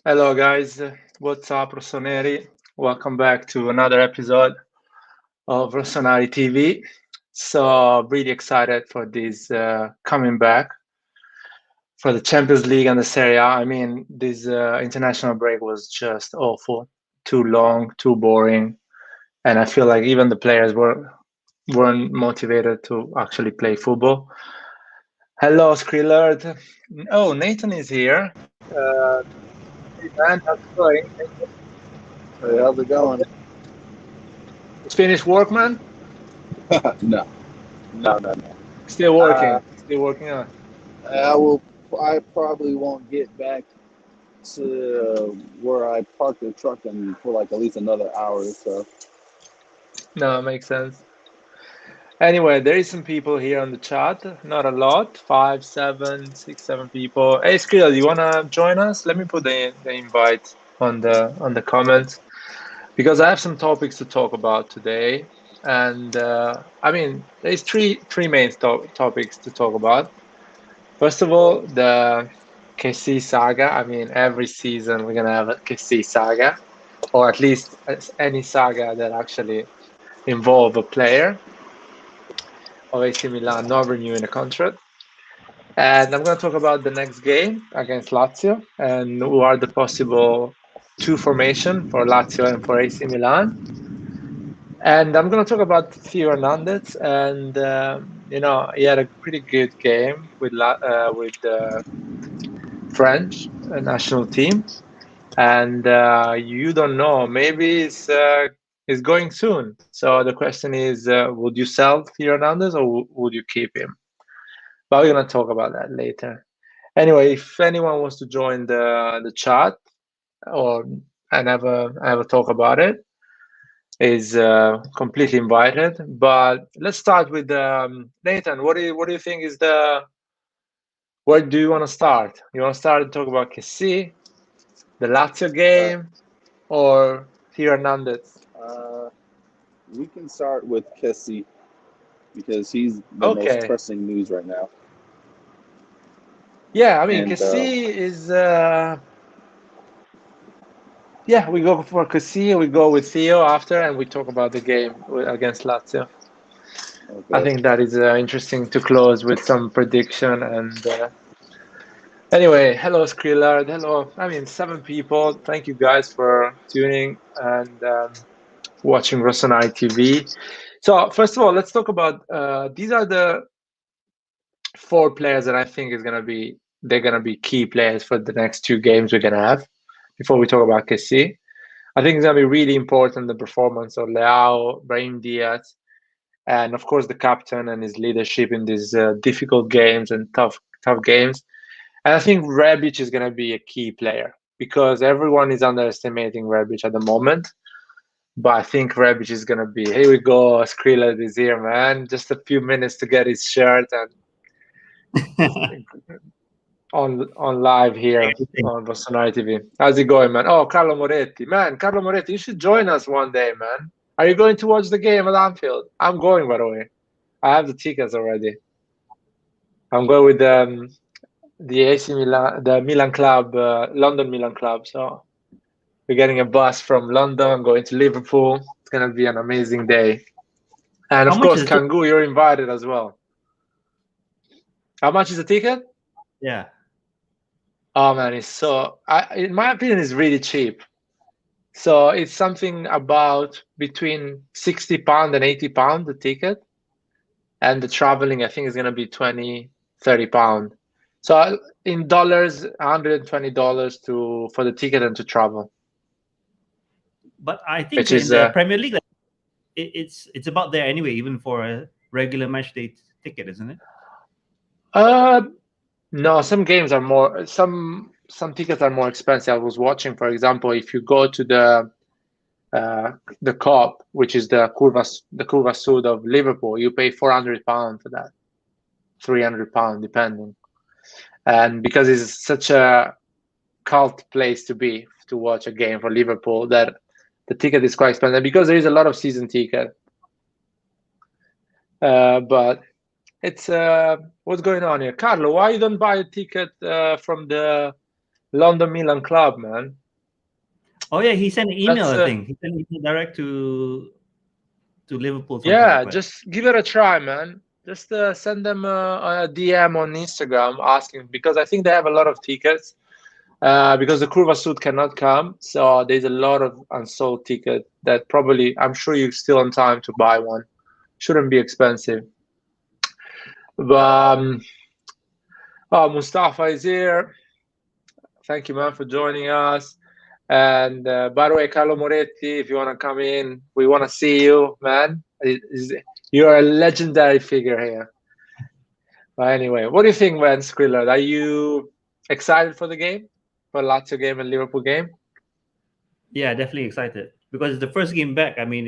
Hello, guys. What's up, Rossoneri? Welcome back to another episode of Rossoneri TV. So, really excited for this coming back for the Champions League and the Serie A. I mean, this international break was just awful, too long, too boring, and I feel like even the players weren't motivated to actually play football. Hello, Skrillard. Oh, Nathan is here. Hey, man, how's it going? Hey, how's it going? It's finished work, man? No. Still Uh, working. Still working on. I probably won't get back to where I parked the truck for like at least another hour or so. No, makes sense. Anyway, there is some people here on the chat. Not a lot. 5, 7, 6, 7 people. Hey, Skrill, you wanna join us? Let me put the invite on the comments because I have some topics to talk about today. And I mean, there's three main topics to talk about. First of all, the Kessie saga. I mean, every season we're gonna have a Kessie saga, or at least any saga that actually involve a player of AC Milan not renewing a contract. And I'm going to talk about the next game against Lazio and who are the possible two formation for Lazio and for AC Milan. And I'm going to talk about Theo Hernandez, and he had a pretty good game with the French national team. And you don't know, maybe it's going soon. So the question is, would you sell Theo Hernandez or would you keep him? But we're gonna talk about that later. Anyway, if anyone wants to join the chat or and have a talk about it, is completely invited. But let's start with Nathan. What do you think is where do you want to start? You want to start to talk about Kessie, the Lazio Uh, game, or Theo Hernandez? uh, we can start with Kessie because he's the most Okay. pressing news right now. Yeah, I mean, And Kessie is. Yeah, we go for Kessie, we go with Theo after, and we talk about the game against Lazio. I okay, think that is interesting to close with some prediction. And anyway, hello, Skrillard. Hello. I mean, 7 people. Thank you guys for tuning and watching Rossoneri TV. So, first of all, let's talk about these are the 4 players that I think they're gonna be key players for the next 2 games we're gonna have. Before we talk about Kessie, I think it's gonna be really important the performance of Leao, Brahim Diaz, and of course the captain and his leadership in these difficult games and tough games. And I think Rebic is gonna be a key player because everyone is underestimating Rebic at the moment. But I think Rebic is gonna be. Here we go, Skrilla is here, man. Just a few minutes to get his shirt and on live here on Rossoneri TV. How's it going, man? Oh, Carlo Moretti. Man, Carlo Moretti, you should join us one day, man. Are you going to watch the game at Anfield? I'm going, by the way. I have the tickets already. I'm going with the AC Milan, the Milan club, London Milan club. So we're getting a bus from London, going to Liverpool. It's gonna be an amazing day. And How of much course, is it? Kangoo, you're invited as well. How much is the ticket? Yeah. Oh man, in my opinion, it's really cheap. So it's something about between £60 and £80 the ticket, and the traveling I think is gonna be £20-30. So in dollars, $120 for the ticket and to travel, But I think which in is the Premier League, it's about there anyway, even for a regular match day ticket, isn't it? no, some games are more some tickets are more expensive. I was watching, for example, if you go to the Cup, which is the Curva Sud of Liverpool, you pay £400 for that, £300 depending. And because it's such a cult place to watch a game for Liverpool, that the ticket is quite expensive because there is a lot of season ticket. But it's what's going on here, Carlo? Why you don't buy a ticket from the London Milan club, man. Oh yeah, he sent an email. That's I think he sent an email direct to Liverpool, something like yeah. that. Just give it a try, man. Just send them a DM on Instagram asking because I think they have a lot of tickets. Because the Curva Sud cannot come, so there's a lot of unsold tickets that probably I'm sure you're still on time to buy one. Shouldn't be expensive. But oh, Mustafa is here. Thank you, man, for joining us. And by the way, Carlo Moretti, if you want to come in, we want to see you, man. You're a legendary figure here. But anyway, what do you think, man, Skriller? Are you excited for the game? For Lazio game and Liverpool game? Yeah, definitely excited because it's the first game back. I mean,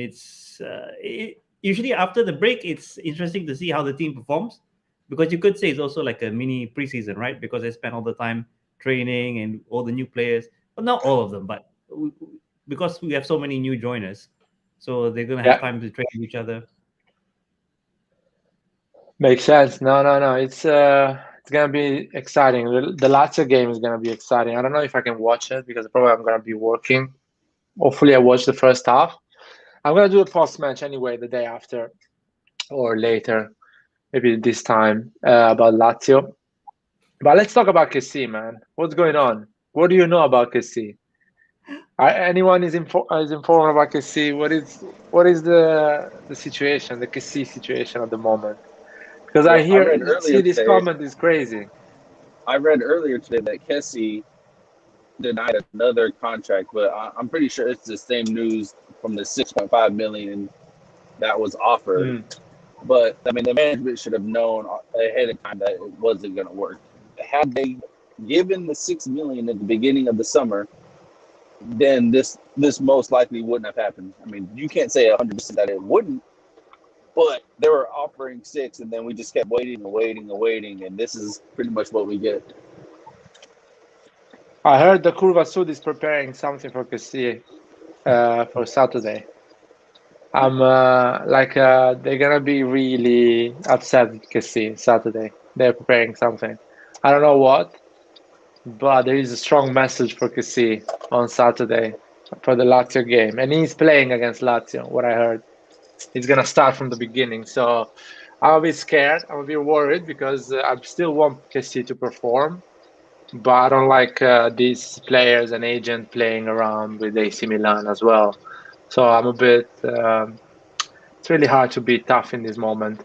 usually after the break, it's interesting to see how the team performs because you could say it's also like a mini preseason, right? Because they spend all the time training and all the new players, but not all of them, but because we have so many new joiners, so they're gonna have time to train with each other. Makes sense. No. It's gonna be exciting. The Lazio game is gonna be exciting. I don't know if I can watch it because probably I'm gonna be working. Hopefully, I watch the first half. I'm gonna do a post match anyway the day after or later, maybe this time about Lazio. But let's talk about Kessie, man. What's going on? What do you know about Kessie? Anyone is informed about Kessie? What is the situation, the Kessie situation at the moment? Because Well, I read see earlier this today. comment is crazy. I read earlier today that Kessie denied another contract, but I'm pretty sure it's the same news from the 6.5 million that was offered. But I mean, the management should have known ahead of time that it wasn't going to work. Had they given the 6 million at the beginning of the summer, then this most likely wouldn't have happened. I mean, you can't say 100% that it wouldn't, but they were offering 6, and then we just kept waiting, and this is pretty much what we get. I heard the Curva Sud is preparing something for Kessie for Saturday. I'm they're gonna be really upset with Kessie Saturday. They're preparing something. I don't know what, but there is a strong message for Kessie on Saturday for the Lazio game, and he's playing against Lazio. What I heard, he's gonna start from the beginning. So I'm a bit scared. I'm a bit worried because I still want Kessie to perform, but I don't like these players and agent playing around with AC Milan as well. So I'm a bit. It's really hard to be tough in this moment.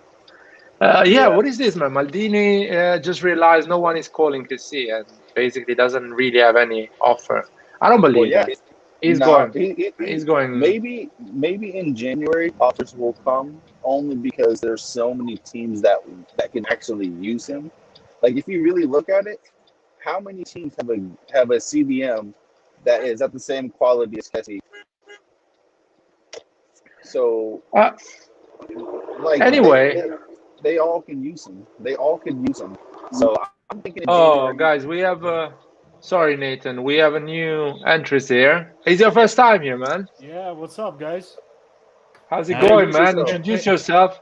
What is this, man? Maldini just realized no one is calling Kessie and basically doesn't really have any offer. I don't believe that. He's going. Maybe in January offers will come only because there's so many teams that can actually use him. Like if you really look at it, how many teams have a CDM that is at the same quality as Kessie? So, anyway, they all can use him. So I'm thinking. Guys, we have. Sorry, Nathan. We have a new entrance here. It's your first time here, man. Yeah. What's up, guys? How's it going, man? Introduce yourself.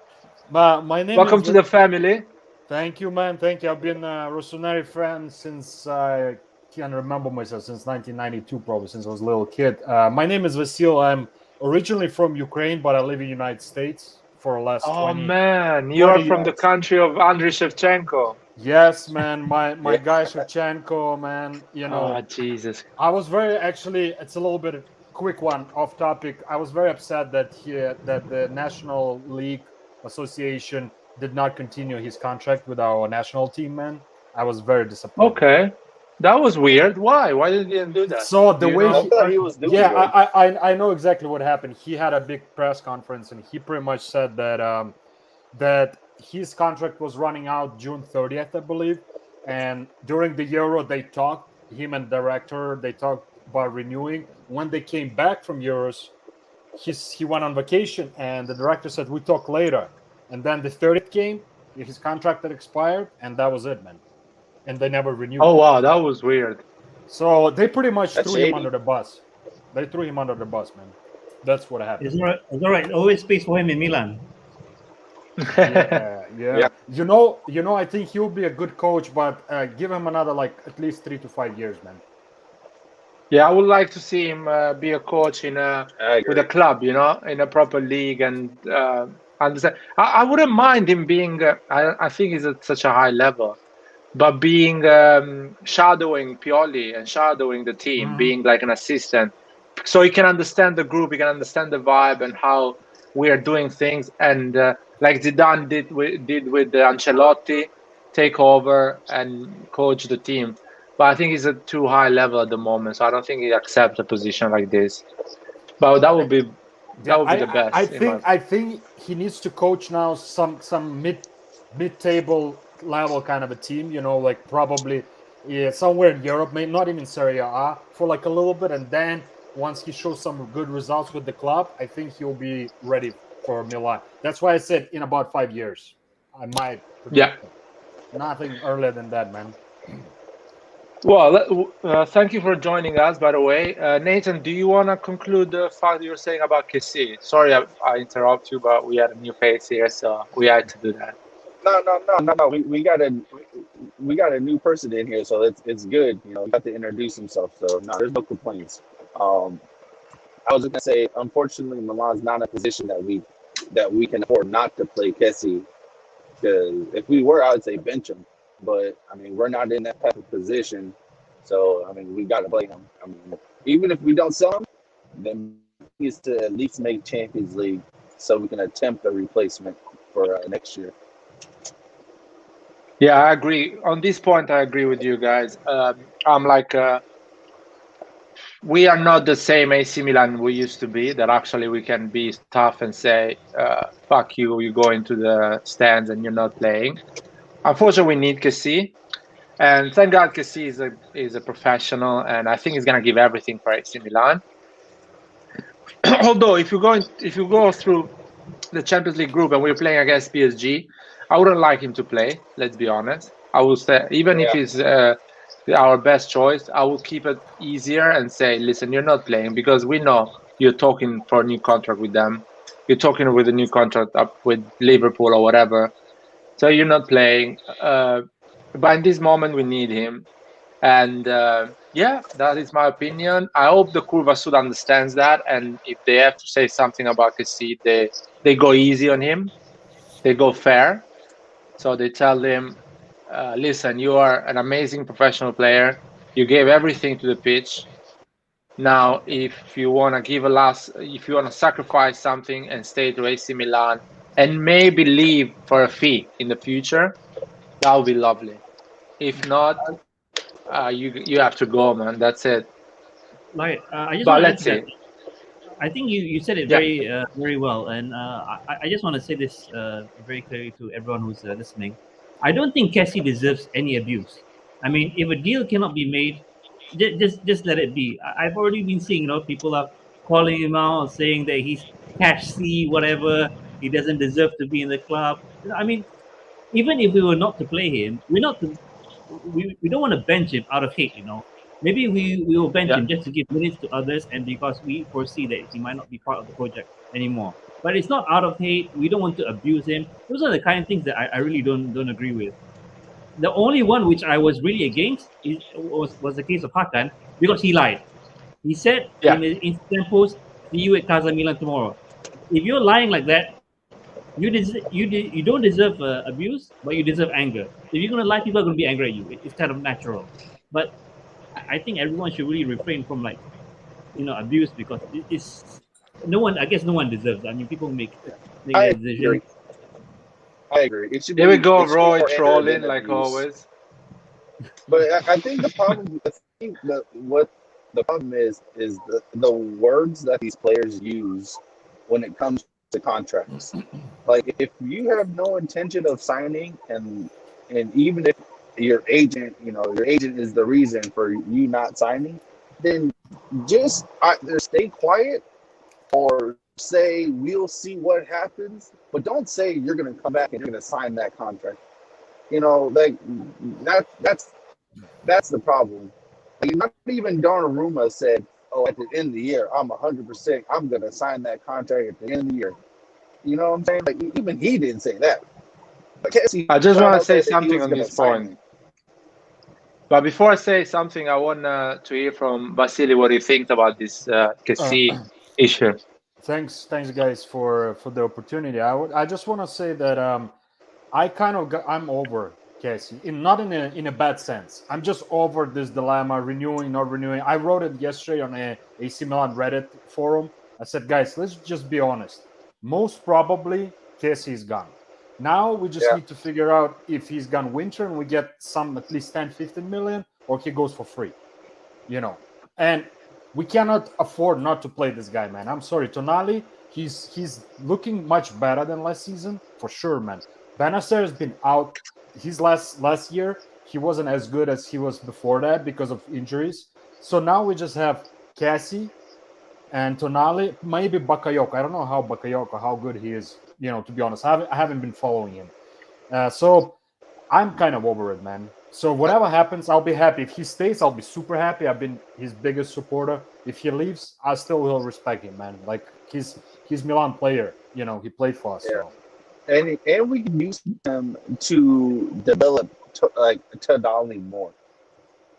My name. Welcome to the family. Thank you, man. Thank you. I've been a Rossoneri fan since I can't remember myself, since 1992, probably since I was a little kid. My name is Vasil. I'm originally from Ukraine, but I live in the United States for the last 20 man, you are from the country of Andriy Shevchenko. Yes, man. My guy Shevchenko, man. You know. Oh, Jesus. I was it's a little bit quick one off topic. I was very upset that the National League Association did not continue his contract with our national team, man. I was very disappointed. Okay. That was weird. Why? Why did he do that? So the way he was doing I know exactly what happened. He had a big press conference and he pretty much said that that his contract was running out June 30th, I believe. And during the Euro, they talked, him and director, they talked about renewing. When they came back from Euros, he went on vacation and the director said, "We talk later." And then the 30th came, his contract had expired, and that was it, man. And they never renewed. Oh, wow, that was weird. So they pretty much threw him under the bus. They threw him under the bus, man. That's what happened. It's all right. Always space for him in Milan. Yeah. You know, I think he'll be a good coach, but give him another at least 3 to 5 years, man. Yeah, I would like to see him be a coach in with a club, in a proper league, and understand. I wouldn't mind him being. I think he's at such a high level, but being shadowing Pioli and shadowing the team, being like an assistant, so he can understand the group, he can understand the vibe and how we are doing things, and like Zidane did with Ancelotti, take over and coach the team. But I think he's at too high level at the moment, so I don't think he accepts a position like this. But that would be the best. I think he needs to coach now some mid-table level kind of a team. Like probably somewhere in Europe, maybe not even Serie A for like a little bit, and then once he shows some good results with the club, I think he'll be ready for Milan. That's why I said in about 5 years. I might. Yeah. Nothing earlier than that, man. Well, thank you for joining us, by the way. Nathan, do you want to conclude the fact you were saying about Kessie? Sorry, I interrupt you, but we had a new face here, so we had to do that. No. We got a new person in here, so it's good. He got to introduce himself. So no, there's no complaints. I was just gonna say, unfortunately, Milan's not in a position that we can afford not to play Kessie. Because if we were, I would say bench him. But I mean, we're not in that type of position. So I mean, we got to play him. I mean, even if we don't sell him, then he needs to at least make Champions League so we can attempt a replacement for next year. Yeah, I agree. On this point, I agree with you guys. I'm like, we are not the same AC Milan we used to be, that actually we can be tough and say, fuck you, you go into the stands and you're not playing. Unfortunately, we need Kessie. And thank God Kessie is a professional, and I think he's going to give everything for AC Milan. Although, if you go through the Champions League group and we're playing against PSG, I wouldn't like him to play. Let's be honest. I will say, even if he's our best choice, I will keep it easier and say, listen, you're not playing, because we know you're talking for a new contract with them. You're talking with a new contract up with Liverpool or whatever. So you're not playing. But in this moment, we need him. And yeah, that is my opinion. I hope the Curva Sud understands that. And if they have to say something about Kessie, they go easy on him. They go fair. So they tell him, listen, you are an amazing professional player. You gave everything to the pitch. Now, if you want to sacrifice something and stay to AC Milan and maybe leave for a fee in the future, that would be lovely. If not, you have to go, man. That's it. Like, I just But want to let's see. I think you said it very well, and I just want to say this very clearly to everyone who's listening. I don't think Kessie deserves any abuse. I mean, if a deal cannot be made, just let it be. I've already been seeing, people are calling him out, saying that he's cash C, whatever. He doesn't deserve to be in the club. I mean, even if we were not to play him, we don't want to bench him out of hate. Maybe we will bench him just to give minutes to others, and because we foresee that he might not be part of the project anymore. But it's not out of hate. We don't want to abuse him. Those are the kind of things that I really don't agree with. The only one which I was really against was the case of Hakan, because he lied. He said in his Instagram post, "See you at Casa Milan tomorrow." If you're lying like that, you don't deserve abuse, but you deserve anger. If you're gonna lie, people are gonna be angry at you. It's kind of natural. But I think everyone should really refrain from abuse, because it's no one. I guess no one deserves. I mean, people make a decision. I agree. It should. Here we go, Roy trolling like always. But I think the problem. What the problem is the words that these players use when it comes to contracts. Like, if you have no intention of signing, and even if your agent is the reason for you not signing, then just either stay quiet or say we'll see what happens, but don't say you're going to come back and you're going to sign that contract. Like that's the problem. Like, not even Donnarumma said, "Oh, at the end of the year, I'm 100%. I'm going to sign that contract at the end of the year." You know what I'm saying? Like, even he didn't say that. But Kessie, I just want to say something on this point. But before I say something, I want to hear from Vasily what he thinks about this Kessie issue. Thanks, guys, for the opportunity. I just want to say that I'm over Kessie, not in a bad sense. I'm just over this dilemma, renewing, not renewing. I wrote it yesterday on a AC Milan Reddit forum. I said, guys, let's just be honest. Most probably, Kessie is gone. Now we just need to figure out if he's gone winter and we get some at least 10, 15 million, or he goes for free. And we cannot afford not to play this guy, man. I'm sorry, Tonali. He's looking much better than last season for sure, man. Benacer has been out. His last year, he wasn't as good as he was before that because of injuries. So now we just have Kessie and Tonali, maybe Bakayoko. I don't know how good he is. To be honest, I haven't been following him. So I'm kind of over it, man. So whatever happens, I'll be happy. If he stays, I'll be super happy. I've been his biggest supporter. If he leaves, I still will respect him, man. Like he's Milan player. He played for us. Yeah. So. And we can use him to develop Tonali more.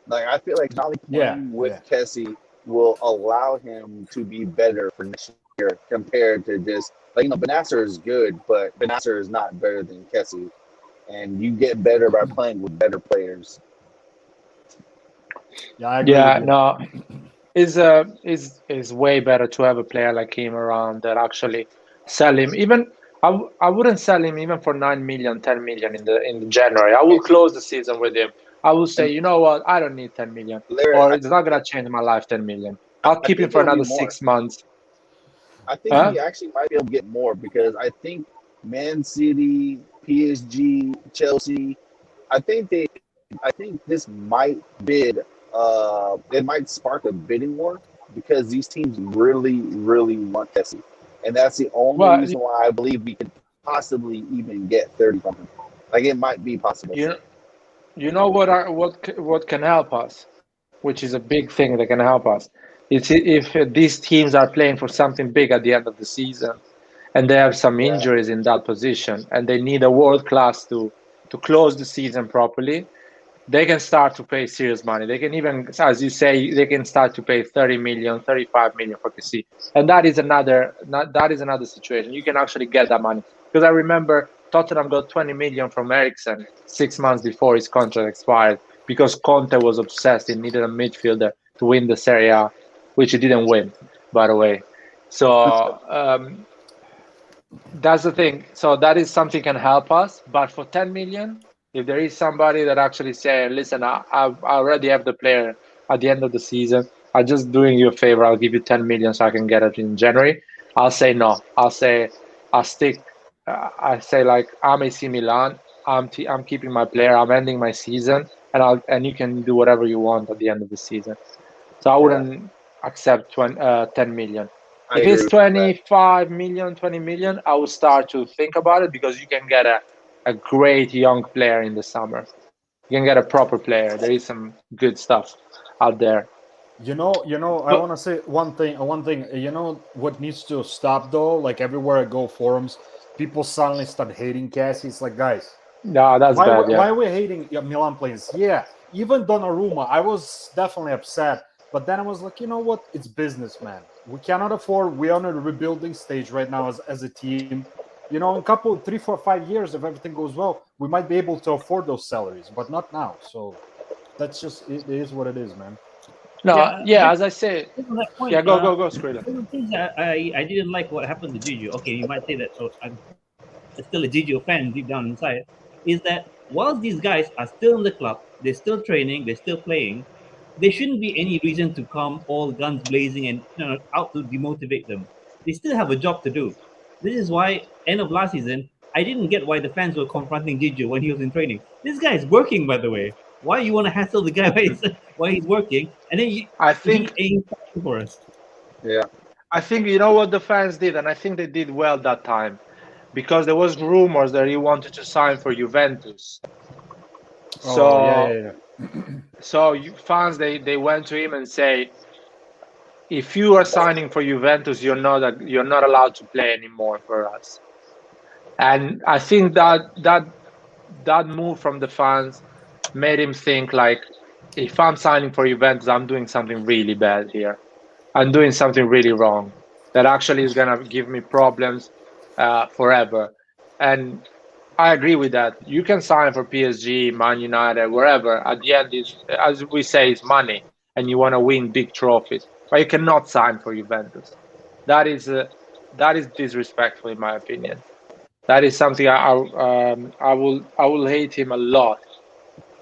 Like I feel like Tonali playing with Kessie will allow him to be better for next year compared to just Benacer is good, but Benacer is not better than Kessie. And you get better by playing with better players. Yeah, I agree with you. No, is way better to have a player like him around that actually sell him. Even I wouldn't sell him even for 9 million, 10 million in January. I will close the season with him. I will say, you know what, I don't need 10 million, or it's not gonna change my life. 10 million. I'll keep him for another 6 months. I think he actually might be able to get more because I think Man City, PSG, Chelsea, I think this might bid. It might spark a bidding war because these teams really, really want Kessie, and that's the only reason why I believe we could possibly even get 30 from him. Like it might be possible. You know what can help us, which is a big thing that can help us. It's if these teams are playing for something big at the end of the season, and they have some injuries in that position, and they need a world class to close the season properly. They can start to pay serious money. They can even, as you say, they can start to pay 30 million, 35 million for Kessie. And that is another situation. You can actually get that money. Because I remember Tottenham got 20 million from Eriksen 6 months before his contract expired because Conte was obsessed. He needed a midfielder to win the Serie A, which he didn't win, by the way. So that's the thing. So that is something can help us. But for 10 million, if there is somebody that actually say, listen, I already have the player at the end of the season, I'm just doing you a favor, I'll give you 10 million so I can get it in January, I'll say no. I'll say like, I'm AC Milan, I'm keeping my player, I'm ending my season, and you can do whatever you want at the end of the season. So I wouldn't accept 10 million. If it's 25 million, 20 million, I will start to think about it because you can get a great young player in the summer. You can get a proper player. There is some good stuff out there. I want to say one thing. You know what needs to stop though? Like everywhere I go, forums, people suddenly start hating Kessie. It's like, guys, no, that's bad. Why are we hating Milan players? Yeah, even Donnarumma, I was definitely upset. But then I was like, you know what? It's business, man. We cannot afford. We're on a rebuilding stage right now as a team. In a couple, 3, 4, 5 years, if everything goes well, we might be able to afford those salaries, but not now. So that's just it is what it is, man. No, as I say, point, go, Skrilla. One of the things that I didn't like what happened to Gigi. Okay, you might say that. So I'm still a Gigi fan deep down inside. Is that whilst these guys are still in the club, they're still training, they're still playing, there shouldn't be any reason to come all guns blazing and out to demotivate them. They still have a job to do. This is why end of last season, I didn't get why the fans were confronting Gigi when he was in training. This guy is working, by the way. Why you want to hassle the guy while he's working? And then he ain't for us. Yeah. I think you know what the fans did, and I think they did well that time, because there was rumors that he wanted to sign for Juventus. So fans they went to him and say, if you are signing for Juventus, you're not allowed to play anymore for us. And I think that move from the fans made him think like, if I'm signing for Juventus, I'm doing something really bad here. I'm doing something really wrong that actually is gonna give me problems forever. And I agree with that. You can sign for PSG, Man United, wherever. At the end, is as we say, it's money, and you want to win big trophies. But you cannot sign for Juventus. That is disrespectful, in my opinion. That is something I will hate him a lot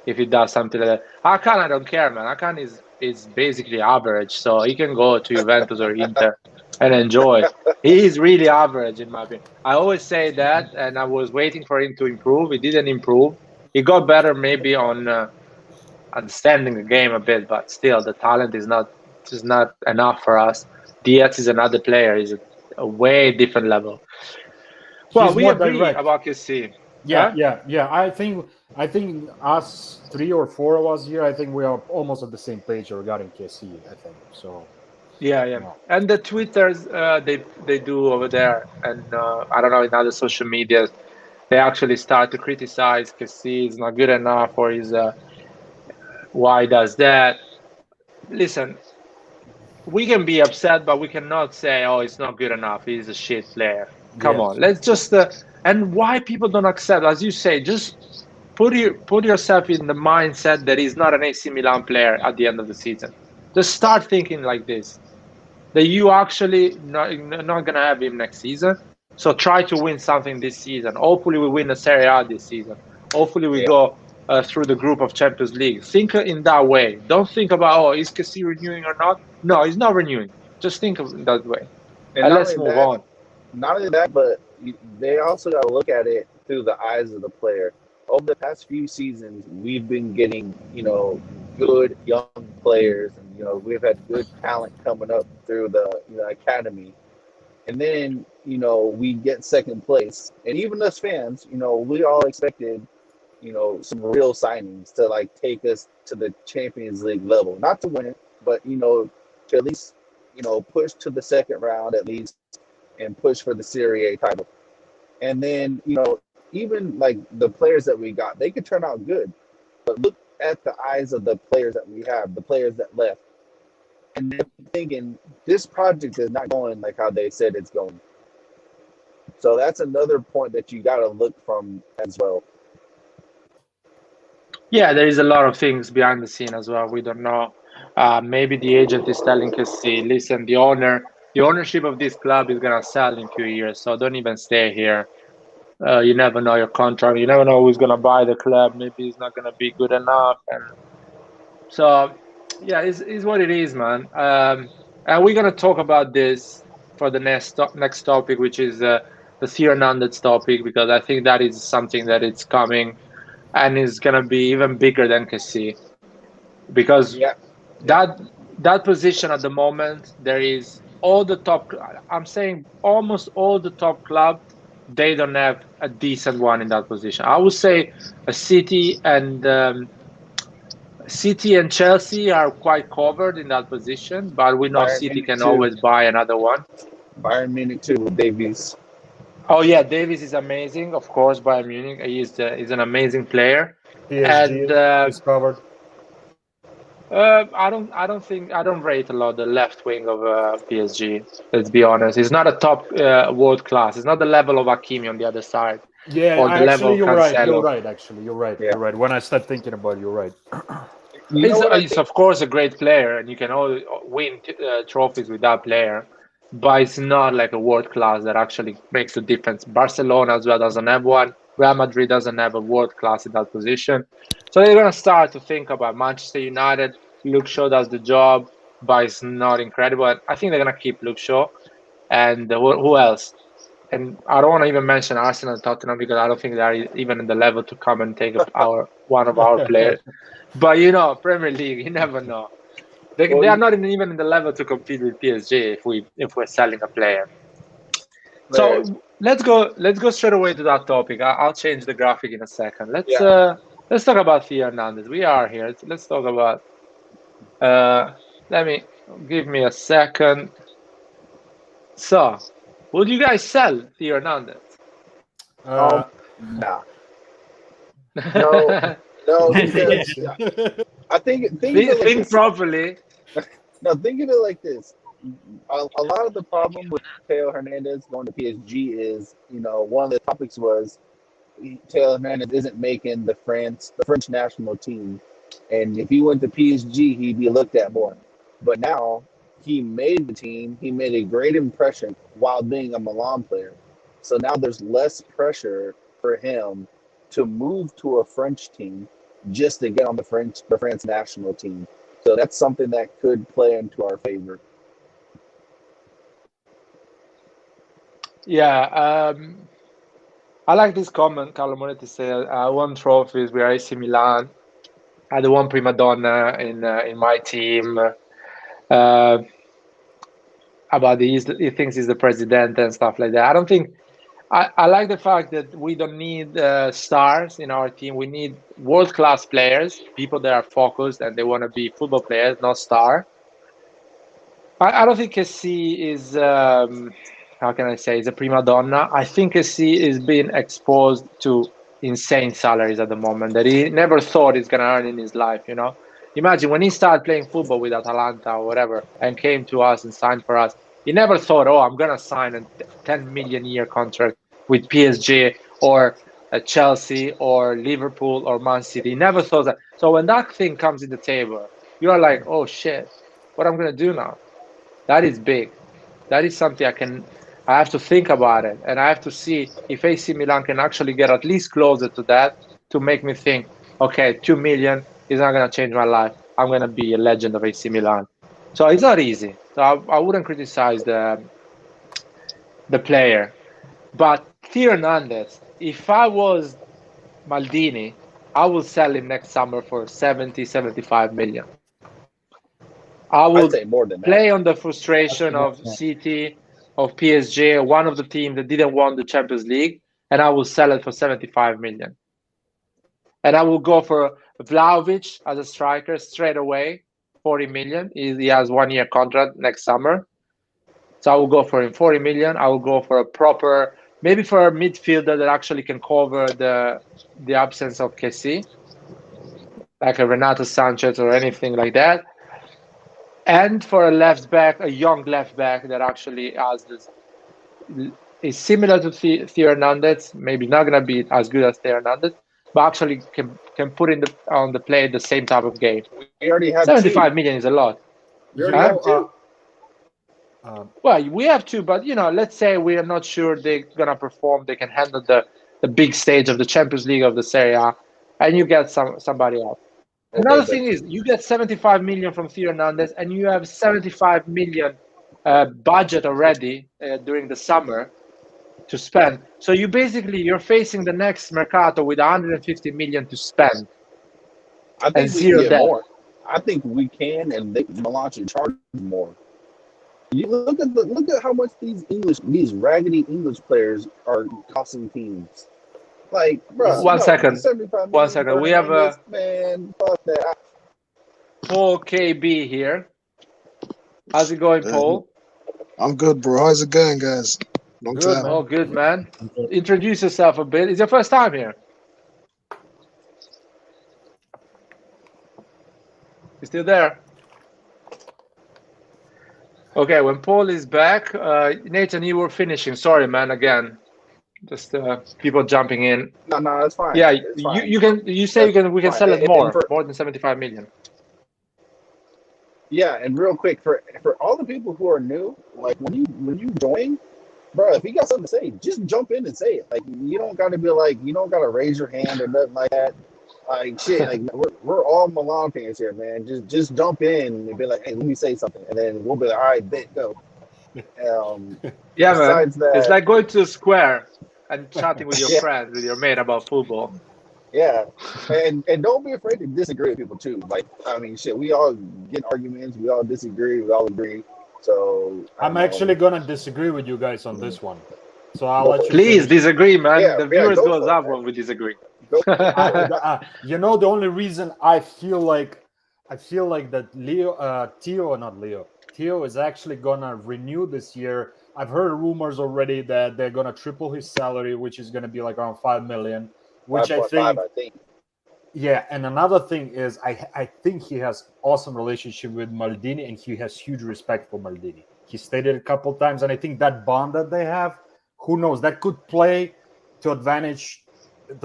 if he does something like that. Hakan, I don't care, man. Hakan is basically average, so he can go to Juventus or Inter and enjoy. He is really average, in my opinion. I always say that, and I was waiting for him to improve. He didn't improve. He got better maybe on understanding the game a bit, but still, the talent is not enough for us. Diaz is another player. He's a way different level. Well, He's we more agree direct. about Kessie. Yeah, Huh? yeah. I think us 3 or 4 of us here, I think we are almost at the same page regarding Kessie, I think. So Yeah. no. And the Twitters they do over there, and I don't know, in other social medias, they actually start to criticize Kessie is not good enough, or is why does that? Listen, we can be upset, but we cannot say, oh, it's not good enough. He's a shit player. Come Yes. on, let's just and why people don't accept, as you say, just put yourself in the mindset that he's not an AC Milan player at the end of the season. Just start thinking like this, that you actually not gonna have him next season. So try to win something this season. Hopefully we win a Serie A this season. Hopefully we go through the group of Champions League. Think in that way. Don't think about, oh, is Kessie renewing or not? No, he's not renewing. Just think of it that way. And And let's move on. not only that, but they also got to look at it through the eyes of the player. Over the past few seasons, we've been getting, good young players, and we've had good talent coming up through the academy. And then, we get second place, and even us fans, we all expected, some real signings to like take us to the Champions League level, not to win it, but to at least push to the second round at least, and push for the Serie A title. And then, even like the players that we got, they could turn out good. But look at the eyes of the players that we have, the players that left. And they're thinking, this project is not going like how they said it's going. So that's another point that you got to look from as well. Yeah, there is a lot of things behind the scene as well. We don't know. Maybe the agent is telling Kessie, listen, the ownership of this club is gonna sell in a few years, so don't even stay here. You never know your contract. You never know who's gonna buy the club. Maybe it's not gonna be good enough, and so yeah, it's what it is, man. And we're gonna talk about this for the next topic, which is the Theo Hernandez topic, because I think that is something that it's coming and is gonna be even bigger than Kessie, because that position at the moment, there is all the top. I'm saying almost all the top club, they don't have a decent one in that position. I would say a City and Chelsea are quite covered in that position, but we know Bayern City Munich can too. always buy another one. Bayern Munich too with Davies. Oh yeah, Davies is amazing, of course. Bayern Munich, he's an amazing player. PSG And is covered. I don't rate a lot the left wing of PSG. Let's be honest, it's not a top world class. It's not the level of Hakimi on the other side. Yeah, or the level actually, of you're right. Cancelo. You're right. Actually, you're right. Yeah. You're right. When I start thinking about it, you're right. He's of course a great player, and you can always win trophies with that player, but it's not like a world class that actually makes a difference. Barcelona as well doesn't have one. Real Madrid doesn't have a world class in that position. So they're gonna start to think about Manchester United. Luke Shaw does the job, but it's not incredible. And I think they're gonna keep Luke Shaw. And who else? And I don't want to even mention Arsenal and Tottenham, because I don't think they're even in the level to come and take one of our players. But Premier League, you never know. They are not even in the level to compete with PSG if we're selling a player. So let's go straight away to that topic. I'll change the graphic in a second. Let's talk about Theo Hernandez. We are here. Let's talk about. Give me a second. So, would you guys sell Theo Hernandez? Nah. No, because I think of it like Think this. properly. Now think of it like this. A lot of the problem with Theo Hernandez going to PSG is, one of the topics was Theo Hernandez isn't making the French national team, and if he went to PSG, he'd be looked at more. But now he made the team. He made a great impression while being a Milan player. So now there's less pressure for him to move to a French team just to get on the France national team. So that's something that could play into our favor. Yeah, I like this comment. Carlo Moretti said, "I won trophies with AC Milan. I had one prima donna in my team." About he thinks he's the president and stuff like that. I don't think. I like the fact that we don't need stars in our team. We need world-class players, people that are focused and they want to be football players, not star. I don't think Kessie is, how can I say, is a prima donna. I think Kessie is being exposed to insane salaries at the moment that he never thought he's going to earn in his life, Imagine when he started playing football with Atalanta or whatever and came to us and signed for us, he never thought, oh, I'm going to sign a 10 million year contract with PSG or Chelsea or Liverpool or Man City. He never thought that. So when that thing comes in the table, you are like, oh, shit, what am I going to do now? That is big. That is something I have to think about it. And I have to see if AC Milan can actually get at least closer to that to make me think, okay, 2 million is not going to change my life. I'm going to be a legend of AC Milan. So it's not easy. So I wouldn't criticize the player. But Theo Hernandez, if I was Maldini, I will sell him next summer for 70, 75 million. I will I'd say more than play that. on the frustration of City, of PSG, one of the teams that didn't win the Champions League, and I will sell it for 75 million. And I will go for Vlahovic as a striker straight away, 40 million. He has 1 year contract next summer. So I will go for him 40 million. I will go for a proper, maybe for a midfielder that actually can cover the absence of Kessie, like a Renato Sanchez or anything like that. And for a left back, a young left back that actually has this, is similar to Theo Hernandez, maybe not going to be as good as Theo Hernandez, but actually can put on the play the same type of game. We already have 75 two. million is a lot. We already have two. Well, we have two, but let's say we are not sure they're gonna perform. They can handle the big stage of the Champions League of the Serie A, and you get somebody else. Another thing is you get 75 million from Theo Hernandez, and you have 75 million budget already during the summer to spend. So you're facing the next mercato with 150 million to spend. I think we can get more. I think we can, and Milan should charge more. You look at how much these raggedy English players are costing teams. Like, bro, One second. We have a man. Fuck that. Paul KB here. How's it going, Paul? I'm good, bro. How's it going, guys? Long time. Oh, good, man. Introduce yourself a bit. It's your first time here. You still there? Okay, when Paul is back, Nathan, you were finishing. Sorry, man. Again, just people jumping in. No, that's fine. Yeah, it's fine. you can. You say we can sell it more than 75 million. Yeah, and real quick for all the people who are new, like when you join, bro, if you got something to say, just jump in and say it. Like you don't got to be like you don't got to raise your hand or nothing like that. Like shit, like we're all Milan fans here, man. Just jump in and be like, hey, let me say something, and then we'll be like, all right, bet, go. Yeah, man. It's like going to a square and chatting with your friends, with your mate about football. Yeah, and don't be afraid to disagree with people too. Like I mean, shit, we all get arguments, we all disagree, we all agree. So I'm actually gonna disagree with you guys on this one. So I'll let you. Please disagree, man. Yeah, the viewers go goes up when we disagree. The only reason I feel like that Theo is actually gonna renew this year. I've heard rumors already that they're gonna triple his salary, which is gonna be like around 5 million, which I think Yeah, and another thing is I think he has awesome relationship with Maldini, and he has huge respect for Maldini. He stated a couple times, and I think that bond that they have, who knows, that could play to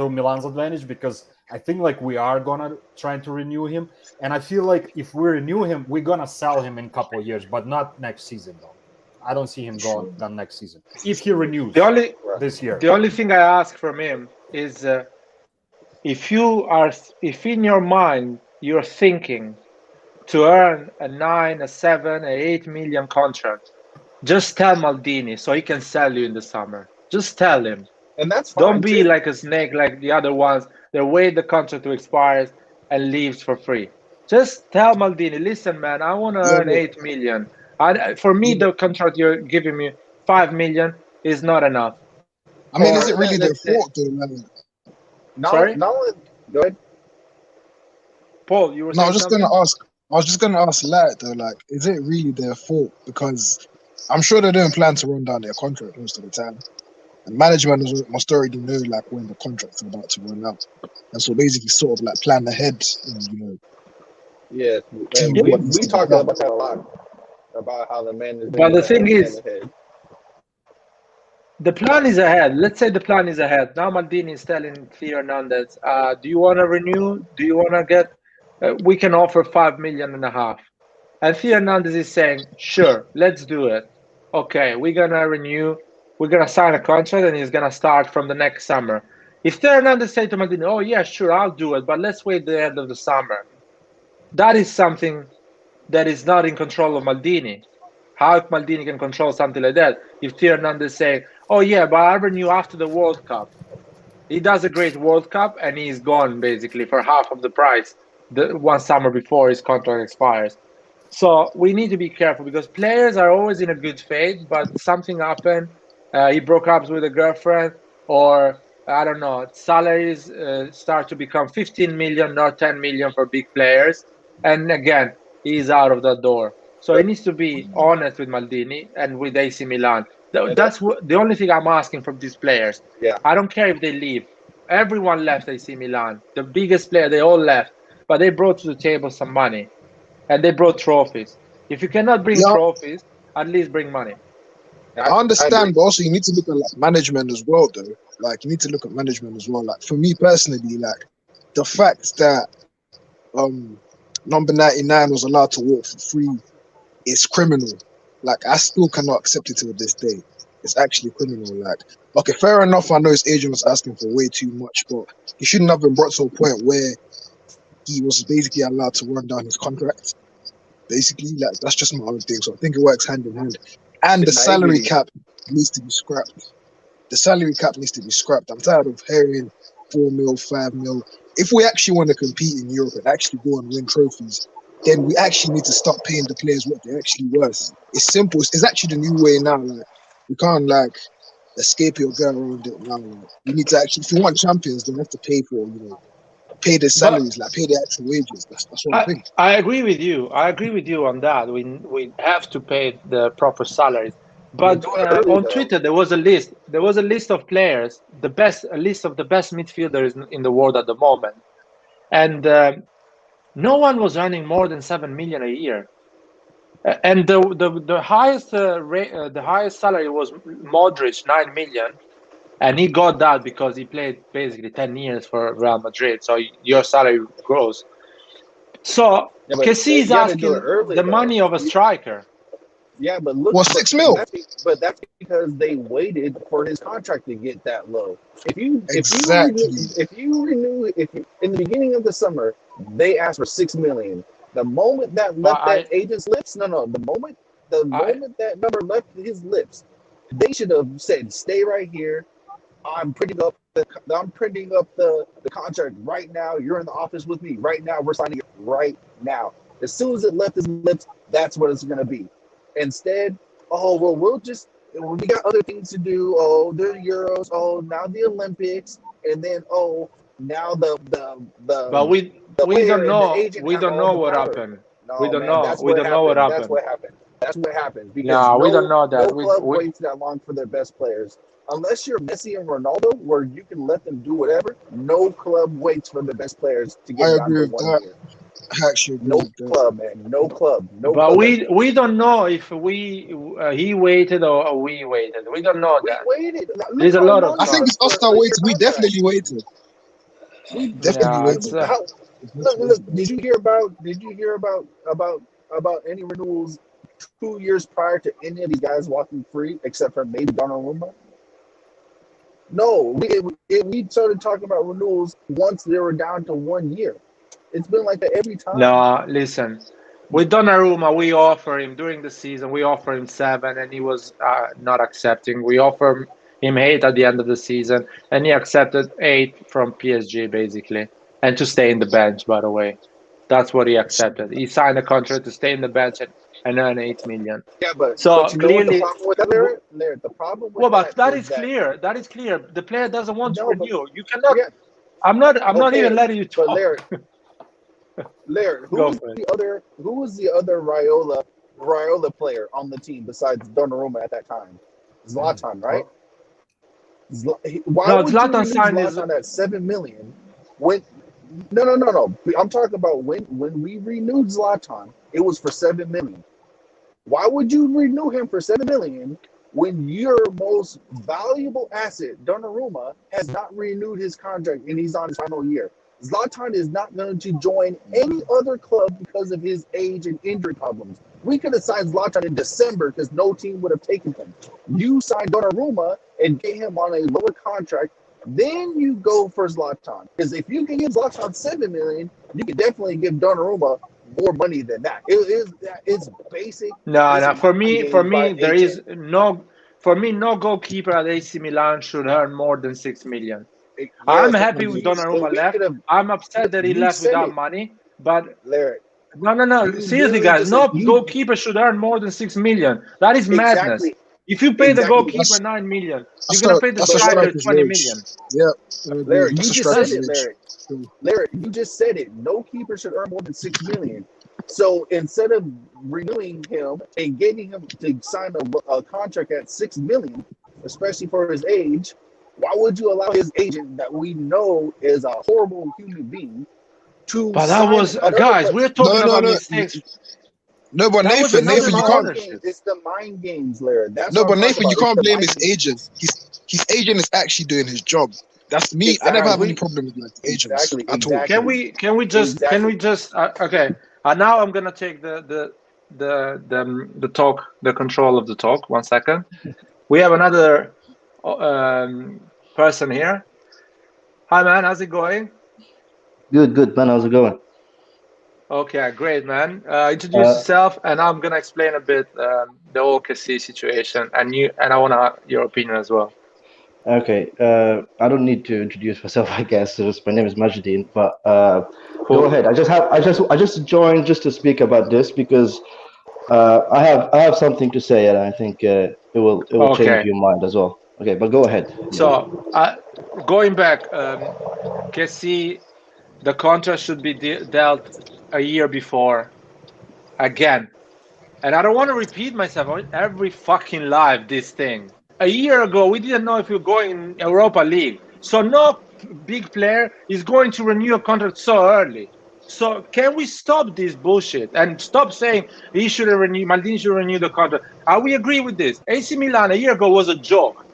Milan's advantage, because I think like we are gonna try to renew him, and I feel like if we renew him, we're gonna sell him in a couple of years, but not next season though. I don't see him going done next season if he renews this year. The only thing I ask from him is if in your mind you're thinking to earn a 9, a 7, a 8 million contract, just tell Maldini so he can sell you in the summer. Just tell him. And that's fine. Don't be like a snake like the other ones that wait the contract to expire and leaves for free. Just tell Maldini, listen, man, I want to earn 8 million. For me, the contract you're giving me, 5 million, is not enough. I mean, is it really their fault, though, man? Sorry? No, go ahead. Paul, you were saying No, I was just something? gonna ask Light though, like, is it really their fault? Because I'm sure they don't plan to run down their contract most of the time. And management must already know like when the contracts are about to run out. And so basically sort of like plan ahead and Yeah, see we what needs to be talked done. about that a lot, about how the management. But the thing is, ahead. the plan is ahead. Let's say the plan is ahead. Now Maldini is telling Theo Hernandez, do you want to renew? Do you want to get... we can offer 5.5 million. And Theo Hernandez is saying, sure, let's do it. Okay, we're going to renew. We're going to sign a contract and he's going to start from the next summer. If Theo Hernandez say to Maldini, oh, yeah, sure, I'll do it, but let's wait the end of the summer. That is something that is not in control of Maldini. How Maldini can control something like that? If Theo Hernandez say, oh, yeah, but I renew after the World Cup. He does a great World Cup and he's gone basically for half of the price one summer before his contract expires. So we need to be careful because players are always in a good faith, but something happened. He broke up with a girlfriend, or I don't know, salaries start to become 15 million, not 10 million for big players. And again, he's out of that door. So he needs to be honest with Maldini and with AC Milan. That's the only thing I'm asking from these players. Yeah. I don't care if they leave. Everyone left AC Milan. The biggest player, they all left. But they brought to the table some money. And they brought trophies. If you cannot bring trophies, at least bring money. I understand, but also you need to look at like management as well, though. Like you need to look at management as well. Like for me personally, like the fact that number 99 was allowed to walk for free is criminal. Like I still cannot accept it to this day. It's actually criminal. Like, okay, fair enough. I know his agent was asking for way too much, but he shouldn't have been brought to a point where he was basically allowed to run down his contract. Basically, like that's just my own thing. So I think it works hand in hand. And the salary cap needs to be scrapped. The salary cap needs to be scrapped. I'm tired of hearing 4 mil, 5 mil. If we actually want to compete in Europe and actually go and win trophies, then we actually need to stop paying the players what they're actually worth. It's simple. It's actually the new way now. Like we can't like escape it or go around it now. Like, we need to actually, if you want champions, then you have to pay for pay their salaries, like pay their actual wages. That's what I think. I agree with you. I agree with you on that. We have to pay the proper salaries. But on Twitter there was a list. There was a list of players, a list of the best midfielders in the world at the moment, and no one was earning more than 7 million a year. And the highest salary was Modric, 9 million. And he got that because he played basically 10 years for Real Madrid. So your salary grows. So Kessie is asking the money of a striker. Yeah, but look. Well, 6 mil. That's because they waited for his contract to get that low. If you renew in the beginning of the summer, they asked for 6 million. The moment that left that agent's lips, the moment that number left his lips, they should have said, "Stay right here. I'm printing up the contract right now. You're in the office with me right now. We're signing it right now." As soon as it left his lips, that's what it's going to be. Instead, we got other things to do. Oh, the Euros. Oh, now the Olympics, and then now the. But we don't know. We don't know what happened. We don't know what happened. That's what happened. That's what happens. Because No, we don't know that. No club waits that long for their best players. Unless you're Messi and Ronaldo, where you can let them do whatever, no club waits for the best players to get down to 1 year. I actually agree No with that. club, man. No club. No But club. we don't know if he waited or we waited. We don't know that. We waited. There's a lot of. I think it's us that waited. We definitely waited. We definitely waited. Look, did you hear about any renewals 2 years prior to any of these guys walking free, except for maybe Donnarumma? No, we started talking about renewals once they were down to 1 year. It's been like that every time. No, listen. With Donnarumma, we offer him during the season. We offer him 7, and he was not accepting. We offer him 8 at the end of the season, and he accepted 8 from PSG basically, and to stay in the bench. By the way, that's what he accepted. He signed a contract to stay in the bench and earn 8 million. Yeah, but so you know clearly, what the problem with that, Larry? The problem with that is clear. That is clear. The player doesn't want to renew. You cannot. Yeah. I'm not even letting you talk. But Larry, who was the other Raiola player on the team besides Donnarumma at that time? Zlatan, right? Why would you renew Zlatan at 7 million? No. I'm talking about when we renewed Zlatan, it was for 7 million. Why would you renew him for 7 million when your most valuable asset, Donnarumma, has not renewed his contract and he's on his final year? Zlatan is not going to join any other club because of his age and injury problems. We could have signed Zlatan in December because no team would have taken him. You signed Donnarumma and get him on a lower contract, then you go for Zlatan. Because if you can give Zlatan 7 million, you can definitely give Donnarumma more money than that. It's basic. No. For me, there is no. For me, no goalkeeper at AC Milan should earn more than 6 million. Yes, I'm happy with Donnarumma left. I'm upset that he left without money. But Larry, no. Seriously, guys, no goalkeeper should earn more than 6 million. That is madness. Exactly. If you pay the goalkeeper 9 million, you're gonna pay the striker 20 million. Yeah, Larry, you just said it. Larry, you just said it. No keeper should earn more than 6 million. So instead of renewing him and getting him to sign a contract at 6 million, especially for his age, why would you allow his agent, that we know is a horrible human being, to? But that was guys. We're talking about mistakes. No, but Nathan, you can't. It's the mind games, Larry. But Nathan, you can't blame his agent. His agent is actually doing his job. That's me. Exactly. I never have any problem with like agents at all. Can we just okay? Now I'm gonna take the control of the talk. 1 second. We have another person here. Hi man, how's it going? Good man, how's it going? Okay, great man. Introduce yourself, and I'm gonna explain a bit the whole Kessie situation, and I want your opinion as well. Okay, I don't need to introduce myself, I guess. My name is Majdeen, but cool. Go ahead. I just joined just to speak about this because I have something to say, and I think it will change your mind as well. Okay, but go ahead. So, going back, Kessie, the contract should be dealt a year before, again. And I don't want to repeat myself every fucking live, this thing. A year ago, we didn't know if we were going in Europa League. So no big player is going to renew a contract so early. So can we stop this bullshit and stop saying Maldini should renew the contract? We agree with this. AC Milan a year ago was a joke.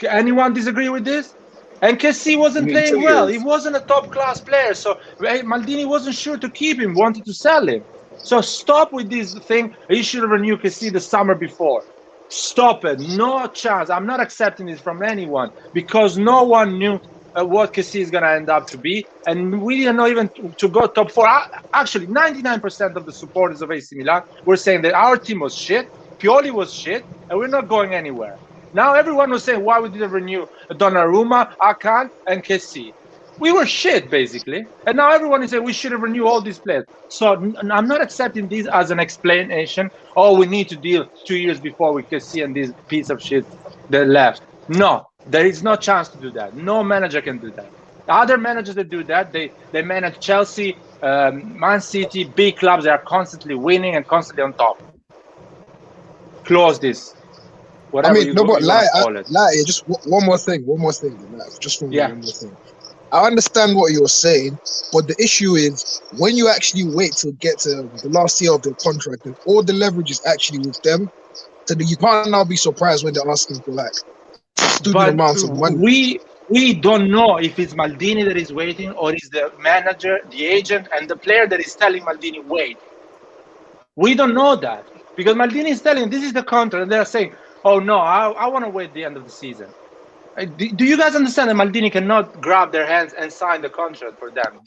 Anyone disagree with this? And Kessie wasn't playing well. He wasn't a top-class player. So Maldini wasn't sure to keep him, wanted to sell him. So stop with this thing. He should have renewed Kessie the summer before. Stop it. No chance. I'm not accepting this from anyone because no one knew what Kessie is going to end up to be. And we didn't know even to go top 4. Actually, 99% of the supporters of AC Milan were saying that our team was shit, Pioli was shit, and we're not going anywhere. Now everyone was saying why we didn't renew Donnarumma, Akan, and Kessie. We were shit, basically. And now everyone is saying we should have renewed all these players. So I'm not accepting this as an explanation. Oh, we need to deal 2 years before we Kessie and this piece of shit that left. No, there is no chance to do that. No manager can do that. Other managers that do that, they manage Chelsea Man City, big clubs, they are constantly winning and constantly on top. Close this. Whatever just one more thing, just from one more thing. I understand what you're saying, but the issue is when you actually wait to get to the last year of their contract and all the leverage is actually with them, so that you can't now be surprised when they're asking for like stupid amounts of money. We don't know if it's Maldini that is waiting or is the manager, the agent, and the player that is telling Maldini wait. We don't know that because Maldini is telling this is the contract, and they're saying, "Oh no, I want to wait the end of the season." Do you guys understand that Maldini cannot grab their hands and sign the contract for them?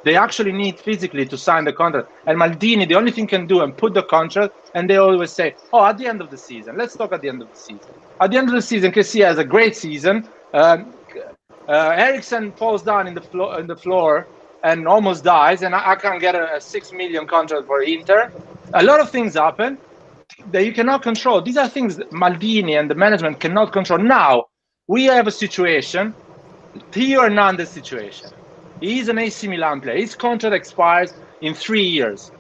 They actually need physically to sign the contract. And Maldini, the only thing can do and put the contract, and they always say, oh, at the end of the season. Let's talk at the end of the season. At the end of the season, Kessie has a great season. Eriksen falls down in the floor and almost dies, and I can't get a 6 million contract for Inter. A lot of things happen that you cannot control. These are things that Maldini and the management cannot control. Now, we have a situation, Theo Hernandez situation. He's an AC Milan player. His contract expires in 3 years.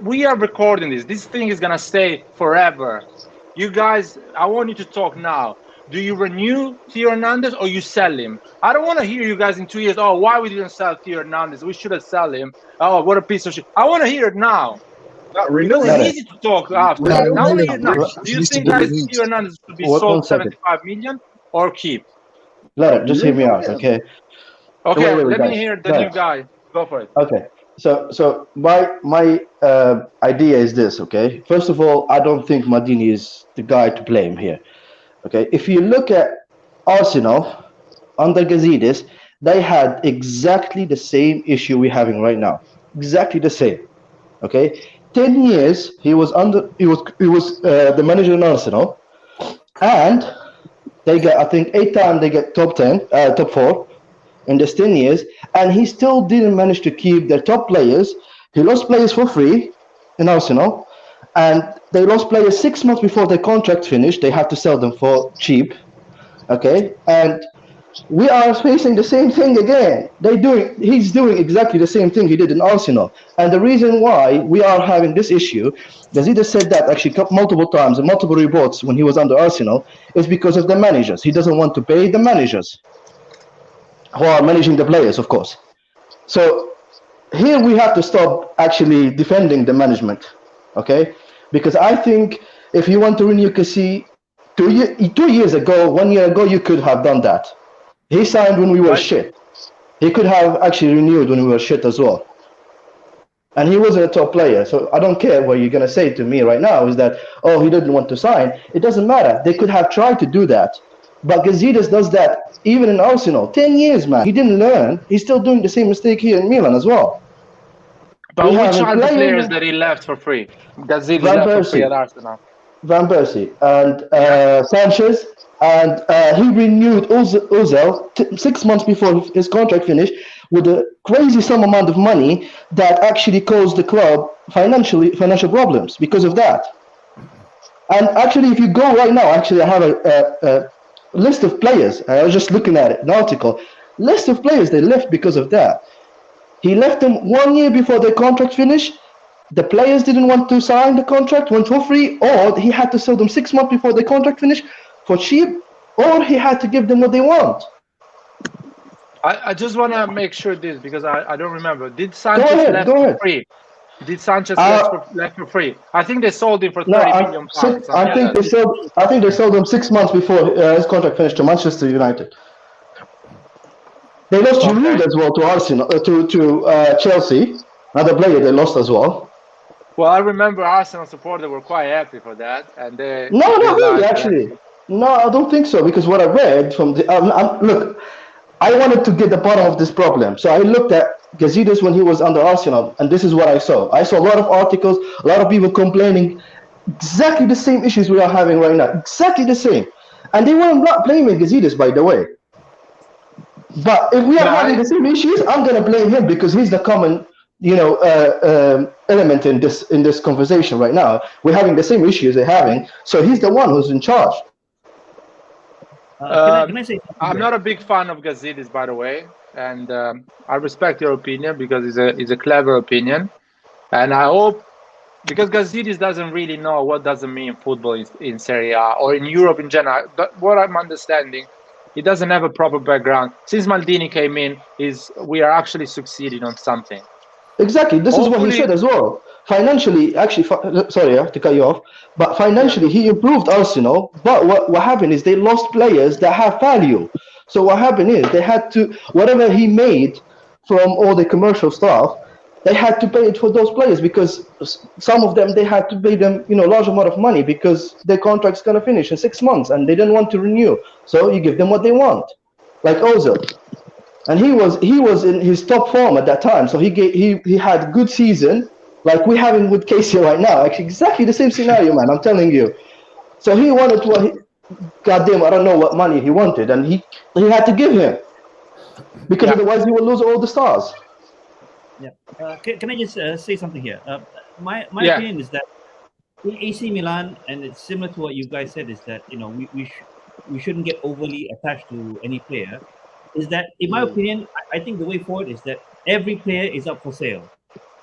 We are recording this. This thing is going to stay forever. You guys, I want you to talk now. Do you renew Theo Hernandez or you sell him? I don't want to hear you guys in 2 years, oh, why we didn't sell Theo Hernandez? We should have sold him. Oh, what a piece of shit. I want to hear it now. It's easy to talk after. Do you think guys Theo Hernandez should be sold 75 million or keep? Just hear me out, okay? Okay, let me hear the new guy. Go for it. Okay. So my idea is this, okay? First of all, I don't think Maldini is the guy to blame here. Okay, if you look at Arsenal under Gazidis, they had exactly the same issue we're having right now. Exactly the same. Okay, 10 years he was the manager in Arsenal, and they get, I think, 8 times they get top 4 in this 10 years, and he still didn't manage to keep their top players. He lost players for free in Arsenal, and they lost players 6 months before their contract finished. They had to sell them for cheap. Okay, and we are facing the same thing again. He's doing exactly the same thing he did in Arsenal. And the reason why we are having this issue, Gazidis said that actually multiple times in multiple reports when he was under Arsenal, is because of the managers. He doesn't want to pay the managers who are managing the players, of course. So here we have to stop actually defending the management, okay? Because I think if you want to renew Kessie, 2 years ago, 1 year ago, you could have done that. He signed when we were shit. He could have actually renewed when we were shit as well. And he wasn't a top player. So I don't care what you're going to say to me right now is that, oh, he didn't want to sign. It doesn't matter. They could have tried to do that. But Gazidis does that even in Arsenal. 10 years, man. He didn't learn. He's still doing the same mistake here in Milan as well. But which are the players that he left for free? Gazidis left for free at Arsenal. Van Persie and Sanchez. And he renewed Ozil 6 months before his contract finished with a crazy sum amount of money that actually caused the club financial problems because of that. And actually, if you go right now, actually, I have a list of players. I was just looking at it, an article. List of players they left because of that. He left them 1 year before their contract finished. The players didn't want to sign the contract, went for free, or he had to sell them 6 months before their contract finished for cheap, or he had to give them what they want. I just want to make sure this, because I don't remember. Did Sanchez left for free? Did Sanchez left for free? I think they sold him for 30 million pounds. I think they sold him 6 months before his contract finished to Manchester United. They lost Giroud as well to Arsenal, to Chelsea. Another player they lost as well. Well, I remember Arsenal supporters were quite happy for that, and they not really actually. No, I don't think so, because what I read from the look, I wanted to get the bottom of this problem, so I looked at Gazidis when he was under Arsenal, and this is what I saw. I saw a lot of articles, a lot of people complaining, exactly the same issues we are having right now, exactly the same, and they were not blaming Gazidis, by the way. But if we are having the same issues, I'm gonna blame him because he's the common, element in this conversation right now. We're having the same issues they're having, so he's the one who's in charge. Can I say I'm not a big fan of Gazidis, by the way. and I respect your opinion because it's a clever opinion, and I hope, because Gazidis doesn't really know what does it mean football in Serie A or in Europe in general. But what I'm understanding, he doesn't have a proper background. Since Maldini came in, we are actually succeeding on something. Exactly. This is what he said as well. Financially, actually, sorry to cut you off, but financially he improved Arsenal. But what happened is they lost players that have value. So what happened is they had to, whatever he made from all the commercial stuff, they had to pay it for those players, because some of them, they had to pay them, large amount of money because their contract's gonna finish in 6 months and they didn't want to renew. So you give them what they want, like Ozil. And he was in his top form at that time, so he had good season, like we having with Kessie right now. Actually, exactly the same scenario, man. I'm telling you. So he wanted goddamn, I don't know what money he wanted, and he had to give him, because otherwise he will lose all the stars. Yeah. Can I just say something here? My opinion is that in AC Milan, and it's similar to what you guys said, is that we shouldn't get overly attached to any player. Is that, in my opinion, I think the way forward is that every player is up for sale.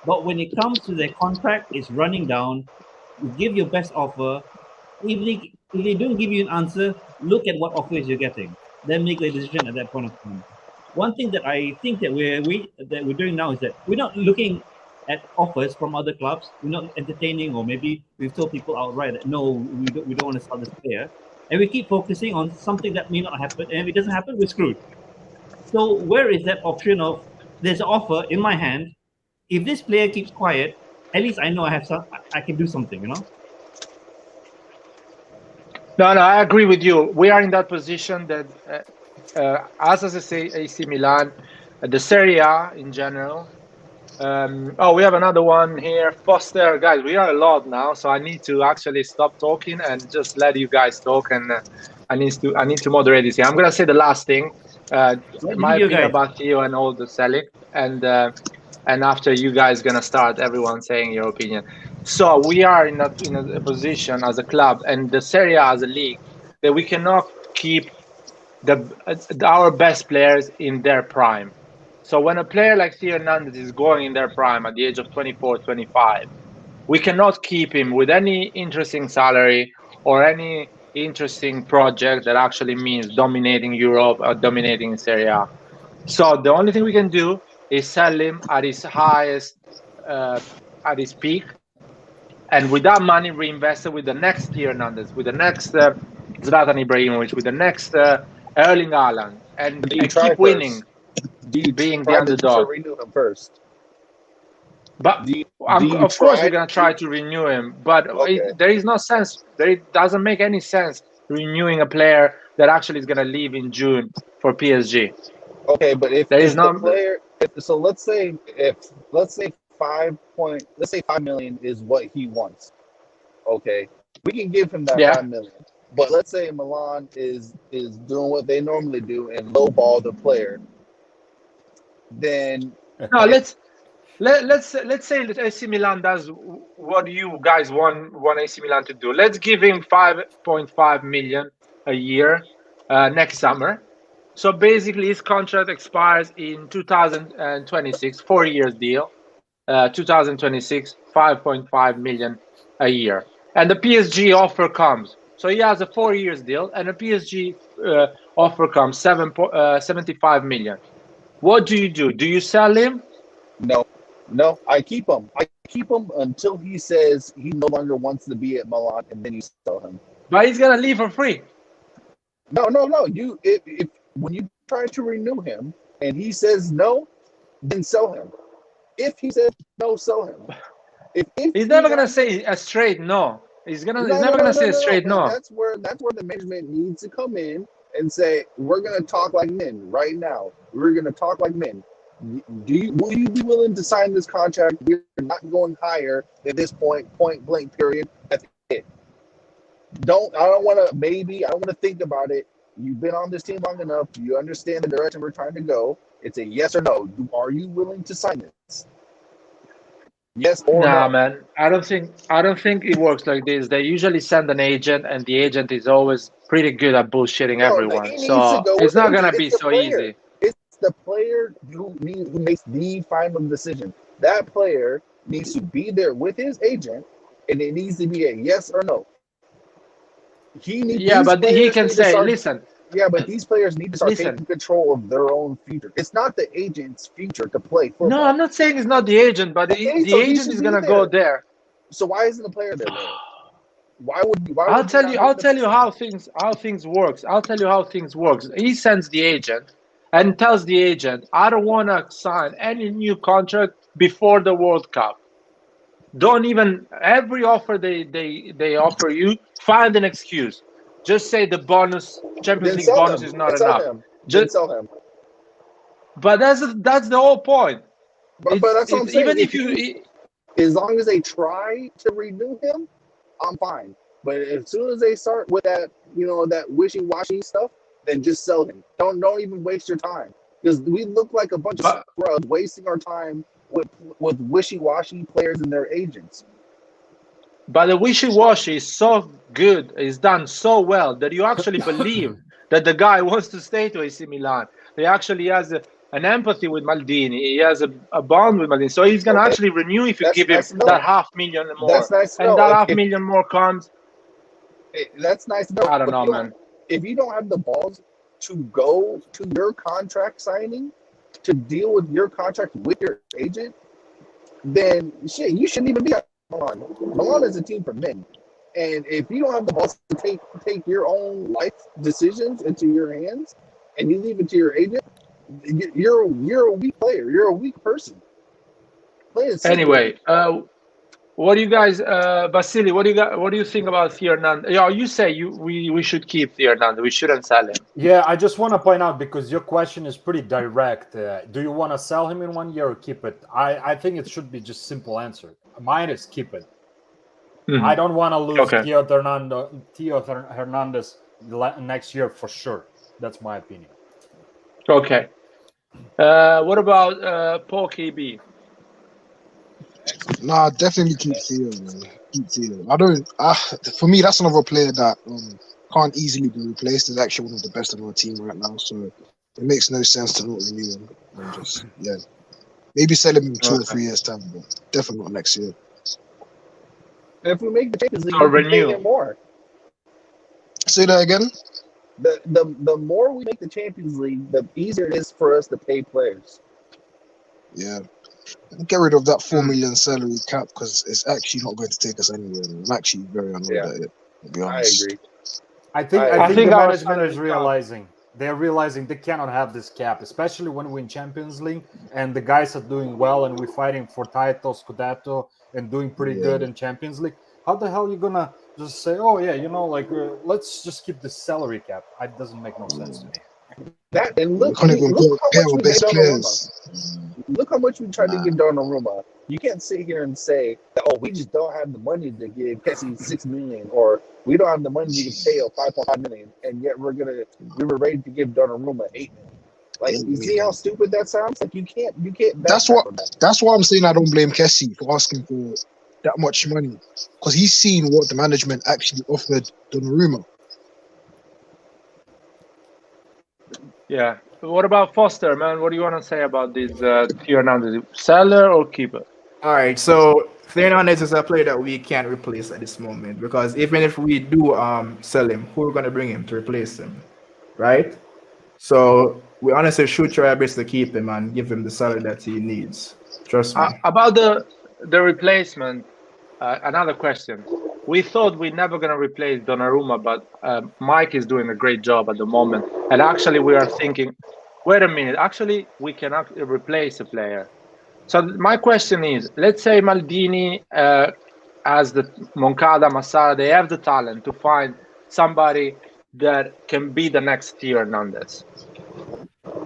But when it comes to their contract, it's running down. You give your best offer. If they don't give you an answer, look at what offers you're getting. Then make the decision at that point of time. One thing that I think that we're doing now is that we're not looking at offers from other clubs. We're not entertaining, or maybe we've told people outright that no, we don't want to sell this player, and we keep focusing on something that may not happen. And if it doesn't happen, we're screwed. So where is that option of, there's an offer in my hand, if this player keeps quiet, at least I know I can do something, No, I agree with you. We are in that position that, as I say, AC Milan, the Serie A in general. We have another one here. Foster, guys, we are a lot now, so I need to actually stop talking and just let you guys talk. And I need to moderate this here. I'm gonna say the last thing. My opinion about Theo and all the selling, and after you guys gonna start, everyone saying your opinion. So we are in a position as a club and the Serie A as a league that we cannot keep our best players in their prime. So when a player like Theo Hernandez is going in their prime at the age of 24, 25, we cannot keep him with any interesting salary or any interesting project that actually means dominating Europe or dominating Serie A. So the only thing we can do is sell him at his highest, at his peak, and with that money reinvest it with the next Theo Hernandez, with the next Zlatan Ibrahimovic, with the next Erling Haaland, and keep winning, being the underdog. To renew him first? But of course we're gonna try to renew him, but there is no sense. It doesn't make any sense renewing a player that actually is gonna leave in June for PSG. Okay, but if there is no player, so let's say 5 million is what he wants. Okay, we can give him that 5 million. But let's say Milan is doing what they normally do and lowball the player. Then no, let's say that AC Milan does what you guys want AC Milan to do. Let's give him 5.5 million a year next summer. So basically, his contract expires in 2026, 4 years deal. 2026, 5.5 million a year, and the PSG offer comes. So he has a 4 years deal, and a PSG offer comes 75 million. What do you do? Do you sell him? No, I keep him. I keep him until he says he no longer wants to be at Milan, and then you sell him. But he's gonna leave for free. No. If when you try to renew him and he says no, then sell him. If he says no, sell him. He's never gonna say a straight no. He's never gonna say a straight no. That's where the management needs to come in and say, we're gonna talk like men right now. We're gonna talk like men. Will you be willing to sign this contract? We're not going higher at this point blank period. That's it. I don't want to think about it. You've been on this team long enough. You understand the direction we're trying to go. It's a yes or no. Are you willing to sign this? Yes or no? Nah, man. I don't think it works like this. They usually send an agent, and the agent is always pretty good at bullshitting everyone. So it's not gonna be so easy. the player who makes the final decision. That player needs to be there with his agent, and it needs to be a yes or no. But he can say, listen. Yeah, but these players need to start taking control of their own future. It's not the agent's future to play football. No, I'm not saying it's not the agent, but the agent is gonna go there. So why isn't the player there? I'll tell you how things works. I'll tell you how things works. He sends the agent and tells the agent, I don't want to sign any new contract before the World Cup. Don't even every offer they offer you, find an excuse. Just say the Champions League bonus is not enough. Just sell him. But that's the whole point. But that's what I'm saying. Even as long as they try to renew him, I'm fine. But as soon as they start with that, that wishy-washy stuff, then just sell him. Don't even waste your time, because we look like a bunch of scrubs wasting our time with wishy-washy players and their agents. But the wishy-washy is so good, is done so well that you actually believe that the guy wants to stay to AC Milan. He actually has an empathy with Maldini. He has a bond with Maldini. So he's going to actually renew if you give him that $500,000 more. That's nice to know. And that $500,000 more comes. That's nice to know. I don't know, man. If you don't have the balls to go to your contract signing, to deal with your contract with your agent, then shit, you shouldn't even be at Milan. Milan is a team for men. And if you don't have the balls to take your own life decisions into your hands and you leave it to your agent, you're a weak player. You're a weak person. Anyway, what do you guys, Vasily? What do you think about Theo Hernandez? You say we should keep Theo Hernandez. We shouldn't sell him. Yeah, I just want to point out, because your question is pretty direct. Do you want to sell him in 1 year or keep it? I think it should be just simple answer. Mine is keep it. Mm-hmm. I don't want to lose Theo Hernandez next year for sure. That's my opinion. Okay. What about Paul KB? Nah, definitely keep Theo, man. Keep Theo. For me, that's another player that can't easily be replaced. He's actually one of the best of our team right now, so it makes no sense to not renew him. And just maybe sell him in 2 or 3 years' time, but definitely not next year. If we make the Champions League, we can pay him more. Say that again. The more we make the Champions League, the easier it is for us to pay players. Yeah. Get rid of that $4 million salary cap, because it's actually not going to take us anywhere. I'm actually very annoyed at it, to be honest. I agree. I think the management is realizing. They're realizing they cannot have this cap, especially when we win Champions League and the guys are doing well and we're fighting for titles, Scudetto, and doing pretty good in Champions League. How the hell are you going to just say, let's just keep the salary cap? It doesn't make no sense to me. Look how much we tried to give Donnarumma. You can't sit here and say that, we just don't have the money to give Kessie $6 million, or we don't have the money to give Theo $5.5 million, and yet we were ready to give Donnarumma $8 million. Like, you see how stupid that sounds? Like, you can't. That's why I'm saying I don't blame Kessie for asking for that much money, because he's seen what the management actually offered Donnarumma. Yeah. What about Foster, man? What do you want to say about this Theo Hernandez? Seller or keeper? All right. So Theo Hernandez is a player that we can't replace at this moment, because even if we do sell him, who are going to bring him to replace him, right? So we honestly should try our best to keep him and give him the salary that he needs. Trust me. About the replacement, another question. We thought we're never going to replace Donnarumma, but Mike is doing a great job at the moment. And actually, we are thinking, wait a minute, actually, we cannot replace a player. So my question is, let's say Maldini, as the Moncada, Massara, they have the talent to find somebody that can be the next Theo Hernandez.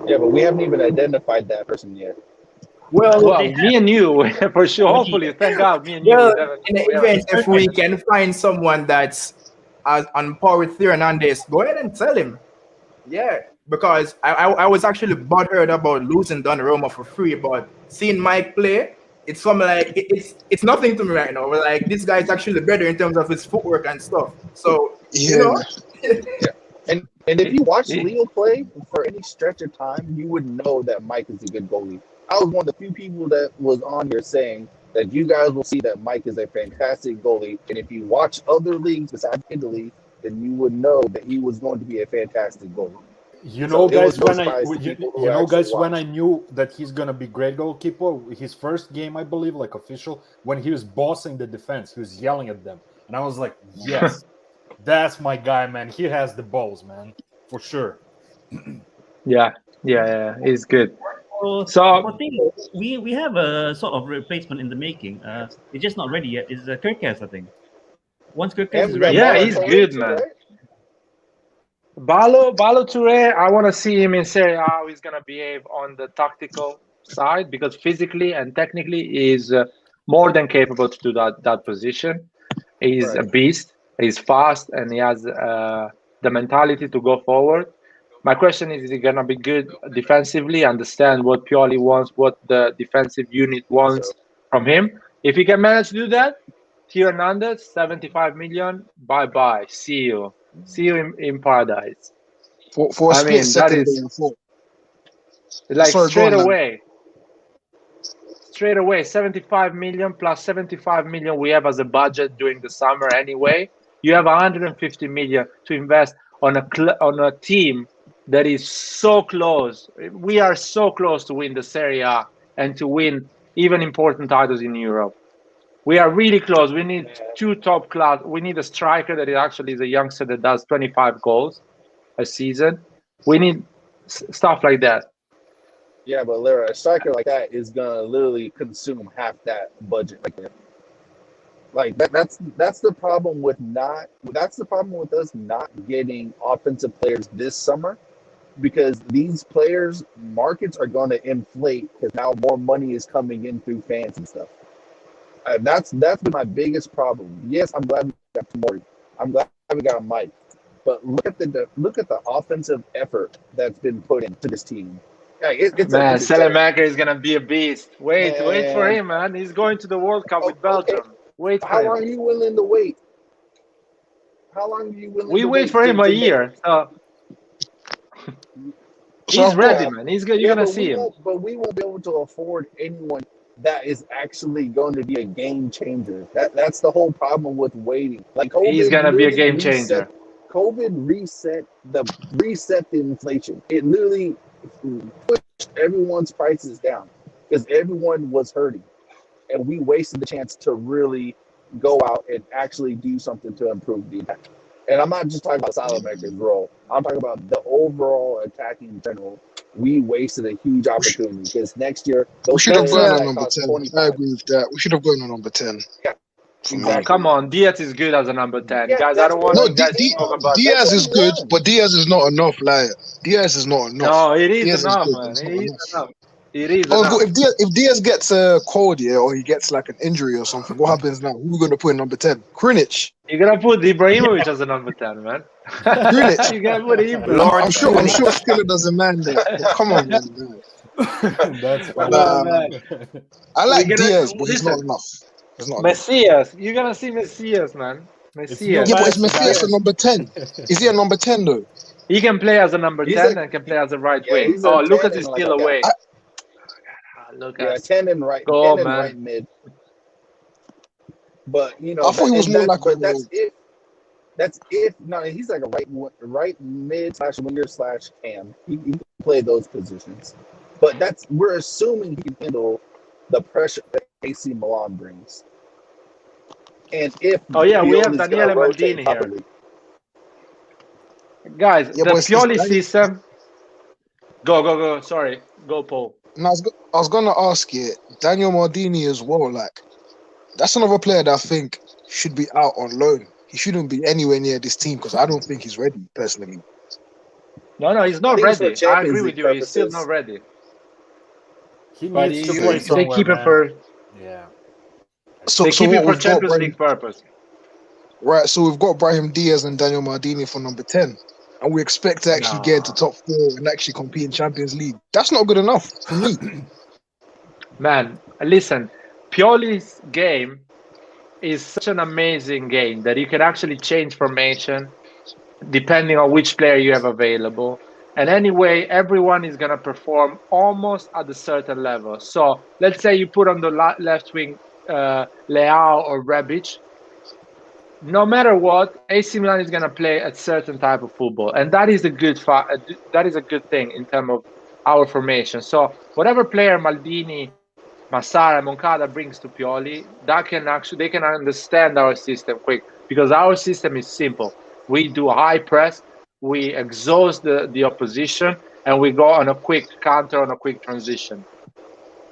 Yeah, but we haven't even identified that person yet. Well, me and you, for sure. Hopefully, thank God, me and you. In the event, if we can find someone that's on par with Theo Hernandez, go ahead and sell him. Yeah, because I was actually butthurt about losing Donnarumma for free, but seeing Mike play, it's something like it's nothing to me right now. But like, this guy is actually better in terms of his footwork and stuff. So yeah. And And if you watch Leo play for any stretch of time, you would know that Mike is a good goalie. I was one of the few people that was on here saying that you guys will see that Mike is a fantastic goalie. And if you watch other leagues besides Italy, then you would know that he was going to be a fantastic goalie. You know, So it was guys, no when surprise to people who actually when I watched. knew that he's gonna be great goalkeeper, his first game, I believe, like official, when he was bossing the defense, he was yelling at them, and I was like, yes, that's my guy, man. He has the balls, man, for sure. Yeah, he's good. So So Theo, we have a sort of replacement in the making. It's just not ready yet. It's Kirkes, I think. Once Kirkes And is we got ready, yeah, Bala he's Torre good, too, man. right? Balo Touré, I want to see him in Serie A how he's going to behave on the tactical side, because physically and technically he's more than capable to do that position. He's a Right. beast. He's fast and he has the mentality to go forward. My question is he going to be good defensively, understand what Pioli wants, what the defensive unit wants from him? If he can manage to do that, Theo Hernandez, 75 million, bye-bye. See you in paradise. For a I split mean, that second, is there, I thought. like Sorry, go on, man. straight away, 75 million plus 75 million we have as a budget during the summer anyway. You have 150 million to invest on a team that is so close. We are so close to win the Serie A and to win even important titles in Europe. We are really close. We need two top class. We need a striker that actually is a youngster that does 25 goals a season. We need stuff like that. Yeah, but Lara, a striker like that is gonna literally consume half that budget right there. Like that's the problem with us not getting offensive players this summer, because these players markets are going to inflate because now more money is coming in through fans and stuff. That's been my biggest problem. Yes, I'm glad we got Tomori. I'm glad we got Mike. But look at the offensive effort that's been put into this team. Like, it's Man, a Selemaker is gonna be a beast. Wait for Man. him, man. He's going to the World Cup with Okay. Belgium. Wait for How him. long are you willing to wait? How long are you willing We to wait for him a to year. So So he's I've ready, got, man. He's good. You're gonna see him. But we won't be able to afford anyone that is actually going to be a game changer. That's the whole problem with waiting. Like COVID He's gonna be a literally game changer. COVID reset the inflation. It literally pushed everyone's prices down because everyone was hurting, and we wasted the chance to really go out and actually do something to improve the attack. And I'm not just talking about Salamaker's role. I'm talking about the overall attacking in general. We wasted a huge opportunity because next year we should have players gone on that number cost 10. 25. I agree with that. We should have gone on number 10. Yeah, For me. exactly. Come on, Diaz is good as a number 10. Yeah, Guys, I don't want No, you guys to talk about Diaz what is he good, won. but Diaz is not enough. Like Diaz is not enough. No, it is Diaz enough, is good, but man. it's It not is enough. enough. It is Oh, enough. if Diaz gets a cold, yeah, or he gets like an injury or something, what happens now? Who are we gonna put in number 10? Krunic. You're gonna put Ibrahimovic as a number 10, man. Krunic. You gotta put Ibra. Lord I'm sure Skiller doesn't mind that. But come on, man. That's Come funny. on, man. I like We're gonna- Diaz, but he's not listen. enough. He's not enough. Messias. You're gonna see Messias, man. It's Messias. Yeah, but it's Nice, Messias guys. a number 10. Is he a number 10 though? He can play as a number He's 10 a- and can play as a right Yeah, wing. he's a Oh, 10 Lucas and is like still a guy. away. Yeah, Lucas. 10 and right, Go, 10 and man. right mid. But you know, I thought he was more like a that's if. That's if no, he's like a right mid / winger / cam. He can play those positions, but we're assuming he can handle the pressure that AC Milan brings. And if Oh, yeah, we have Pioli's Daniele gonna rotate Maldini here. properly. Guys, Yeah, the but it's Pioli like- system. Go. Sorry. Go, Paul. And I was gonna ask you, Daniel Maldini as well. Like, that's another player that I think should be out on loan. He shouldn't be anywhere near this team because I don't think he's ready personally. No, he's not I think it's for ready. I Champions agree League with you. He's still purposes. not ready. He But needs he, to play they somewhere, keep him man. for Yeah. So they keep what him for we've got, Champions League purpose. right? So we've got Brahim Diaz and Daniel Maldini for number 10, and we expect to actually get into top 4 and actually compete in Champions League. That's not good enough for me. Man, listen, Pioli's game is such an amazing game that you can actually change formation. depending on which player you have available. And anyway, everyone is going to perform almost at a certain level. So let's say you put on the left wing Leao or Rebic. No matter what, AC Milan is going to play a certain type of football, and that is a good thing in terms of our formation. So whatever player Maldini, Massara, Moncada brings to Pioli, they can understand our system quick, because our system is simple. We do high press, we exhaust the opposition, and we go on a quick counter, on a quick transition.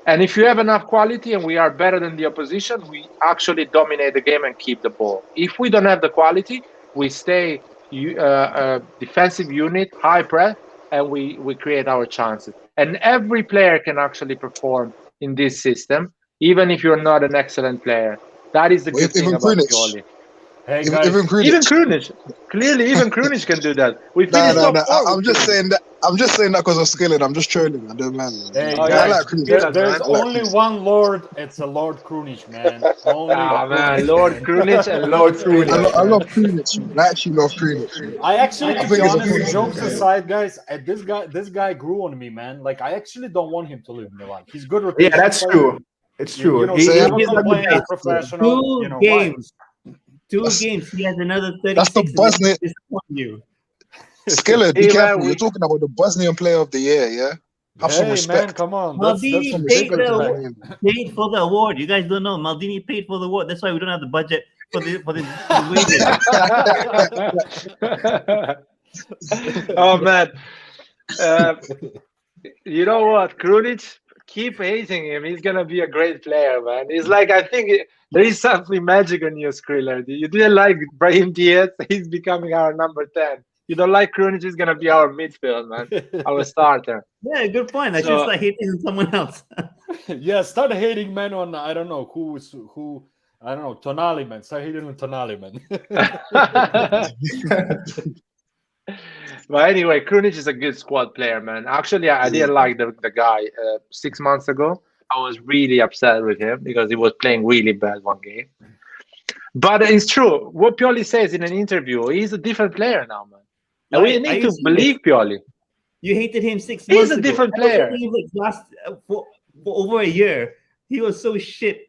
And if you have enough quality and we are better than the opposition, we actually dominate the game and keep the ball. If we don't have the quality, we stay a defensive unit, high press, and we create our chances. And every player can actually perform in this system, even if you're not an excellent player. That is the good thing about Pioli. Hey guys, Even Krunic. Clearly, even Krunic can do that. We finished no. I'm just saying that because of skilling. I'm just trolling. I don't mind. Hey, Oh, guys, yeah, I like Krunic. there's only one Lord. It's a Lord Krunic, man. Only man, Lord Krunic and Lord Krunic. I love Krunic. Man. I actually love Krunic. Man. I actually, to think be it's a honest, good jokes thing. aside, guys, this guy grew on me, man. Like, I actually don't want him to leave Milan. He's good. Yeah, rotation that's player. true. It's true. You know, He- he's he's not a playing good professional. Two You know, games. Two That's- games. He has another 36. That's the Bosnian. Disappoint you. Skillet, be Hey, careful. man, You're talking about the Bosnian Player of the Year, yeah? Have some Hey, respect. man, come on. Maldini some paid, respect to that the, name. paid for the award. You guys don't know. Maldini paid for the award. That's why we don't have the budget for this wages. Oh man, you know what, Krunic? Keep hating him. He's gonna be a great player, man. He's like, I think there is something magic on you, Skriller. You didn't like Brahim Diaz. He's becoming our number 10. You don't like Krunic. He's gonna be our midfield, man. Our starter. Yeah, good point. I should So- start hating someone else. Yeah, start hating men on, I don't know, who, I don't know, Tonali, man. Start hating on Tonali, man. But anyway, Krunic is a good squad player, man. Actually, I didn't like the guy 6 months ago. I was really upset with him because he was playing really bad one game. But it's true. What Pioli says in an interview, he's a different player now, man. And we Are need you to serious? believe Pioli. You hated him 6 He's months a ago. different I was player. hating him like for over a year. He was so shit.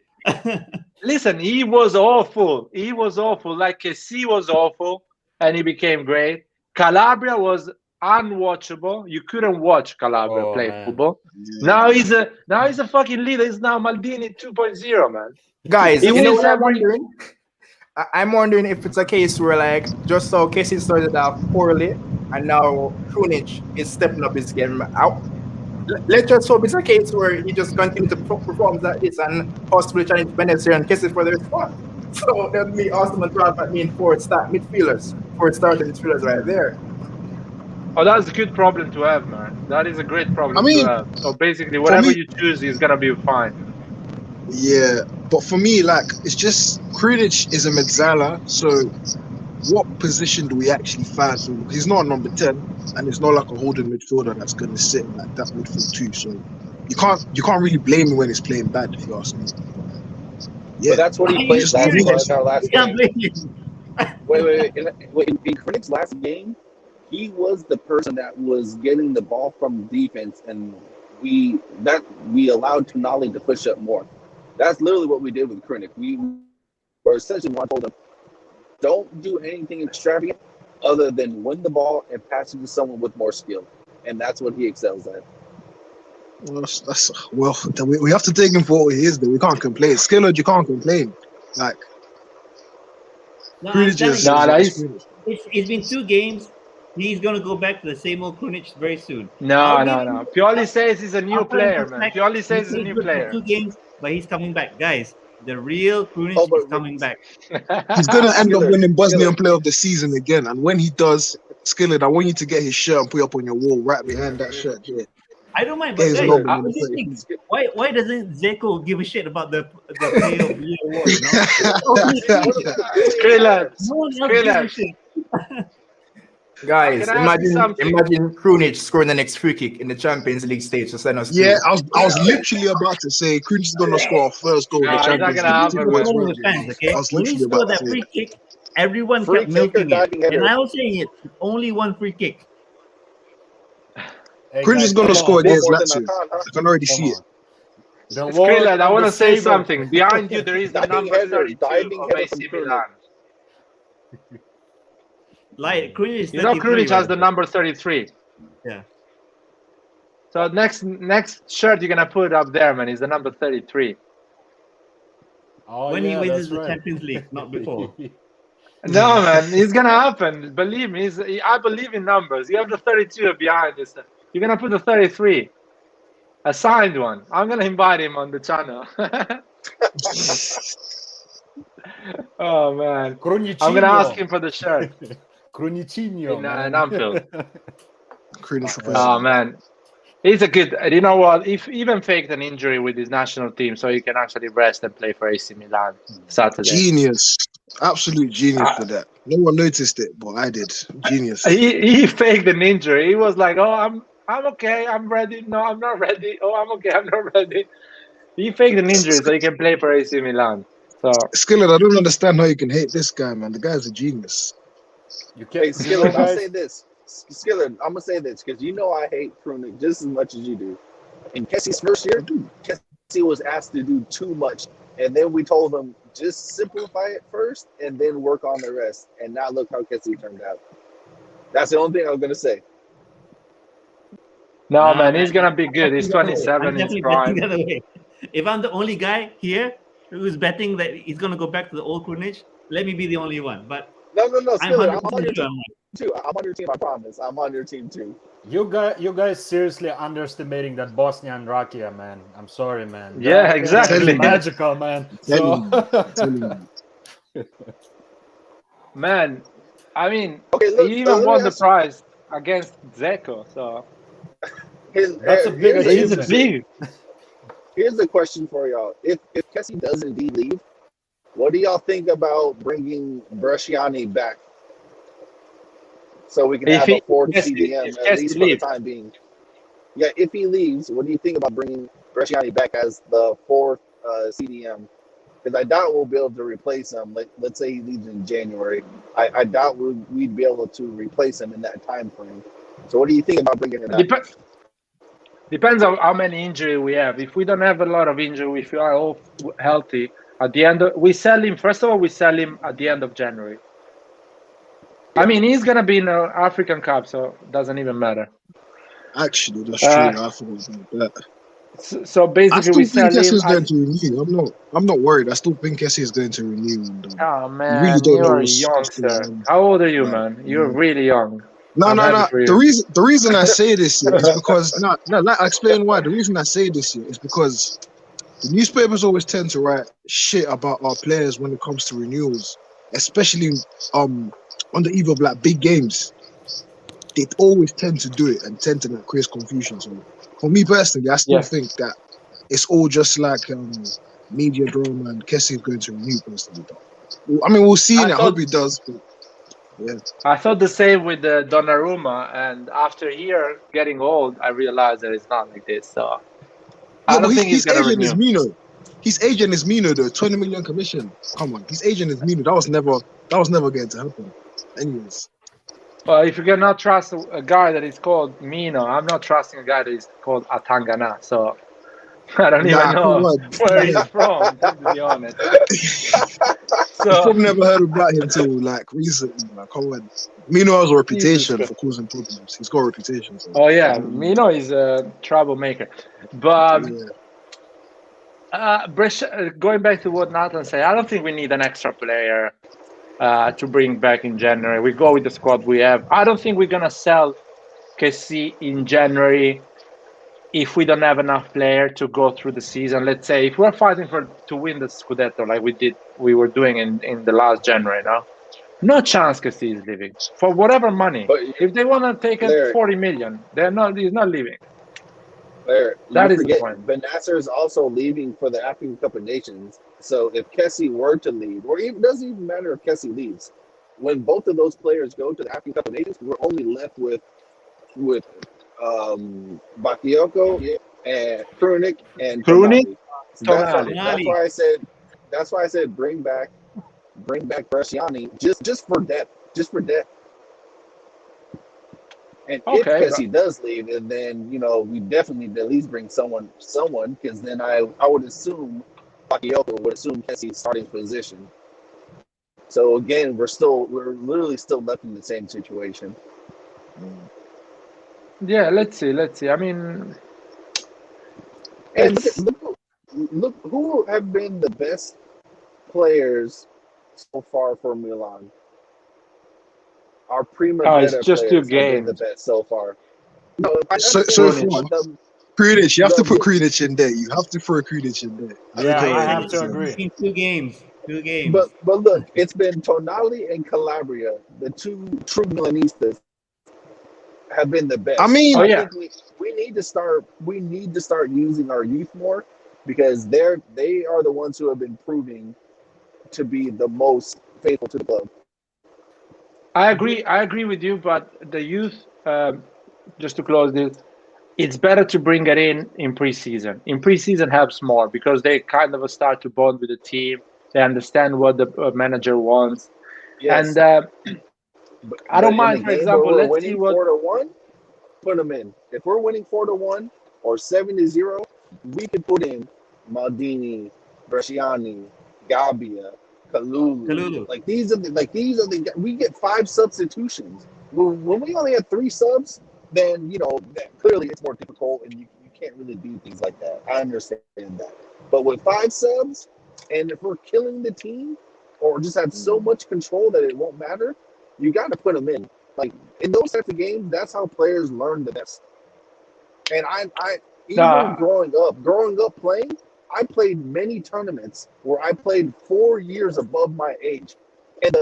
Listen, he was awful. He was awful. Like Kessie was awful, and he became great. Calabria was unwatchable. You couldn't watch Calabria Oh, play man. football. Now he's a fucking leader. He's now Maldini 2.0, man. Guys, He you know wins what I'm every- wondering? I'm wondering if it's a case where, like, just so Kessie started off poorly, and now Krunic is stepping up his game out. Let's just hope it's a case where he just continues to perform like this and possibly challenge Benesir and Kessie for their spot. So that would be awesome and proud. That means four starting midfielders right there. Oh, that's a good problem to have, man. That is a great problem I mean, to have. So basically, whatever me- you choose is gonna be fine. Yeah, but for me, like, it's just Krunic is a Mezzala, so what position do we actually find for him? He's not a number 10, and it's not like a holding midfielder that's going to sit in like that midfield too. So you can't really blame him when he's playing bad, if you ask me. Yeah, But that's what he played last in our last You can't game. blame him. Wait. In Krunic last game, he was the person that was getting the ball from defense, and we allowed Tonali to push up more. That's literally what we did with Krunic. We were essentially told him, don't do anything extravagant other than win the ball and pass it to someone with more skill, and that's what he excels at. well, we have to take him for what he is. Though we can't complain. Skilled, you can't complain. Like No, I'm Krunic telling is. you, Nah, Krunic. it's been 2 games. He's gonna go back to the same old Krunic very soon. No. I'll give him- Pioli says he's a new I'll put him in player, man. perspective. Pioli says he's a played new good for player. 2 games, but he's coming back, guys. The real Krunic Oh, but- is coming back. He's gonna end up Skilled, winning Bosnian Skilled. Player of the Season again, and when he does, Skilled, I want you to get his shirt and put it up on your wall right behind that shirt here. I don't mind, Get but his guys, logo what on the do you face. think? Why doesn't Zeko give a shit about the player of the year award? No? Skrilla. No one else gives a Skrillex. shit. Guys, Can I ask you something? imagine Krunic scoring the next free kick in the Champions League stage to send us Yeah, through. I was literally about to say Krunic is gonna score our first goal in No, the he's not Champions gonna League. happen, Two man. points Playing win with it. fans, okay? I was When he literally scored about that to say free kick, Everyone Free kept kick or milking it, diving header? and I was saying it. Only one free kick. Hey, Cringe guys, is gonna come score on. against More than I Lazio. thought, huh? I can already Come see it. on. The word Skrillex, I of want the to say saver. something. Behind you, there is the Diving number header, 32 diving of header AC from Milan. Like Krunic is You know, 33. Krunic has the number 33. Yeah. So next shirt you're gonna put up there, man, is the number 33. Oh, When he yeah, wins that's the right. Champions League, not before. No, man, it's gonna happen. Believe me. I believe in numbers. You have the 32 behind this. You're gonna put the 33, a signed one. I'm gonna invite him on the channel. Oh man, I'm gonna ask him for the shirt Crunicinho, in man. Anfield. Cringe for Oh president. man, he's a good. You know what? If even faked an injury with his national team, so he can actually rest and play for AC Milan Saturday. Genius. Absolute genius for that. No one noticed it, but I did. Genius. He faked an injury. He was like, "Oh, I'm okay. I'm ready. No, I'm not ready. Oh, I'm okay. I'm not ready." He faked an injury so he can play for AC Milan. So Skillet, I don't understand how you can hate this guy, man. The guy's a genius. You Hey, can't, you know, Skillet, I'll guys. say this. Skillet, I'm gonna say this because you know I hate Krunic just as much as you do. In Kessie's first year, Kessie was asked to do too much, and then we told him just simplify it first and then work on the rest. And now look how Kessie turned out. That's the only thing I was gonna say. no, Nah, man, he's man. gonna be good. He's I'm 27 in his definitely prime. betting the other way. If I'm the only guy here who's betting that he's gonna go back to the old Krunic, let me be the only one. But No, I'm Skillet, 100% I'm on your sure team I'm right. too. I'm on your team, I promise. I'm on your team too. You guys seriously underestimating that Bosnian Rakia, man. I'm sorry, man. Yeah, That exactly. is magical, man. Telling you. Man, I mean, Okay, look, he let even me won the ask prize against Zeko. So That's a big he's achievement. big. Here's a question for y'all. If Kessie does indeed leave, what do y'all think about bringing Bresciani back so we can have a fourth CDM if at least Kessie for the leaves, time being? Yeah, if he leaves, what do you think about bringing Bresciani back as the fourth CDM? Because I doubt we'll be able to replace him. Like, let's say he leaves in January. I doubt we'd be able to replace him in that time frame. So what do you think about bringing him back? Depends on how many injury we have. If we don't have a lot of injury, if we are all healthy, at the end we sell him. First of all, we sell him at the end of January. I mean, he's gonna be in the African Cup, so it doesn't even matter. Actually, that's true. I forgot about that. So I basically, still we sell think Kessie him. is going to renew. I'm not worried. I still think Kessie is going to renew. And, Oh you man, really don't know you're a what's going youngster. on. How old are you, Like, man? You're really young. No. I'm happy for you. The reason I say this here is because I'll explain why. The reason I say this here is because the newspapers always tend to write shit about our players when it comes to renewals, especially on the eve of like big games. They always tend to do it and tend to like create confusion. So for me personally, I still think that it's all just like media drama and Kessie is going to renew personally. I mean, we'll see. I hope he does. But yeah. I thought the same with the Donnarumma, and after here getting old, I realized that it's not like this. So I don't think he's gonna renew. His agent is Mino. His agent is Mino, though. 20 million commission. Come on, his agent is Mino. That was never going to happen. Anyways. Well, if you cannot trust a guy that is called Mino, I'm not trusting a guy that is called Atangana. So I don't even know where he's from, to be honest. So I've probably never heard about him till like recently. Like, come on. Mino has a reputation for causing problems. He's got a reputation. So. Oh yeah, Mino is a troublemaker. But going back to what Nathan said, I don't think we need an extra player to bring back in January. We go with the squad we have. I don't think we're gonna sell Kessie in January if we don't have enough player to go through the season. Let's say if we're fighting to win the Scudetto like we were doing in the last January, no chance Kessie is leaving for whatever money. But if they want to take it 40 million, he's not leaving. That is the point. Benasser is also leaving for the African Cup of Nations. So if Kessie were to leave, or it doesn't even matter if Kessie leaves, when both of those players go to the African Cup of Nations, we're only left with Bakayoko and Krunic and Tonali. So that's why I said bring back bring back Bresciani just for depth, And if Kessie does leave, and then we definitely need to at least bring someone, because then I would assume Bakayoko would assume Kessie's starting position. So again, we're literally still left in the same situation. Yeah, let's see. I mean, and look who have been the best players so far for Milan. Our Primavera it's just 2 players have been games. the best so far. No, so far. Krunic, you have to put Krunic in there. You have to throw Krunic in there. Yeah, I have to agree. 2 games. But look, it's been Tonali and Calabria, the 2 true Milanistas, have been the best. I mean, I think we need to start using our youth more, because they are the ones who have been proving to be the most faithful to the club. I agree with you, but the youth, just to close this, it's better to bring it in preseason. In preseason helps more because they kind of start to bond with the team. They understand what the manager wants. Yes. And I don't mind, for example, let's see what 4-1, put them in. If we're winning 4-1 or 7-0, we can put in Maldini, Bresciani, Gabbia, Kalulu. Like these are the we get 5 substitutions. When we only have 3 subs, then clearly it's more difficult, and you can't really do things like that. I understand that. But with 5 subs, and if we're killing the team or just have so much control that it won't matter, you got to put them in. Like in those types of games, that's how players learn the best. And growing up playing, I played many tournaments where I played 4 years above my age, and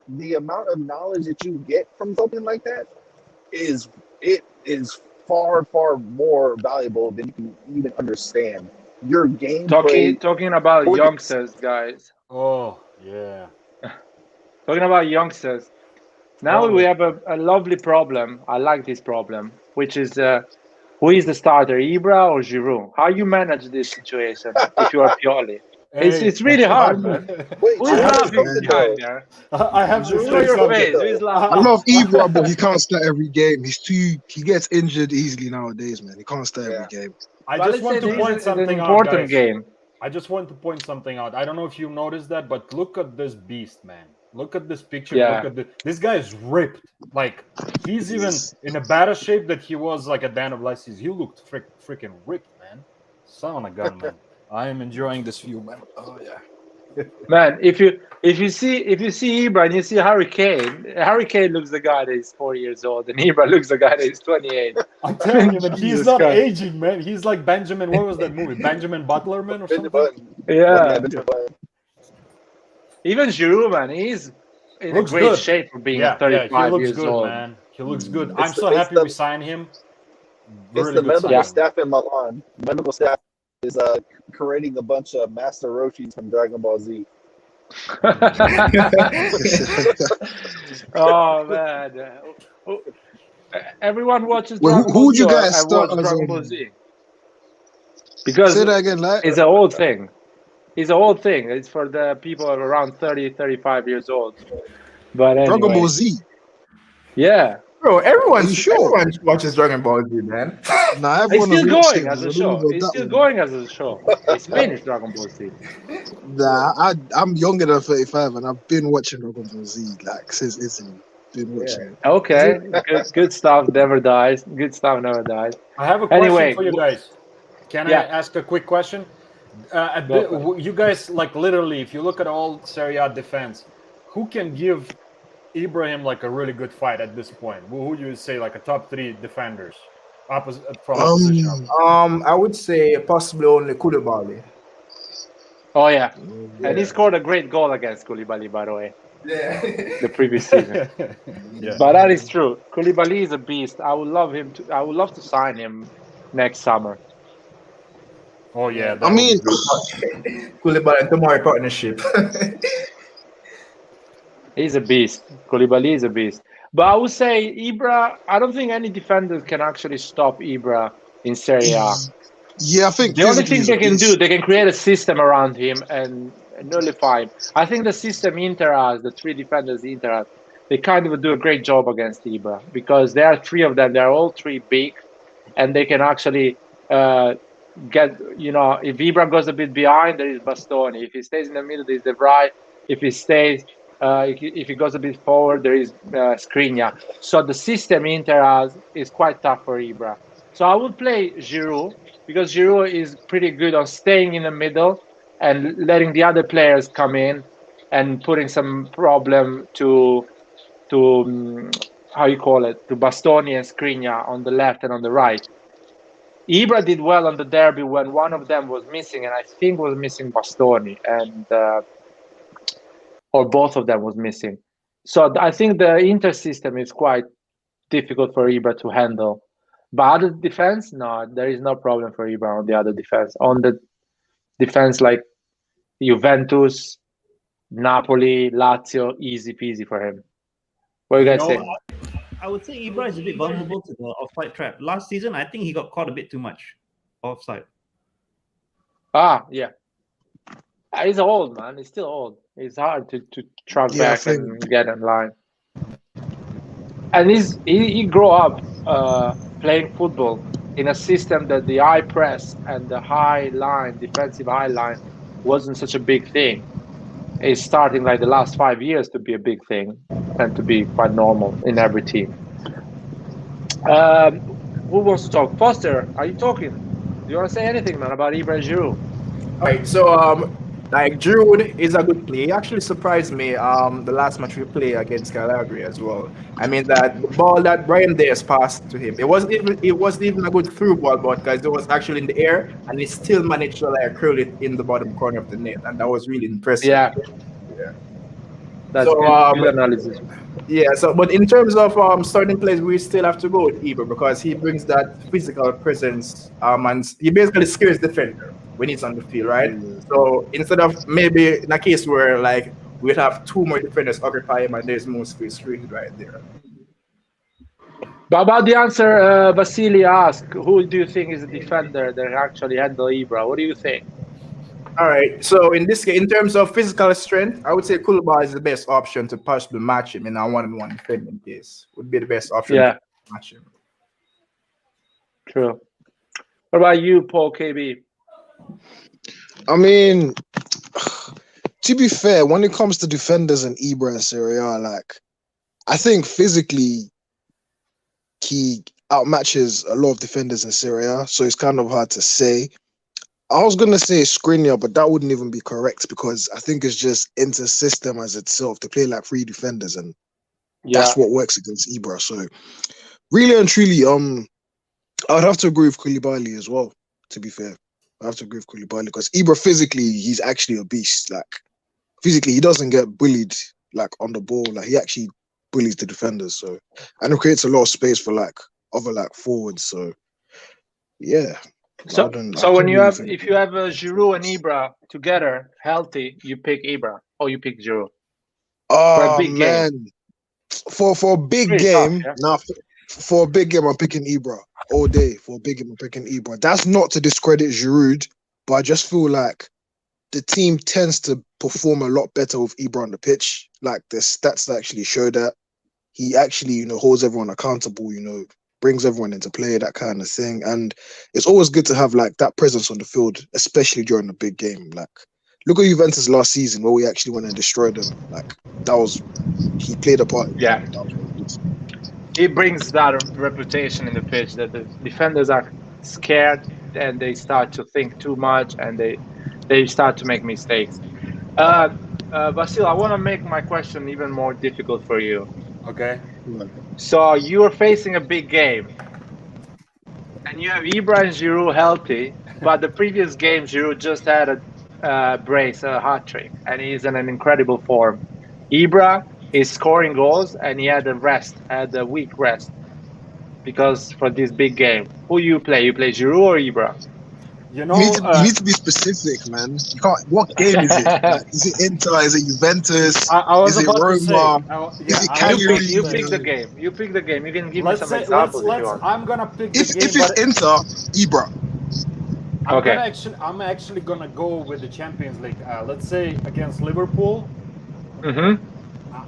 the amount of knowledge that you get from something like that is far more valuable than you can even understand. Your game talking about youngsters, guys. Oh yeah. Talking about youngsters. Now we have a lovely problem. I like this problem, which is who is the starter, Ibra or Giroud? How you manage this situation if you are Pioli? It's really hard, man. Wait, who is laughing behind there? I have to Show your face. Who is laughing? I love Ibra, but he can't start every game. He gets injured easily nowadays, man. He can't start every game. I just want to point something out, important game. I just want to point something out. I don't know if you noticed that, but look at this beast, man. Look at this picture. Yeah. Look at this guy is ripped. Like he's even in a better shape that he was like at the end of last season. He looked freaking ripped, man. Son of a gun, man. I am enjoying this view, man. Oh yeah. Man, if you see Ibra and you see Harry Kane looks the guy that is 4 years old, and Ibra looks the guy that is 28. I'm telling you, man, he's not aging, man. He's like Benjamin. What was that movie? Benjamin Butler, man, or something? Yeah. Even Giroud, man, he's in great shape for being 35 years old. Man. He looks good. I'm so happy we signed him. It's the medical staff in Milan. Medical staff is creating a bunch of Master Roshis from Dragon Ball Z. Oh man! Everyone watches. Who would you guys start as Dragon Ball Z? Because say that again, like it's an old thing. It's an old thing. It's for the people around 30, 35 years old. But anyway. Dragon Ball Z. Yeah. Bro, everyone watches Dragon Ball Z, man. Nah, it's still going as a show. It's still going as a show. It's finished Dragon Ball Z. Nah, I'm younger than 35, and I've been watching Dragon Ball Z like since it's been watching it. Okay, good stuff never dies. Good stuff never dies. I have a question for you guys. Can I ask a quick question? You guys, like literally, if you look at all Serie A defense, who can give Ibrahim like a really good fight at this point? Who you would say like a top 3 defenders from opposition? I would say possibly only Koulibaly. Oh yeah, and he scored a great goal against Koulibaly, by the way. Yeah. The previous season. But that is true. Koulibaly is a beast. I would love to sign him next summer. Oh yeah, I mean, Koulibaly and Tomori partnership. He's a beast. Koulibaly is a beast. But I would say Ibra, I don't think any defender can actually stop Ibra in Serie A. Yeah, I think the only thing they can do, they can create a system around him and nullify him. I think the system Inter has, the three defenders Inter has, they kind of do a great job against Ibra because there are three of them. They're all three big, and they can actually get, if Ibra goes a bit behind, there is Bastoni. If he stays in the middle, there is De Vrij. If he stays, if he goes a bit forward, there is Skriniar. So the system Inter has is quite tough for Ibra. So I would play Giroud because Giroud is pretty good on staying in the middle and letting the other players come in and putting some problem to how you call it, to Bastoni and Skriniar on the left and on the right. Ibra did well on the derby when one of them was missing, and I think was missing Bastoni, and or both of them was missing. So I think the Inter system is quite difficult for Ibra to handle. But other defense, no, there is no problem for Ibra on the other defense. On the defense like Juventus, Napoli, Lazio, easy peasy for him. What do you guys think? I would say Ibra is a bit vulnerable to the offside trap. Last season, I think he got caught a bit too much offside. Yeah. He's old, man. He's still old. It's hard to track back and get in line. And he grew up playing football in a system that the high press and the high line, defensive high line, wasn't such a big thing. It's starting like the last 5 years to be a big thing and to be quite normal in every team. Who wants to talk? Foster, are you talking? Do you want to say anything, man, about Ibra and Giroud? All right, so Giroud is a good play. He actually surprised me the last match we played against Calabria as well. I mean, that the ball that Brian Diaz passed to him, it wasn't even a good through ball, but guys, it was actually in the air, and he still managed to curl it in the bottom corner of the net, and that was really impressive. Yeah. That's good analysis. Yeah, but in terms of starting players, we still have to go with Ibra because he brings that physical presence, and he basically scares the defender when he's on the field, right? So instead of maybe in a case where we'd have two more defenders occupy him and there's more space right there. But about the answer Vasily asked, who do you think is a defender that actually handle Ibra? What do you think? All right, so in this case, in terms of physical strength, I would say Koulibaly is the best option to possibly match him in a one-on-one defending case. Would be the best option to match him. True. What about you, Paul KB? I mean, to be fair, when it comes to defenders and Ibra and Serie A, I think physically he outmatches a lot of defenders in Serie A, so it's kind of hard to say. I was going to say Skriniar, but that wouldn't even be correct because I think it's just Inter system as itself. They play like three defenders, and that's what works against Ibra. So really and truly, I'd have to agree with Koulibaly as well, to be fair. I have to agree with Koulibaly because Ibra physically, he's actually a beast. Physically, he doesn't get bullied on the ball. He actually bullies the defenders. So, and it creates a lot of space for other forwards. So, yeah. So when if you have Giroud and Ibra together healthy, you pick Ibra or you pick Giroud. Oh man, for a big game, for a big game, I'm picking Ibra all day. For a big game, I'm picking Ibra. That's not to discredit Giroud, but I just feel like the team tends to perform a lot better with Ibra on the pitch. The stats actually show that he actually, holds everyone accountable. Brings everyone into play, that kind of thing. And it's always good to have that presence on the field, especially during a big game. Look at Juventus last season where we actually went and destroyed them. He played a part. Yeah. He brings that reputation in the pitch that the defenders are scared and they start to think too much and they start to make mistakes. Vasil, I want to make my question even more difficult for you. Okay. So you are facing a big game, and you have Ibra and Giroud healthy, but the previous game Giroud just had a brace, a hat trick, and he's in an incredible form. Ibra is scoring goals, and he had a week rest, because for this big game. Who you play? You play Giroud or Ibra? You need to be specific, man. You can't. What game is it? Is it Inter? Is it Juventus? Is it Roma? Is it Cagliari? You pick the game. You pick the game. You can give me some examples if you want. I'm gonna pick. If it's Inter, Ibra. I'm actually gonna go with the Champions League. Let's say against Liverpool. Mm-hmm.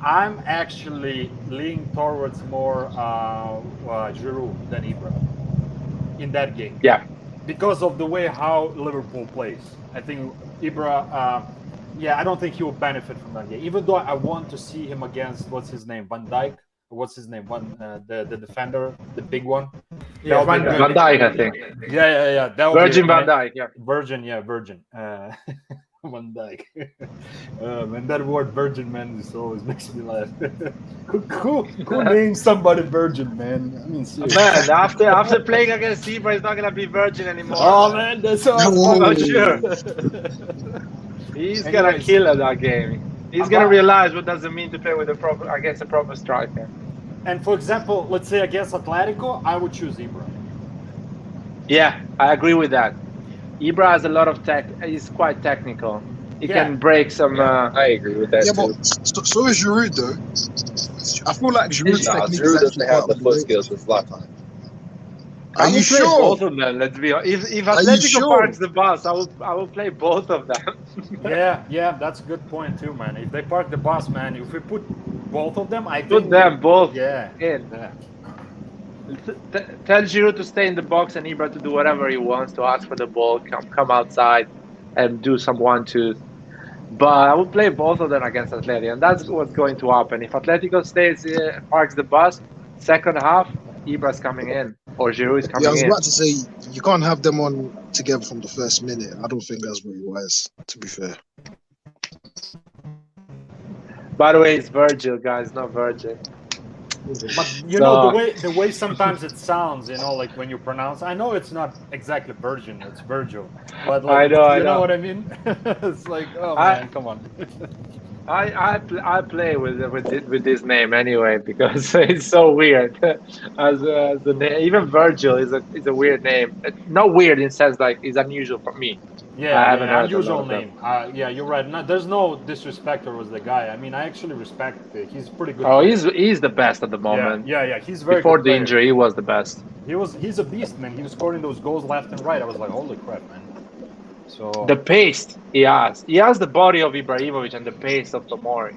I'm actually leaning towards more Giroud than Ibra in that game. Yeah. Because of the way how Liverpool plays. I think Ibra, I don't think he will benefit from that game. Even though I want to see him against, what's his name, Van Dijk? What's his name? The defender, the big one. Yeah, Van Dijk. Van Dijk, I think. Yeah. That Virgin Van Dijk, yeah. Virgin. Van Dijk. And that word virgin, man, just always makes me laugh. who names somebody virgin, man? I mean, seriously. Man, after playing against Ibra, he's not gonna be virgin anymore. Oh man, that's awesome. I'm sure. He's gonna kill at that game. He's gonna realize what does it mean to play with against a proper striker. And for example, let's say against Atletico, I would choose Ibra. Yeah, I agree with that. Ibra has a lot of tech. He's quite technical. He can break some. I agree with that. Yeah, too. but so is Giroud though. I feel like Giroud's technique Giroud is doesn't actually have part the of foot the skills with Zlatan. Are you play sure? both of them. Let's be honest. If Are you Atletico sure? parks the bus, I will play both of them. Yeah, that's a good point too, man. If they park the bus, man, if we put both of them, I think Put them both in. in. Tell Giroud to stay in the box and Ibra to do whatever he wants, to ask for the ball, come outside and do some 1-2s. But I would play both of them against Atletico, and that's what's going to happen. If Atletico stays parks the bus, second half, Ibra's coming in or Giroud is coming in. Yeah, I was about to say you can't have them on together from the first minute. I don't think that's very wise, to be fair. By the way, it's Virgil, guys, not Virgil. But you know the way sometimes it sounds, like when you pronounce. I know it's not exactly Virgin, it's Virgil. But like, I know what I mean? It's like, oh man, come on. I play with this name anyway because it's so weird. As the name, even Virgil is a weird name. Not weird in the sense like it's unusual for me. Yeah, I haven't heard unusual name. Yeah, you're right. No, there's no disrespect towards the guy. I mean, I actually respect it. He's pretty good. Oh, he's the best at the moment. Yeah. He's very Before good the player. injury, he was the best. He's a beast, man. He was scoring those goals left and right. I was like, holy crap, man. So The pace he has the body of Ibrahimovic and the pace of Tomori.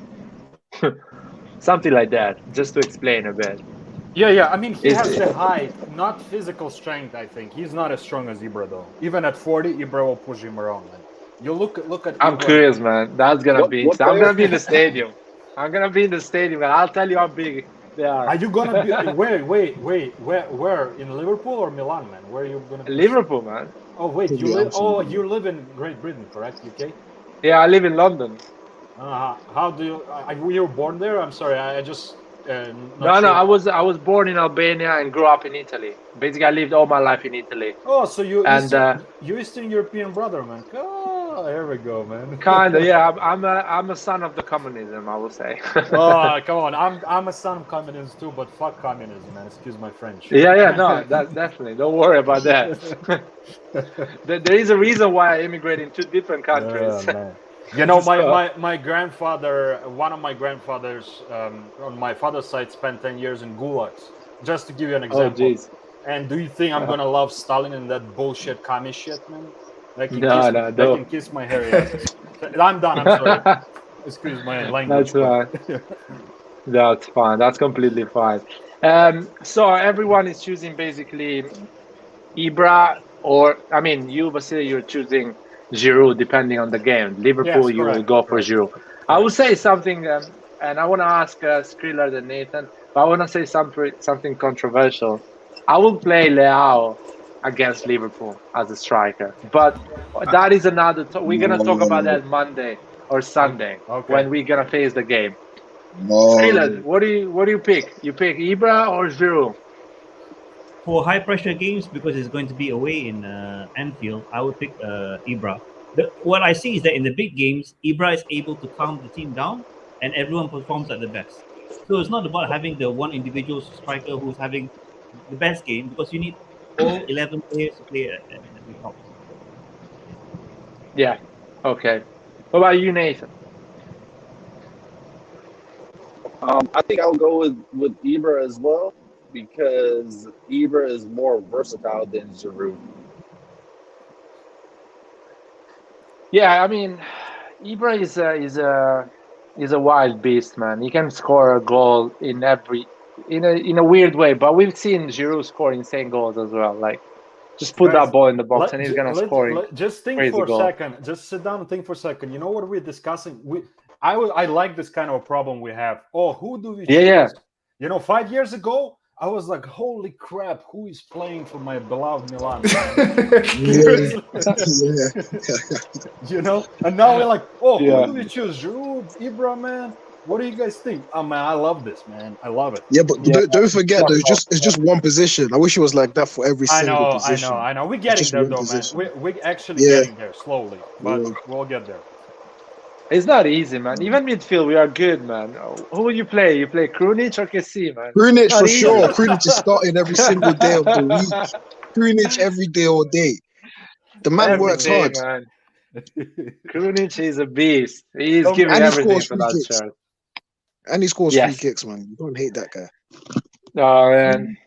Something like that, just to explain a bit. Yeah. I mean, he has the height, not physical strength. I think he's not as strong as Ibra though. Even at 40, Ibra will push him around, man. You look at. I'm Ibra. curious, man. That's gonna be. what I'm player- gonna be in the stadium. I'm gonna be in the stadium, and I'll tell you how big they are. Are you gonna be? Wait. Where in Liverpool or Milan, man? Where are you gonna? Be? Liverpool, man. Oh wait, you live in Great Britain, correct? UK. Yeah, I live in London. How do you? You were born there? I'm sorry, I just. No, I was born in Albania and grew up in Italy. Basically, I lived all my life in Italy. Oh, so you And, Eastern European brother, man. Oh, here we go, man. Kinda, yeah. I'm a son of the communism, I would say. Oh, come on. I'm a son of communism too, but fuck communism, man. Excuse my French. Yeah, no, that definitely. Don't worry about that. There is a reason why I immigrated in two different countries. Man. You know, my grandfather, one of my grandfathers on my father's side spent 10 years in gulags, just to give you an example. Oh, jeez. And do you think I'm gonna love Stalin and that bullshit commie shit, man? They can kiss my hairy ass. I'm done, I'm sorry. Excuse my language. That's fine. That's fine. That's completely fine. So everyone is choosing basically Ibra you, Vasily, you're choosing Giroud depending on the game. Liverpool, Yes, you will correct, go for Giroud. I will say something, and I want to ask Skriller and Nathan, but I want to say something controversial. I will play Leao against Liverpool as a striker, but that is another. We're gonna talk about that Monday or Sunday when we're gonna face the game. Skriller, what do you pick? You pick Ibra or Giroud? For high pressure games, because it's going to be away in Anfield, I would pick Ibra. What I see is that in the big games, Ibra is able to calm the team down and everyone performs at the best. So it's not about having the one individual striker who's having the best game, because you need all 11 players to play at the top. Yeah. Okay. What about you, Nathan? I think I'll go with Ibra as well, because Ibra is more versatile than Giroud. Yeah, I mean, Ibra is a wild beast, man. He can score a goal in a weird way, but we've seen Giroud score insane goals as well. Like, just put Guys, that ball in the box and he's gonna score just think crazy for a goal. second. Just sit down and think for a second. You know what we're discussing? I like this kind of a problem we have. Oh, who do we choose? Yeah. You know, 5 years ago, I was like, holy crap, who is playing for my beloved Milan? You know, and now we're like, oh, who do we choose? Giroud, Ibra, man. What do you guys think? Oh man, I love this, man. I love it. Yeah, but don't forget, though, it's just one position. I wish it was like that for every single position. I know. We're getting there, though, position. man. We're actually getting there slowly, but we'll get there. It's not easy, man. Even midfield, we are good, man. Who will you play? You play Krunic or Kessie, man? Krunic for sure. Krunic is starting every single day of the week. Krunic every day, all day. The man works hard. Man. Krunic is a beast. He's giving everything for that shirt. And he scores free kicks, man. You don't hate that guy. Oh, man.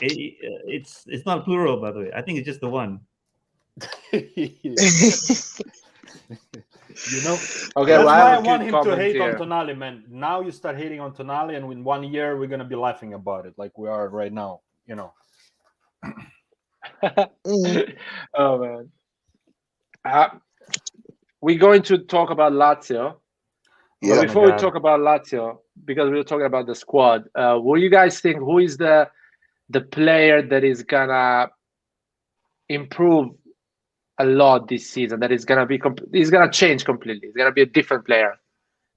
It's not plural, by the way. I think it's just the one. You know, okay, that's why I want him to hate on Tonali, man. Now you start hating on Tonali, and in 1 year we're gonna be laughing about it, like we are right now. You know. Oh man, we're going to talk about Lazio. Yeah, but before we talk about Lazio, because we were talking about the squad, what do you guys think? Who is the player that is gonna improve a lot this season? That is gonna be he's gonna change completely. He's gonna be a different player,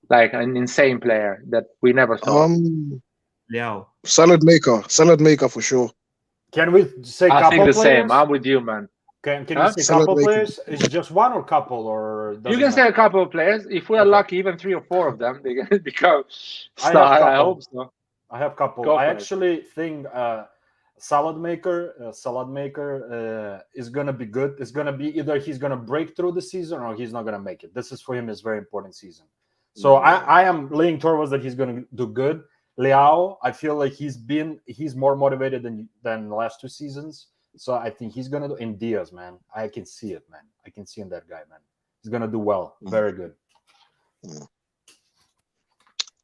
like an insane player that we never thought. Salad maker for sure. Can we say? I think the players? Same. I'm with you, man. Can you say couple players? Is it just one or couple or? You can say a couple of players. If we are lucky, even 3 or 4 of them, they're gonna become stars. I hope so. I have couple. I actually think salad maker is gonna be good. It's gonna be either he's gonna break through the season or he's not gonna make it. This is for him is very important season. So I am leaning towards that he's gonna do good. Leao, I feel like he's more motivated than the last 2 seasons. So I think he's gonna do. In Diaz, man, I can see it, man. I can see in that guy, man. He's gonna do well. Very good.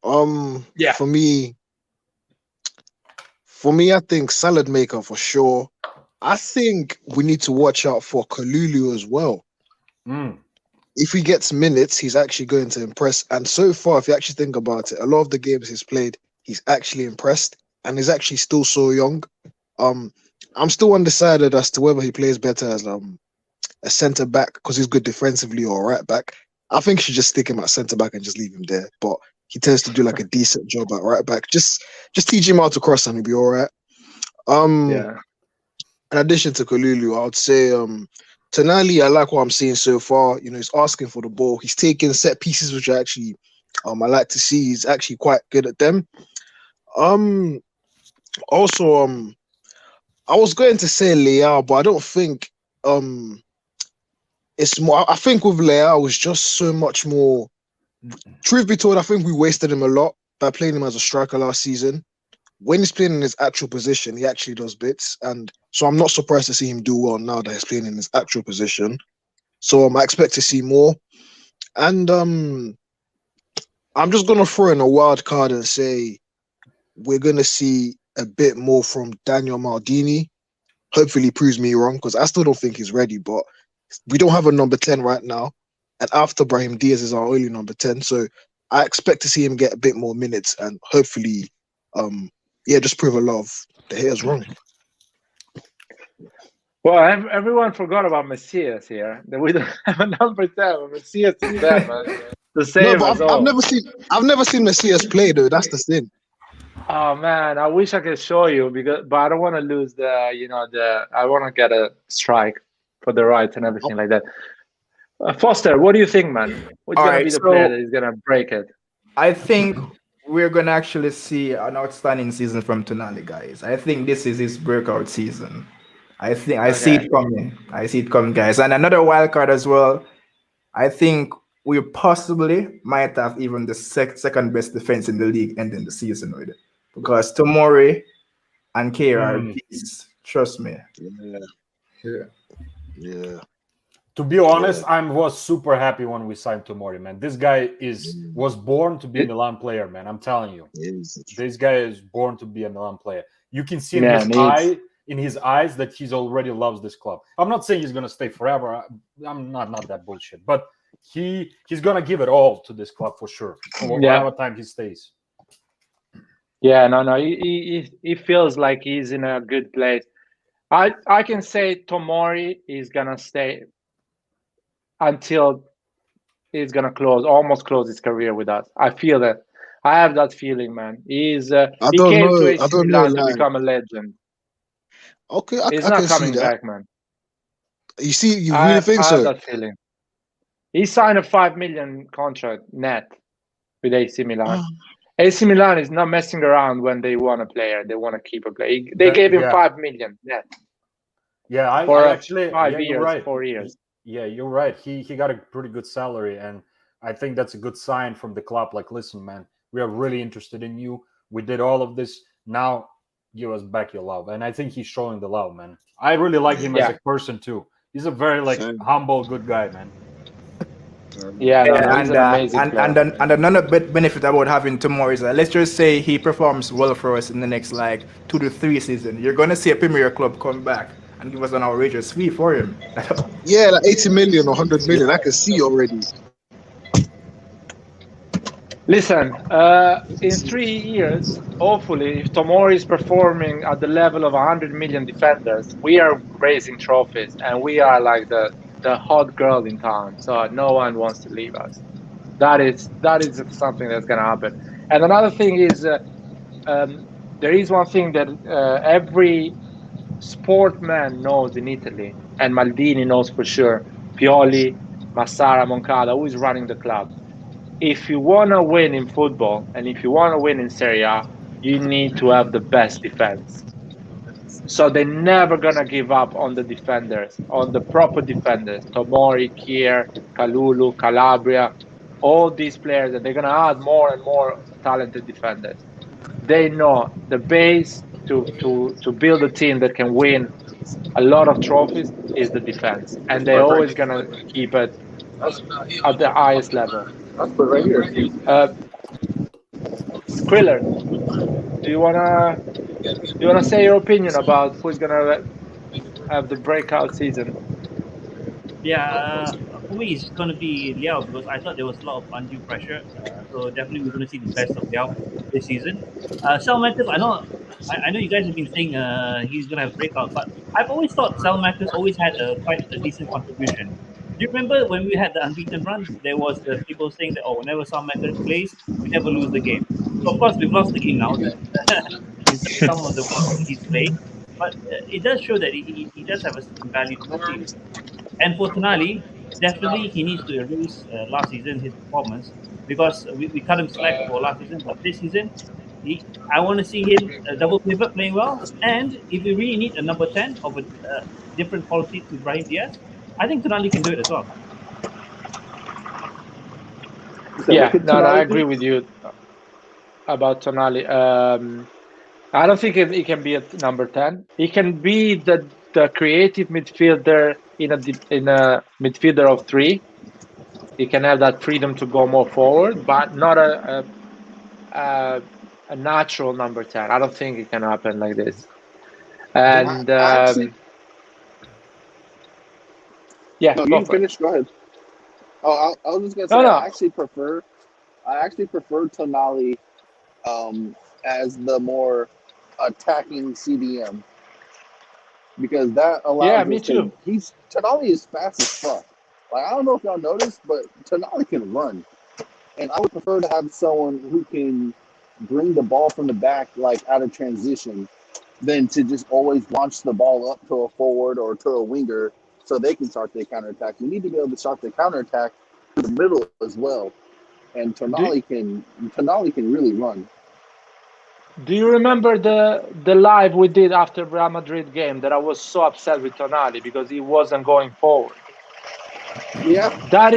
For me, I think salad maker for sure. I think we need to watch out for Kalulu as well. If he gets minutes, he's actually going to impress. And so far, if you actually think about it, a lot of the games he's played, he's actually impressed, and he's actually still so young. I'm still undecided as to whether he plays better as a centre back because he's good defensively or right back. I think you should just stick him at centre back and just leave him there. But he tends to do like a decent job at right back. Just teach him how to cross and he'll be all right. In addition to Kalulu, I would say Tonali, I like what I'm seeing so far. You know, he's asking for the ball. He's taking set pieces, which I actually I like to see. He's actually quite good at them. Also, I was going to say Leao, but I don't think it's more. I think with Leao, it's just so much more. Truth be told, I think we wasted him a lot by playing him as a striker last season. When he's playing in his actual position, he actually does bits, and so I'm not surprised to see him do well now that he's playing in his actual position. So I expect to see more, and I'm just gonna throw in a wild card and say we're gonna see a bit more from Daniel Maldini. Hopefully he proves me wrong because I still don't think he's ready, but we don't have a number 10 right now. And after Brahim Diaz is our only number 10. So I expect to see him get a bit more minutes and hopefully, just prove a lot of the haters wrong. Well, everyone forgot about Messias here. We don't have a number 10. Messias is there, man. The same. No, but I've never seen Messias play though. That's the thing. Oh man, I wish I could show you but I don't want to lose I want to get a strike for the right and everything like that. Foster, what do you think, man? What's going to be the player that is going to break it? I think we're going to actually see an outstanding season from Tonali, guys. I think this is his breakout season. I see it coming. I see it coming, guys. And another wild card as well. I think we possibly might have even the second best defense in the league ending the season with it. Because Tomori and Kira are beasts. Trust me. Yeah. To be honest, I was super happy when we signed Tomori, man. This guy was born to be a Milan player, man. I'm telling you. This guy is born to be a Milan player. You can see in his eyes that he's already loves this club. I'm not saying he's gonna stay forever. I'm not that bullshit, but he's gonna give it all to this club for sure. Whatever time he stays. Yeah, no, he feels like he's in a good place. I can say Tomori is gonna stay until he's gonna almost close his career with us. I feel that. I have that feeling, man. He came to AC Milan to become a legend. Okay, he's I not can coming see that. back, man. You really think so? I have that feeling. He signed a 5 million contract net with AC Milan. AC Milan is not messing around when they want a player. They want to keep a player. They gave him 5 million net. Yeah, I actually 5 years, right. 4 years. Yeah, you're right. He got a pretty good salary, and I think that's a good sign from the club. Like, listen, man, we are really interested in you. We did all of this. Now give us back your love. And I think he's showing the love, man. I really like him as a person too. He's a very humble, good guy, man. Yeah, he's an amazing player. And another benefit about having Tomori is let's just say he performs well for us in the next 2 to 3 seasons. You're gonna see a Premier club come back and give us an outrageous fee for him. Yeah, like 80 million or 100 million. I can see already. Listen, in 3 years, hopefully, if Tomori is performing at the level of 100 million defenders, we are raising trophies, and we are like the hot girl in town. So no one wants to leave us. That is something that's gonna happen. And another thing is, there is one thing that every sportman knows in Italy, and Maldini knows for sure. Pioli, Massara, Moncada, who is running the club. If you want to win in football and if you want to win in Serie A, you need to have the best defense. So they're never going to give up on the defenders, on the proper defenders. Tomori, Kier, Kalulu, Calabria, all these players, and they're going to add more and more talented defenders. They know the base to build a team that can win a lot of trophies is the defense. And they're always going to keep it at the highest level. That's put right here. Skriller, do you wanna say your opinion about who's gonna have the breakout season? Yeah, for me it's gonna be Liao because I thought there was a lot of undue pressure. So definitely we're gonna see the best of Liao this season. Salmakas, I know you guys have been saying he's gonna have breakout, but I've always thought Salmakas always had quite a decent contribution. Do you remember when we had the unbeaten run? There was the people saying that whenever Salmakas plays, we never lose the game. So of course we've lost the game now. In some of the ones he's played, but it does show that he does have a certain value to the team. And for Tonali, definitely he needs to erase last season his performance because we cut him slack for last season, but this season I want to see him double pivot playing well. And if we really need a number 10 of a different quality to Brahim Diaz, I think Tonali can do it as well. Yeah, I agree with you about Tonali. I don't think he can be at number 10. He can be the creative midfielder in a midfielder of 3. He can have that freedom to go more forward, but not a natural number 10. I don't think it can happen like this. And you finish. Go ahead. Oh, I was just gonna say I actually prefer Tonali as the more attacking CDM because that allows. Yeah, me too. Tonali is fast as fuck. Like I don't know if y'all noticed, but Tonali can run, and I would prefer to have someone who can bring the ball from the back, like out of transition, than to just always launch the ball up to a forward or to a winger so they can start their counterattack. You need to be able to start the counterattack in the middle as well. And Tonali can really run. Do you remember the live we did after Real Madrid game that I was so upset with Tonali because he wasn't going forward? Yeah. That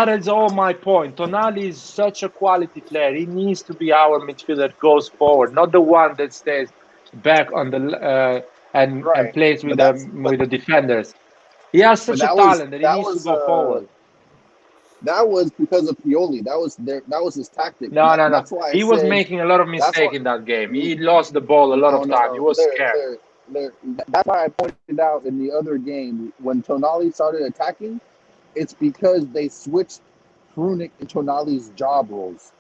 is all my point. Tonali is such a quality player. He needs to be our midfielder that goes forward, not the one that stays back on the and plays with the defenders. He has But such a talent that he needs to go forward. That was because of Pioli. That was his tactic. No. That's why He was making a lot of mistakes in that game. He lost the ball a lot of time. He was scared. That's why I pointed out in the other game when Tonali started attacking. It's because they switched Krunic and Tonali's job roles.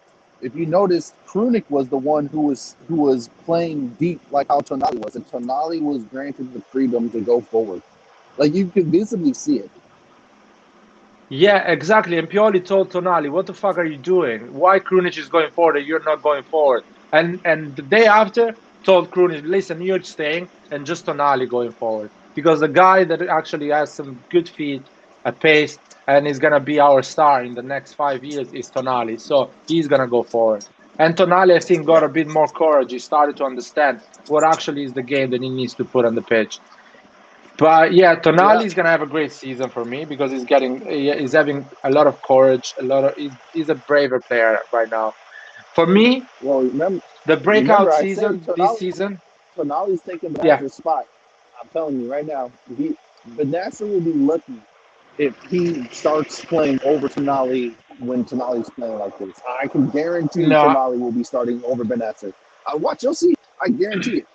If you notice, Krunic was the one who was playing deep like how Tonali was, and Tonali was granted the freedom to go forward. Like you could visibly see it. Yeah, exactly. And Pioli told Tonali, "What the fuck are you doing? Why Krunic is going forward and you're not going forward?" And the day after, told Krunic, "Listen, you're staying and just Tonali going forward because the guy that actually has some good feet, a pace, and is gonna be our star in the next 5 years is Tonali. So he's gonna go forward." And Tonali, I think, got a bit more courage. He started to understand what actually is the game that he needs to put on the pitch. But yeah, Tonali is gonna have a great season for me because he's having a lot of courage, he's a braver player right now. For me, the breakout season this season, Tonali's taking Benasser's spot. I'm telling you right now, Benasser will be lucky if he starts playing over Tonali when Tonali's playing like this. I can guarantee Tonali will be starting over Benasser. Watch, you'll see. I guarantee it.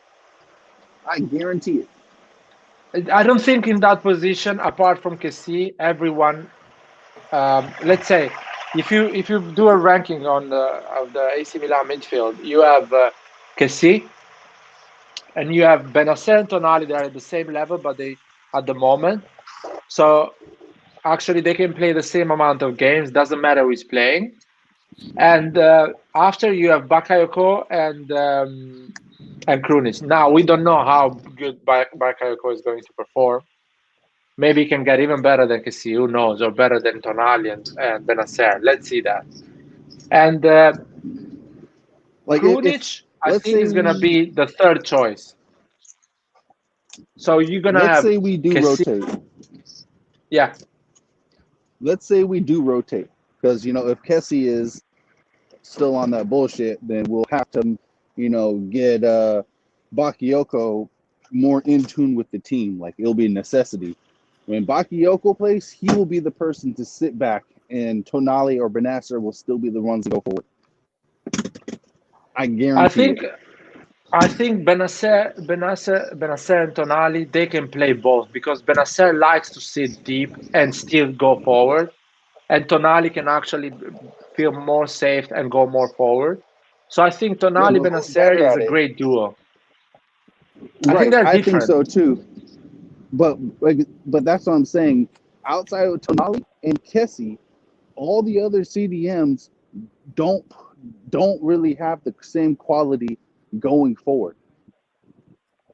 I don't think in that position, apart from Kessie, everyone. Let's say, if you do a ranking of the AC Milan midfield, you have Kessie, and you have Benasser and Tonali. They are at the same level, but they at the moment. So actually, they can play the same amount of games. Doesn't matter who is playing. And after you have Bakayoko and Krunic. Now, we don't know how good Bakayoko is going to perform. Maybe he can get even better than Kessie, who knows, or better than Tonali and Benasser. Let's see that. And Krunic, I think, is going to be the third choice. So you're going to have... Let's say we do Kessie. rotate. Yeah. Let's say we do rotate. Because, if Kessie is still on that bullshit, then we'll have to... get Bakayoko more in tune with the team. Like, it'll be a necessity. When Bakayoko plays, he will be the person to sit back, and Tonali or Benasser will still be the ones to go forward. I guarantee it. I think Benasser and Tonali, they can play both because Benasser likes to sit deep and still go forward, and Tonali can actually feel more safe and go more forward. So I think Tonali Benasser is a great duo. I think they're different. I think so too. But that's what I'm saying. Outside of Tonali and Kessie, all the other CDMs don't really have the same quality going forward.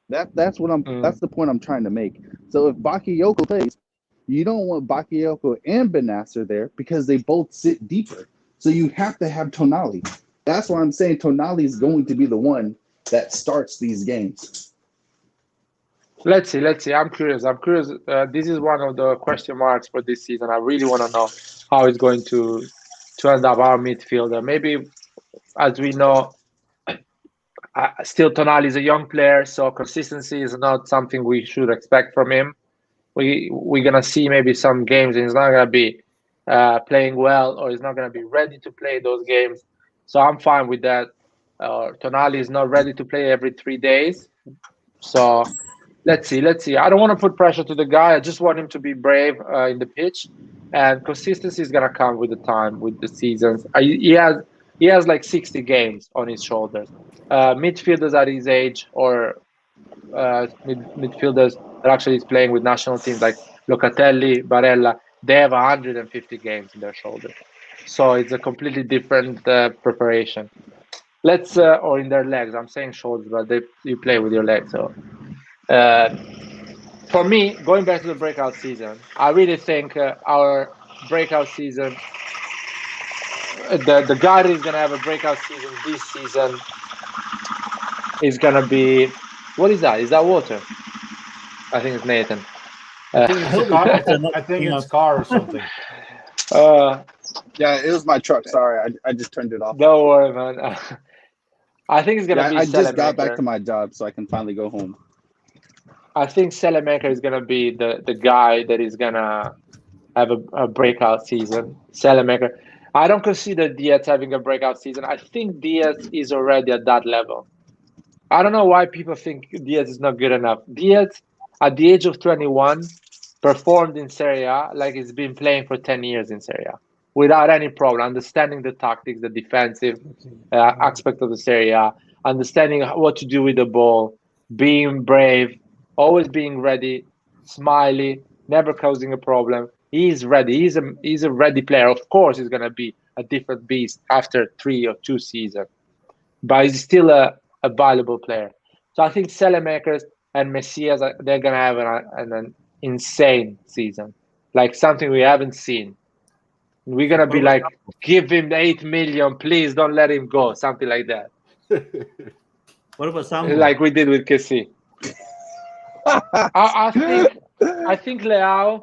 That's the point I'm trying to make. So if Bakayoko plays, you don't want Bakayoko and Benasser there because they both sit deeper. So you have to have Tonali. That's why I'm saying Tonali is going to be the one that starts these games. Let's see. I'm curious. This is one of the question marks for this season. I really want to know how it's going to end up our midfielder. Maybe, as we know, still Tonali is a young player, so consistency is not something we should expect from him. We're gonna see maybe some games and he's not gonna be playing well, or he's not gonna be ready to play those games. So I'm fine with that. Tonali is not ready to play every 3 days, so let's see. I don't want to put pressure to the guy. I just want him to be brave in the pitch, and consistency is gonna come with the time, with the seasons. He has like 60 games on his shoulders. Midfielders at his age, or midfielders that actually is playing with national teams like Locatelli, Barella, they have 150 games in their shoulders. So it's a completely different preparation. Or in their legs. I'm saying shoulders, but you play with your legs. So for me, going back to the breakout season, I really think our breakout season, the guy that is going to have a breakout season this season is going to be... What is that? Is that water? I think it's Nathan. I think it's car or something. Yeah, it was my truck. Sorry, I just turned it off. Don't worry, man. I think it's gonna be. I just got back to my job, so I can finally go home. I think Selemaker is gonna be the guy that is gonna have a breakout season. Selemaker. I don't consider Diaz having a breakout season. I think Diaz is already at that level. I don't know why people think Diaz is not good enough. Diaz, at the age of 21, performed in Serie A like he's been playing for 10 years in Serie A without any problem, understanding the tactics, the defensive aspect of the Serie A, understanding what to do with the ball, being brave, always being ready, smiley, never causing a problem. He's ready. He's a ready player. Of course, he's going to be a different beast after 3 or 2 seasons, but he's still a valuable player. So I think Selemakers and Messias, they're going to have an insane season, like something we haven't seen. We're going to be like, give him the 8 million, please don't let him go, something like that. What about Samu? Like we did with Kessie. I think Leao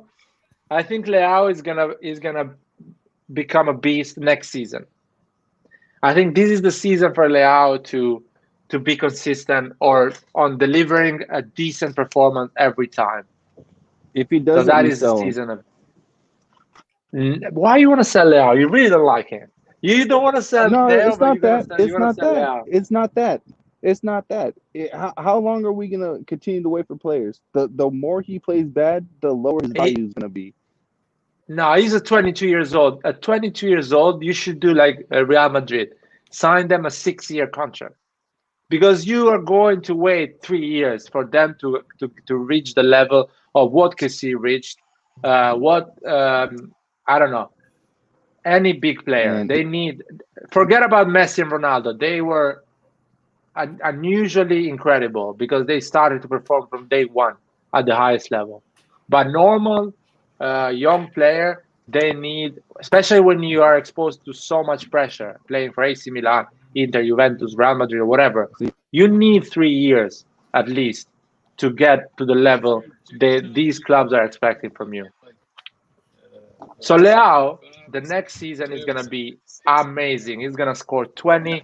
is gonna become a beast next season. I think this is the season for Leao to be consistent or on delivering a decent performance every time. If he doesn't, so that is the season of. Why you want to sell Leao? You really don't like him. You don't want to sell. No, Theo, it's not that. It's not that. It's not that. It's not that. How long are we gonna continue to wait for players? The more he plays bad, the lower his value is gonna be. No, he's a 22 years old. At 22 years old, you should do like Real Madrid, sign them a 6-year contract, because you are going to wait 3 years for them to reach the level of what Kessie reached. I don't know, any big player. They need. Forget about Messi and Ronaldo. They were unusually incredible because they started to perform from day one at the highest level. But normal young player, they need, especially when you are exposed to so much pressure playing for AC Milan, Inter, Juventus, Real Madrid, or whatever, you need 3 years at least to get to the level that these clubs are expecting from you. So Leao, the next season is going to be amazing. He's going to score 20,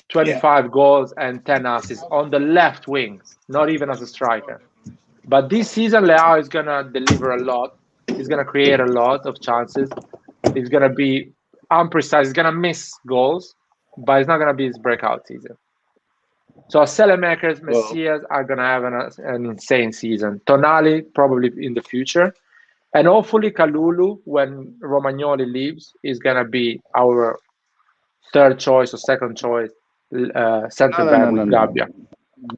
25 goals and 10 assists on the left wing, not even as a striker. But this season, Leao is going to deliver a lot. He's going to create a lot of chances. He's going to be unprecise. He's going to miss goals, but it's not going to be his breakout season. So Selemakers, Messias are going to have an insane season. Tonali probably in the future. And hopefully Kalulu, when Romagnoli leaves, is going to be our third choice or second choice center back with Gabbia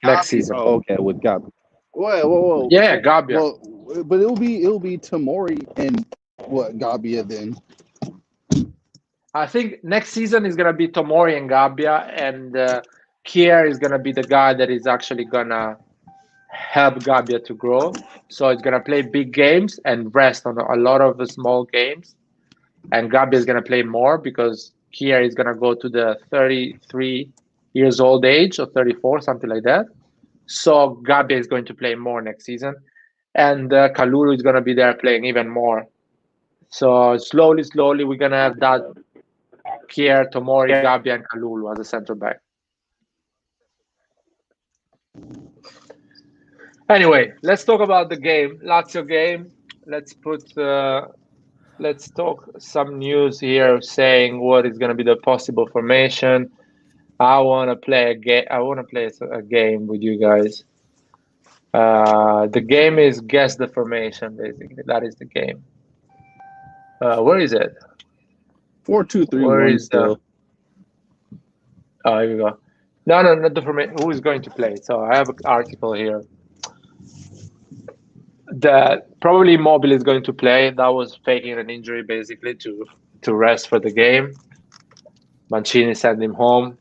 next season. Oh, okay, with Gabbia. Whoa. Yeah, Gabbia. Well, but it'll be Tomori and Gabbia then. I think next season is going to be Tomori and Gabbia, and Kier is going to be the guy that is actually going to help Gabbia to grow. So it's going to play big games and rest on a lot of the small games. And Gabbia is going to play more because Kier is going to go to the 33 years old age or 34, something like that. So Gabbia is going to play more next season. And Kalulu is going to be there playing even more. So slowly, we're going to have that Kier, Tomori, Gabbia, and Kalulu as a center back. Anyway, let's talk about the game, Lazio game. Let's talk some news here saying what is going to be the possible formation. I want to play a game. I want to play a game with you guys. The game is guess the formation. Basically, that is the game. Where is it? 4-2-3-1. Where is the? Oh, here we go. No, not the formation. Who is going to play? So I have an article here. That probably Immobile is going to play. That was faking an injury basically to rest for the game. Mancini sent him home,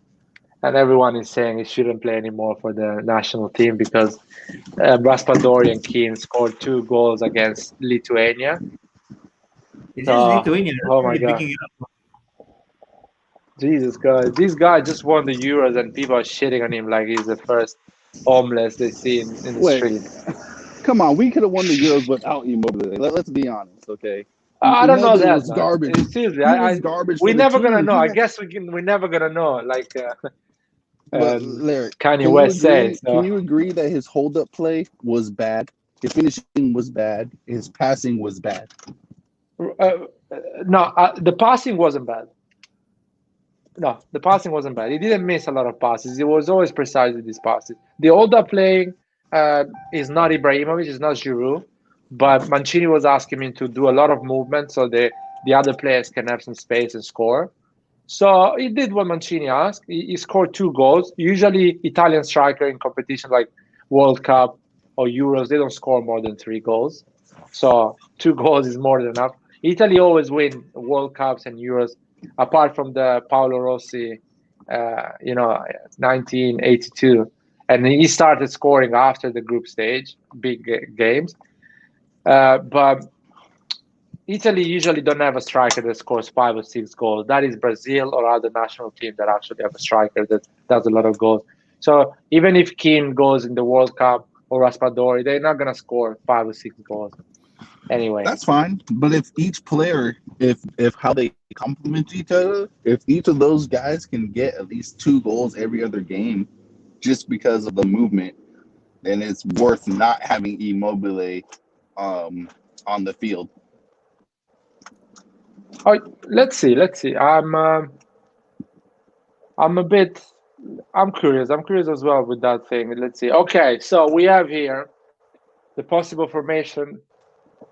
and everyone is saying he shouldn't play anymore for the national team because Raspadori and Keane scored 2 goals against Lithuania. Is this Lithuania? Oh my God. Jesus God. This guy just won the Euros and people are shitting on him like he's the first homeless they see in the street. Come on, we could have won the Euros without Immobile. Let's be honest, okay? I don't know that. Was garbage. Seriously, was garbage. We're never gonna know. I guess we're never gonna know. Like But Larry, Kanye West said. Can you agree that his hold-up play was bad? His finishing was bad. His passing was bad. No, the passing wasn't bad. No, the passing wasn't bad. He didn't miss a lot of passes. He was always precise with his passes. The hold-up playing is not Ibrahimovic, it's not Giroud, but Mancini was asking him to do a lot of movement so the other players can have some space and score. So he did what Mancini asked. He scored 2 goals. Usually Italian striker in competitions like World Cup or Euros, they don't score more than 3 goals. So 2 goals is more than enough. Italy always win World Cups and Euros, apart from the Paolo Rossi, 1982. And he started scoring after the group stage, big games. But Italy usually don't have a striker that scores 5 or 6 goals. That is Brazil or other national team that actually have a striker that does a lot of goals. So even if Keane goes in the World Cup or Raspadori, they're not going to score 5 or 6 goals. Anyway, that's fine. But if each player, if how they complement each other, if each of those guys can get at least 2 goals every other game, just because of the movement, then it's worth not having Immobile on the field. Oh, let's see. I'm curious. I'm curious as well with that thing. Let's see. Okay, so we have here the possible formation.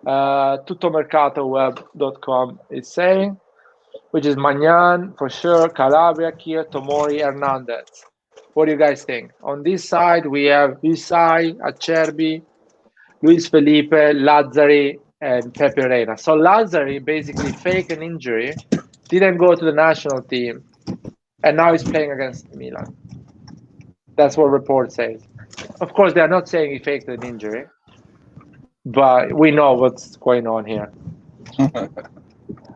Tuttomercatoweb.com is saying, which is Magnan for sure, Calabria, Kier, Tomori, Hernandez. What do you guys think? On this side, we have Isai, Acerbi, Luis Felipe, Lazzari, and Pepe Reina. So Lazzari basically faked an injury, didn't go to the national team, and now he's playing against Milan. That's what report says. Of course, they are not saying he faked an injury, but we know what's going on here.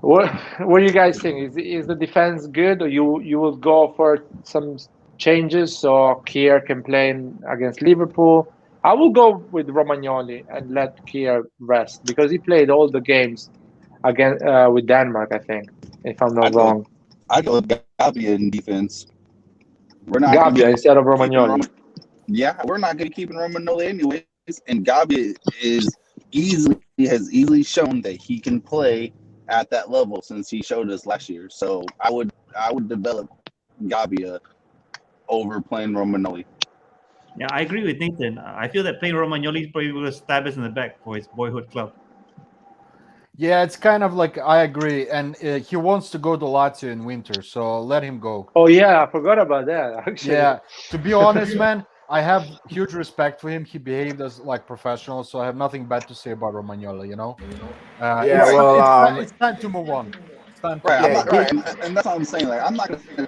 What do you guys think? Is the defense good, or you will go for some changes so Kier can play against Liverpool? I will go with Romagnoli and let Kier rest because he played all the games against with Denmark, I think, if I'm not wrong. I go with Gabbia in defense. We're not Gabbia instead of Romagnoli. We're not going to keep Romagnoli anyways, and Gabbia has easily shown that he can play at that level since he showed us last year. So I would develop Gabbia over playing Romagnoli. Yeah, I agree with Nathan. I feel that playing Romagnoli is probably going to stab us in the back for his boyhood club. Yeah, it's kind of like I agree, and he wants to go to Lazio in winter, so let him go. Oh yeah, I forgot about that. Actually, yeah. To be honest, man, I have huge respect for him. He behaved as like professional, so I have nothing bad to say about Romagnoli. It's time to move on. And that's what I'm saying. Like, I'm not gonna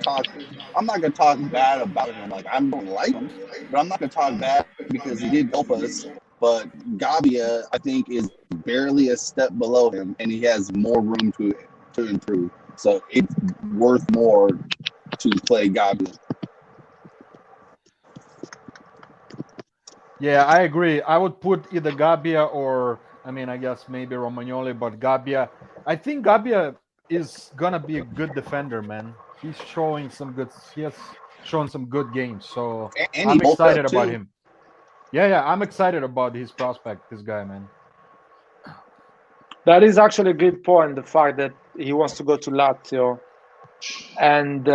talk bad about him. Like, I don't like him, but I'm not gonna talk bad because he did help us. But Gabbia, I think, is barely a step below him, and he has more room to improve. So it's worth more to play Gabbia. Yeah, I agree. I would put either Gabbia or, I guess maybe Romagnoli, but Gabbia. I think Gabbia is gonna be a good defender, man. He has shown some good games, so I'm excited about him. Yeah, I'm excited about his prospect, this guy, man. That is actually a good point, the fact that he wants to go to Lazio. And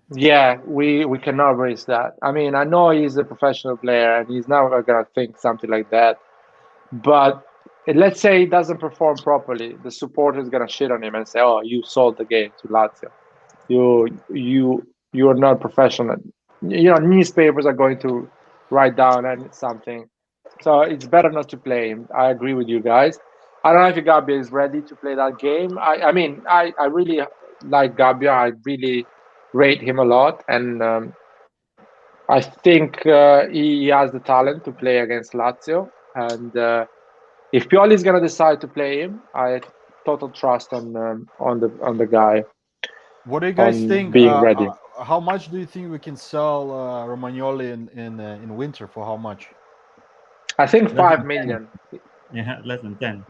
we cannot risk that. I know he's a professional player and he's never going to think something like that. But let's say he doesn't perform properly. The supporter is going to shit on him and say, "Oh, you sold the game to Lazio. You are not professional." Newspapers are going to write down something. So it's better not to play him. I agree with you guys. I don't know if Gabbia is ready to play that game. I really like Gabbia. I really rate him a lot. And I think he has the talent to play against Lazio. And if Pioli is going to decide to play him, I have total trust on the guy. What do you guys think? Being ready. How much do you think we can sell Romagnoli in winter? For how much? I think 5 million. Yeah, less than 10.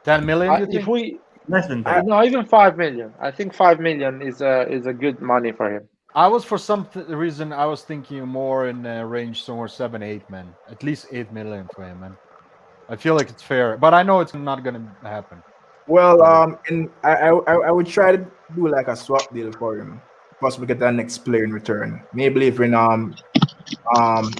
10 million? If we less than 10. No, even 5 million. I think 5 million is a good money for him. I was for some reason I was thinking more in range somewhere 7-8, man. At least 8 million for him, man. I feel like it's fair, but I know it's not gonna happen. Well, and I would try to do like a swap deal for him. Possibly get that next player in return. Maybe leave in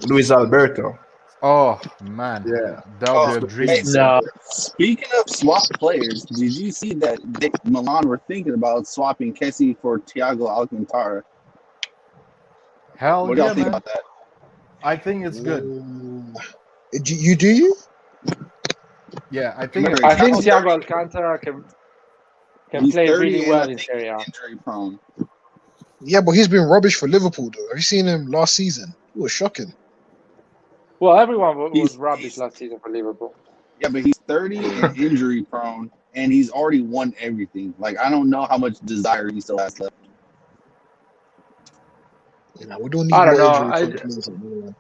Luis Alberto. Oh man, Yeah. that would be a dream. Hey, No. speaking of swap players, did you see that Milan were thinking about swapping Kessie for Thiago Alcantara? Hell What do y'all yeah, think man. about that? I think it's good. You do? Yeah, I think. Remember, I think he's Thiago 30 Alcantara can he's play 30 really and well I in think Serie A. he's injury prone. Yeah, but he's been rubbish for Liverpool, though. Have you seen him last season? It was shocking. Well, everyone was He's- rubbish he's- last season for Liverpool. Yeah, but he's 30 and injury prone, and he's already won everything. Like, I don't know how much desire he still has left. You know, we don't need I don't more know. injury players at Milan.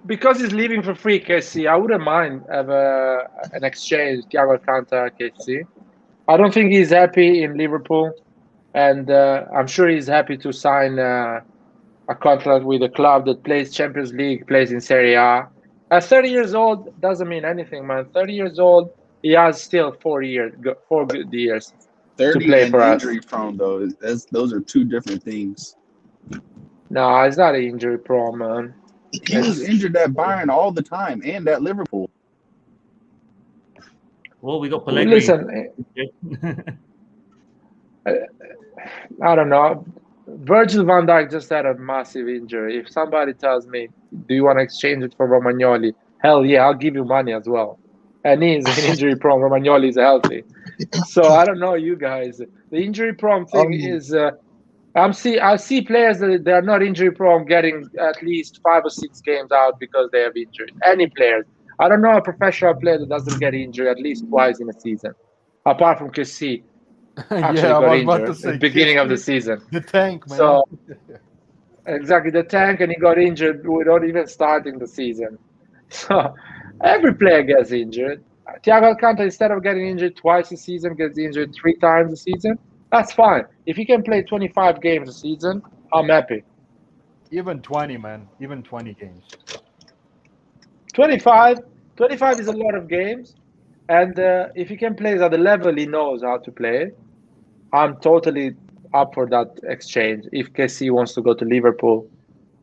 Because he's leaving for free, Kessie, I wouldn't mind have an exchange, Thiago Alcantara, Kessie. I don't think he's happy in Liverpool, and I'm sure he's happy to sign a contract with a club that plays Champions League, plays in Serie A. At 30 years old, doesn't mean anything, man. 30 years old, he has still 4 good years. 30 play and for us. injury prone, though. Those are two different things. No, it's not an injury prone, man. He was injured at Bayern all the time and at Liverpool. Well, we got Pellegrini. Listen, I don't know. Virgil van Dijk just had a massive injury. If somebody tells me, do you want to exchange it for Romagnoli? Hell yeah, I'll give you money as well. And he's an injury prone. Romagnoli is healthy. So I don't know, you guys. The injury prone thing is I see players that they are not injury prone getting at least 5 or 6 games out because they have injuries. Any players. I don't know a professional player that doesn't get injured at least twice in a season, apart from Kessie. Actually Yeah, I got was about to injured say, at the beginning of the Kessie, season. the tank, man. So exactly, the tank, and he got injured without even starting the season. So every player gets injured. Thiago Alcantara, instead of getting injured twice a season, gets injured 3 times a season. That's fine. If he can play 25 games a season, I'm happy. Even 20, man. Even 20 games. 25 is a lot of games. And if he can play at the level he knows how to play, I'm totally up for that exchange. If Kessie wants to go to Liverpool,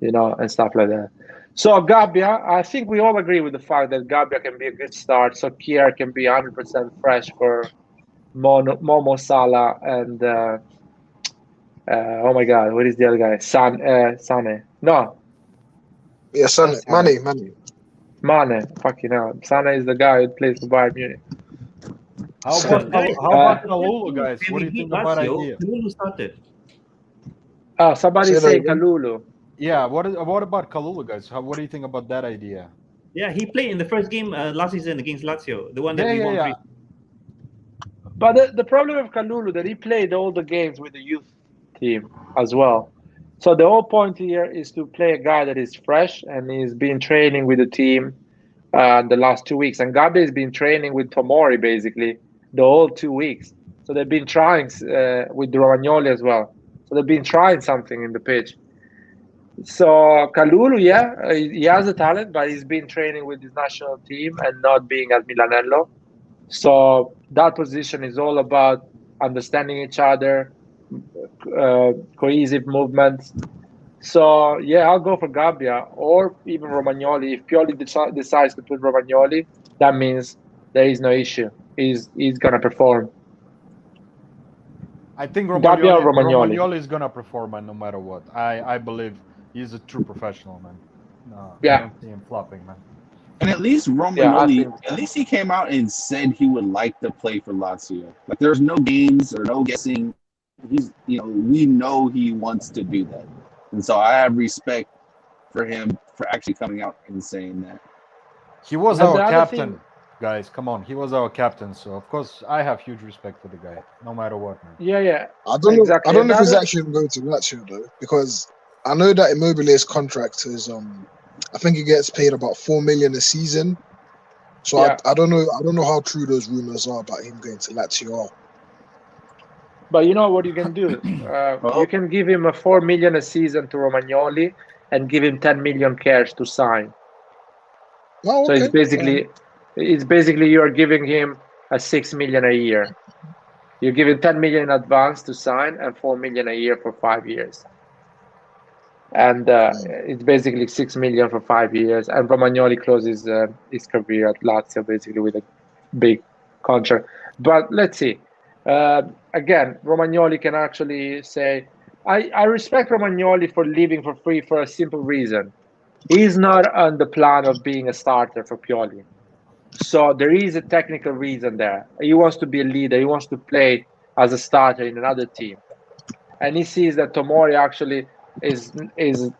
and stuff like that. So Gabbia, I think we all agree with the fact that Gabbia can be a good start. So Kier can be 100% fresh for Momo Salah and oh my God, what is the other guy? Sane. No. Yeah, Son, Mane. Fucking hell. Sane is the guy who plays for Bayern Munich. How about Kalulu, guys? What do you think about Lazio, idea? Kalulu started. Oh, somebody Say that say again. Kalulu. Yeah, what about Kalulu, guys? What do you think about that idea? Yeah, he played in the first game last season against Lazio, the one that we won. Yeah. But the problem with Kalulu that he played all the games with the youth team as well. So the whole point here is to play a guy that is fresh and he's been training with the team the last 2 weeks. And Gabi has been training with Tomori basically the whole 2 weeks. So they've been trying with Romagnoli as well. So they've been trying something in the pitch. So Kalulu, yeah, he has the talent, but he's been training with his national team and not being at Milanello. So that position is all about understanding each other, cohesive movements. So yeah, I'll go for Gabbia or even Romagnoli. If Pioli decides to put Romagnoli, that means there is no issue. He's gonna perform. I think Gabbia or Romagnoli? Romagnoli is gonna perform, man, no matter what. I believe he's a true professional, man. No, Yeah. I don't see him flopping, man. And at least Romagnoli, at least he came out and said he would like to play for Lazio. Like there's no games or no guessing. We know he wants to do that. And so I have respect for him for actually coming out and saying that. He was And our the other captain, thing- guys. Come on, he was our captain. So of course I have huge respect for the guy, no matter what, man. Yeah. I don't know. Exactly. I don't know if he's Another- actually going to Lazio though, because I know that Immobile's contract is I think he gets paid about 4 million a season. So Yeah. I don't know. I don't know how true those rumors are about him going to Lazio. But you know what you can do? You can give him a 4 million a season to Romagnoli and give him 10 million cash to sign. Oh, So okay. it's basically you are giving him a 6 million a year. You give him 10 million in advance to sign and 4 million a year for 5 years. And it's basically 6 million for 5 years. And Romagnoli closes his career at Lazio basically with a big contract. But let's see. Again, Romagnoli can actually say, I respect Romagnoli for leaving for free for a simple reason. He's not on the plan of being a starter for Pioli. So there is a technical reason there. He wants to be a leader. He wants to play as a starter in another team. And he sees that Tomori actually is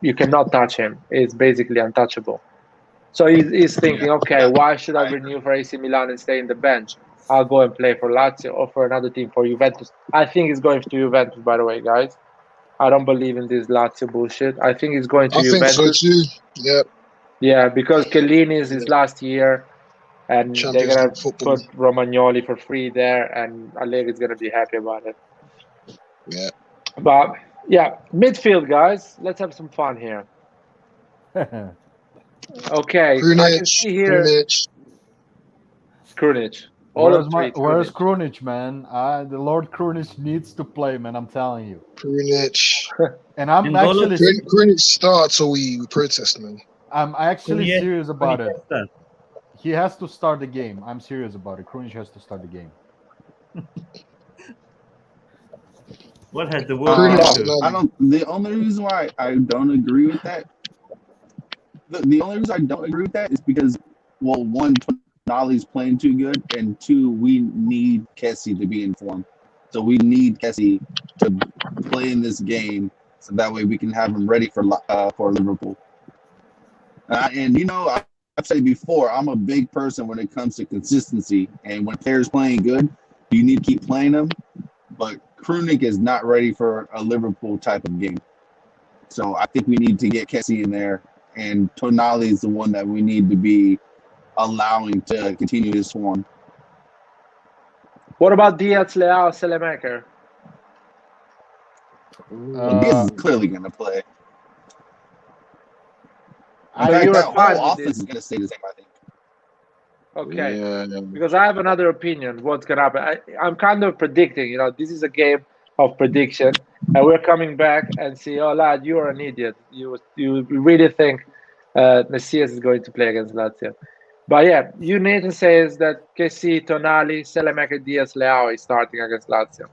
you cannot touch him. It's basically untouchable. So he's thinking, okay, why should I renew for AC Milan and stay in the bench? I'll go and play for Lazio or for another team, for Juventus. I think he's going to Juventus, by the way, guys. I don't believe in this Lazio bullshit. I think he's going to Juventus. I think so too. Yeah. Yeah, because Chiellini is his last year, and they're going to put Romagnoli for free there, and Allegri's going to be happy about it. Yeah. But, yeah, midfield, guys. Let's have some fun here. Okay, I can see here. Krunic. Where's Krunic, man? The Lord Krunic needs to play, man. I'm telling you. Krunic. And I'm actually Krunic starts, so we protest, man. I'm actually serious about it. He has to start the game. I'm serious about it. Krunic has to start the game. What has the world? The only reason why I don't agree with that. The only reason I don't agree with that is because, well, one, Tonali's playing too good, and two, we need Kessie to be in form. So we need Kessie to play in this game, so that way we can have him ready for Liverpool. And you know, I've said before, I'm a big person when it comes to consistency, and when players playing good, you need to keep playing them. But Krunic is not ready for a Liverpool type of game. So I think we need to get Kessie in there, and Tonali is the one that we need to be allowing to continue his form. What about Diaz, Leao, Selemaker? Diaz is clearly going to play. Your whole offense is going to stay the same, I think. Okay, Yeah. because I have another opinion. What's going to happen? I'm kind of predicting. You know, this is a game of prediction, and we're coming back and say, "Oh, lad, you are an idiot. You really think Messias is going to play against Lazio?" But yeah, Nathan says that Kessie, Tonali, Selemaker, Diaz, Leao is starting against Lazio.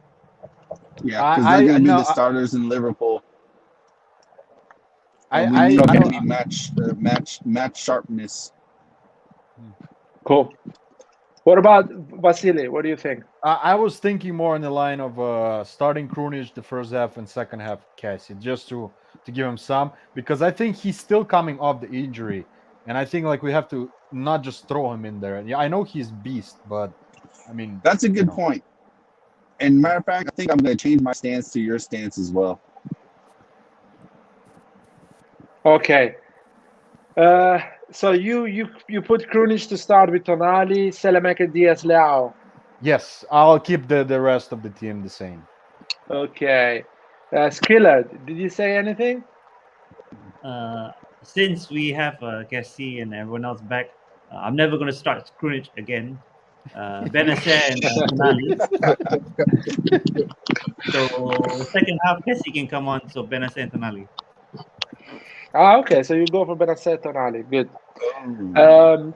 Yeah, because they're going to be the starters in Liverpool. We need match sharpness. Cool. What about Vasily? What do you think? I was thinking more in the line of starting Krunic the first half and second half Kessie, just to give him some, because I think he's still coming off the injury, and I think like we have to not just throw him in there. Yeah, I know he's beast, but I mean that's a good point. And matter of fact, I think I'm going to change my stance to your stance as well. Okay. So you put Krunic to start with Tonali, Selemaker, Diaz, Leao. Yes, I'll keep the rest of the team the same. Okay. Skriller, did you say anything? Since we have Kessie and everyone else back, I'm never going to start Krunic again. Benacer and Tonali. So second half, Kessie can come on. So Benacer and Tonali. Okay. So you go for Benacer, Tonali. Good.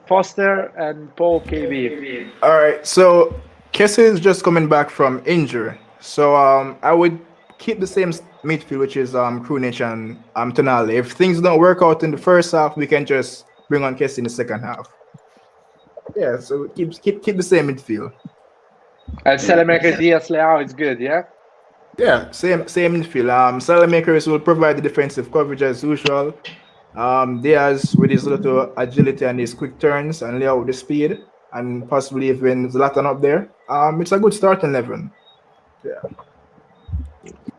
Foster and Paul KB. All right. So Kessie is just coming back from injury. So I would keep the same midfield, which is Krunic and Tonali. If things don't work out in the first half, we can just bring on Kessie in the second half. Yeah, so keep the same midfield. And Selemaker, Diaz, Leao is good, yeah? Yeah, same midfield. Selemaker will provide the defensive coverage as usual. Diaz with his little agility and his quick turns, and Leao with the speed, and possibly even Zlatan up there. It's a good starting 11. Yeah.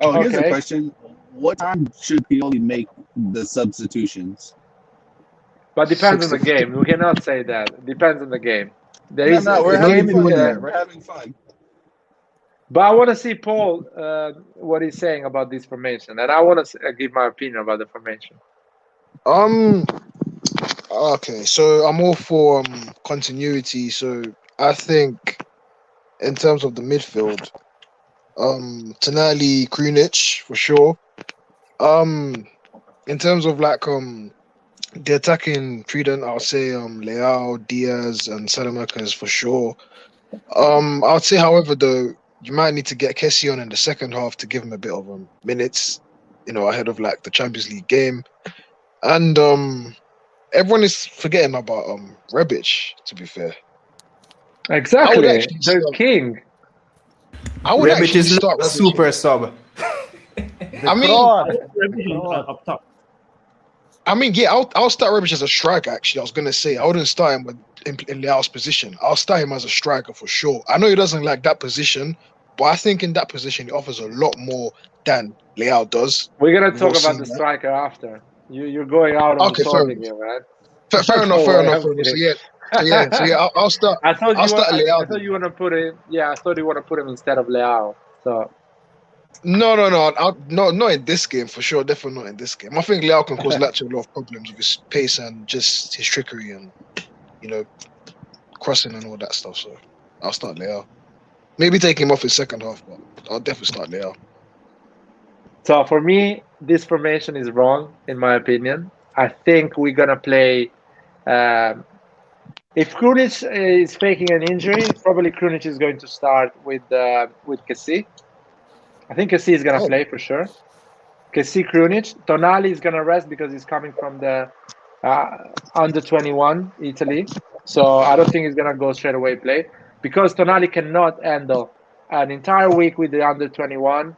Oh, here's a question. What time should Pioli make the substitutions? But depends on the game. We cannot say that. Depends on the game. We're having fun. But I want to see Paul what he's saying about this formation, and I want to give my opinion about the formation. Okay, so I'm all for continuity. So I think in terms of the midfield, Tonali, Krunic for sure. In terms of like the attacking trident, I'll say Leao, Diaz, and Salamanca for sure. I'd say, however, though, you might need to get Kessie on in the second half to give him a bit of minutes, ahead of like the Champions League game. And everyone is forgetting about Rebic, to be fair. Exactly, the king. I would Rebic actually is start not a Rebic. super sub. I mean, Up top. yeah, I'll start Rebic as a striker. Actually, I was gonna say I wouldn't start him in Leao's position. I'll start him as a striker for sure. I know he doesn't like that position, but I think in that position he offers a lot more than Leao does. We're gonna We've all talk about seen the that. striker after. You're going out on Okay, the fair topic enough. here, man. Fair enough. Don't Fair worry, enough. I'm So kidding. yeah. I'll start. I thought I'll start Leao. I thought you want to put him. Yeah, I thought you want to put him instead of Leao. So No. Not in this game for sure. Definitely not in this game. I think Leao can cause Lazio a lot of problems with his pace and just his trickery and crossing and all that stuff. So I'll start Leao. Maybe take him off in second half, but I'll definitely start Leao. So for me, this formation is wrong, in my opinion. I think we're gonna play. If Krunic is faking an injury, probably Krunic is going to start with Kessie. I think Kessie is gonna play for sure. Kessie, Krunic. Tonali is gonna rest because he's coming from the under 21 Italy. So I don't think he's gonna go straight away play because Tonali cannot handle an entire week with the under 21.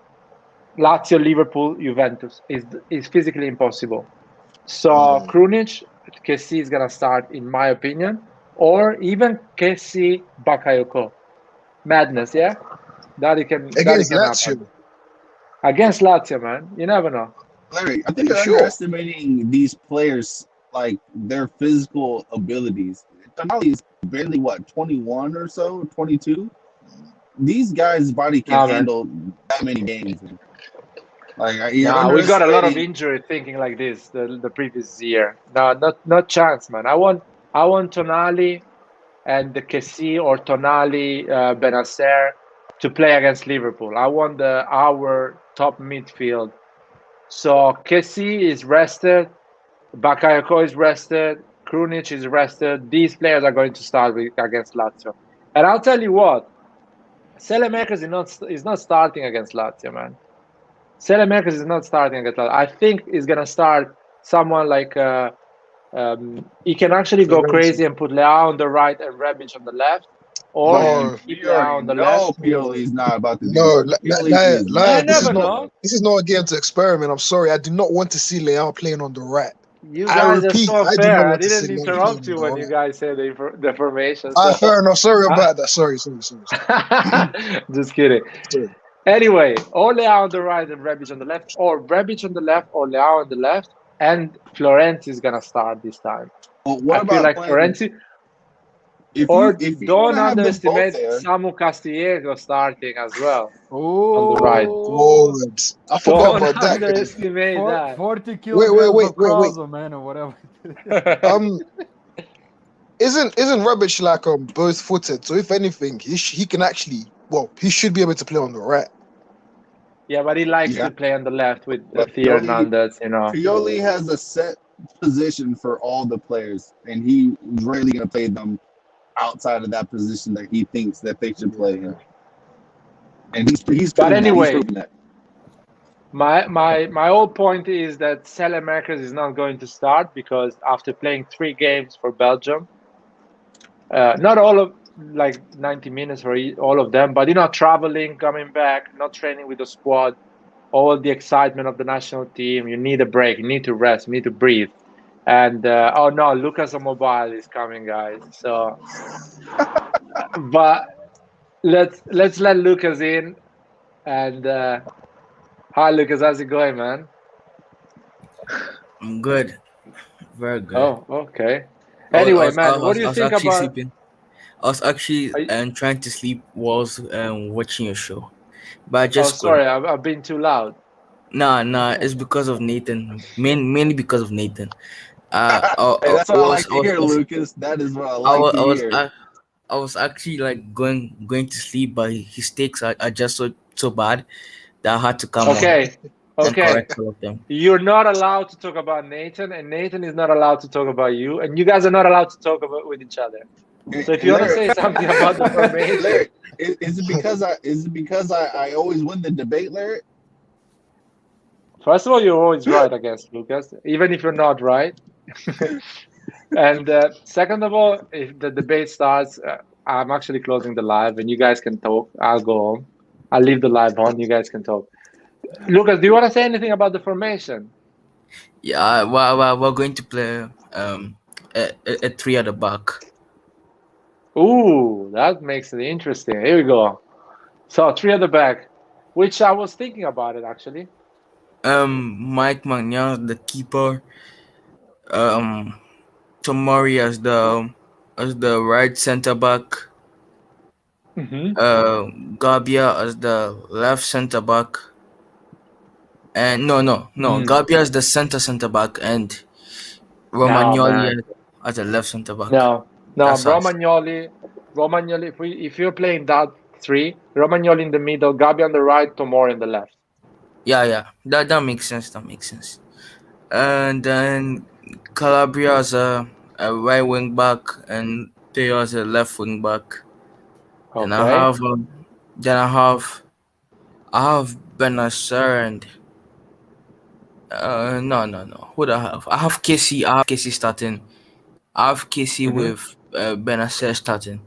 Lazio, Liverpool, Juventus is physically impossible. So Krunic, Kessie is gonna start, in my opinion, or even Kessie, Bakayoko. Madness, yeah. That can Lazio. happen. Against Lazio, man, you never know. Larry, I think you're underestimating these players, like their physical abilities. Tonali is barely 21 or so, 22. These guys' body can handle that many games. Like, we got a lot of injury thinking like this the previous year. No, not chance, man. I want Tonali and the Kessie or Tonali, Benacer to play against Liverpool. I want our top midfield. So Kessie is rested, Bakayoko is rested, Krunic is rested. These players are going to start against Lazio. And I'll tell you what, Selemakers is not starting against Lazio, man. Selemakers is not starting against Lazio. I think he's gonna start someone like he can actually go crazy and put Leao on the right and Rebic on the left, or keep Leao on the left. Pioli is not about to do that. This is not a game to experiment. I'm sorry, I do not want to see Leao playing on the right. You guys are so fair. I didn't interrupt you when you guys said the formation. So. Fair enough. Sorry about that. Sorry. Just kidding. Sorry. Anyway, or Leao on the right and Rebic on the left, or Rebic on the left, or Leao on the left, and Florenzi is gonna start this time. Well, what I feel like Florenzi. Don't underestimate Samu Castillejo starting as well on the right. Oh, I forgot about that. Don't underestimate that. 40 kilograms wait, man, or whatever. Isn't Rebic like both footed? So if anything, he can actually. Well, he should be able to play on the right. Yeah, but he likes to play on the left with Theo Hernandez. Pioli has a set position for all the players, and he's rarely going to play them outside of that position that he thinks that they should play in. And he's but anyway, that. my whole point is that Selemakers is not going to start because after playing 3 games for Belgium, not all of 90 minutes for all of them, but traveling, coming back, not training with the squad, all the excitement of the national team, you need a break, you need to rest, you need to breathe. And oh no, Lucas on mobile is coming, guys. So, but let's let Lucas in. And hi, Lucas, how's it going, man? I'm good, very good. Oh, okay. Anyway, what do you think about? Sleeping. I was actually trying to sleep whilst watching your show. but I Oh, just sorry, I've been too loud. nah. It's because of Nathan. Mainly because of Nathan. Hey, that's what I like to hear, Lucas. That is what I like to hear. I was actually like going to sleep, but his takes are just so bad that I had to come on Okay, and okay. correct all of them. You're not allowed to talk about Nathan, and Nathan is not allowed to talk about you, and you guys are not allowed to talk about with each other. So if you want to say something about the formation, Larry, is it because I always win the debate, Larry? first of all, you're always right against Lucas, even if you're not right. And second of all, if the debate starts, I'm actually closing the live, and you guys can talk. I'll go home. I'll leave the live on. You guys can talk. Lucas, do you want to say anything about the formation? Yeah, we're going to play a 3 at the back. Ooh, that makes it interesting. Here we go. So 3 at the back, which I was thinking about it actually. Mike Magnan, the keeper. Tomori as the right center back. Gabia as the left center back. And no. Gabia as the center back, and Romagnoli as the left center back. No, Romagnoli. If you're playing that 3, Romagnoli in the middle, Gabia on the right, Tomori on the left. Yeah. That makes sense. And then Calabria as a right wing back, and Theo as a left wing back. Okay. And I have Benacer and no. Who do I have? I have Kessie. Starting. I have Kessie with Benacer starting.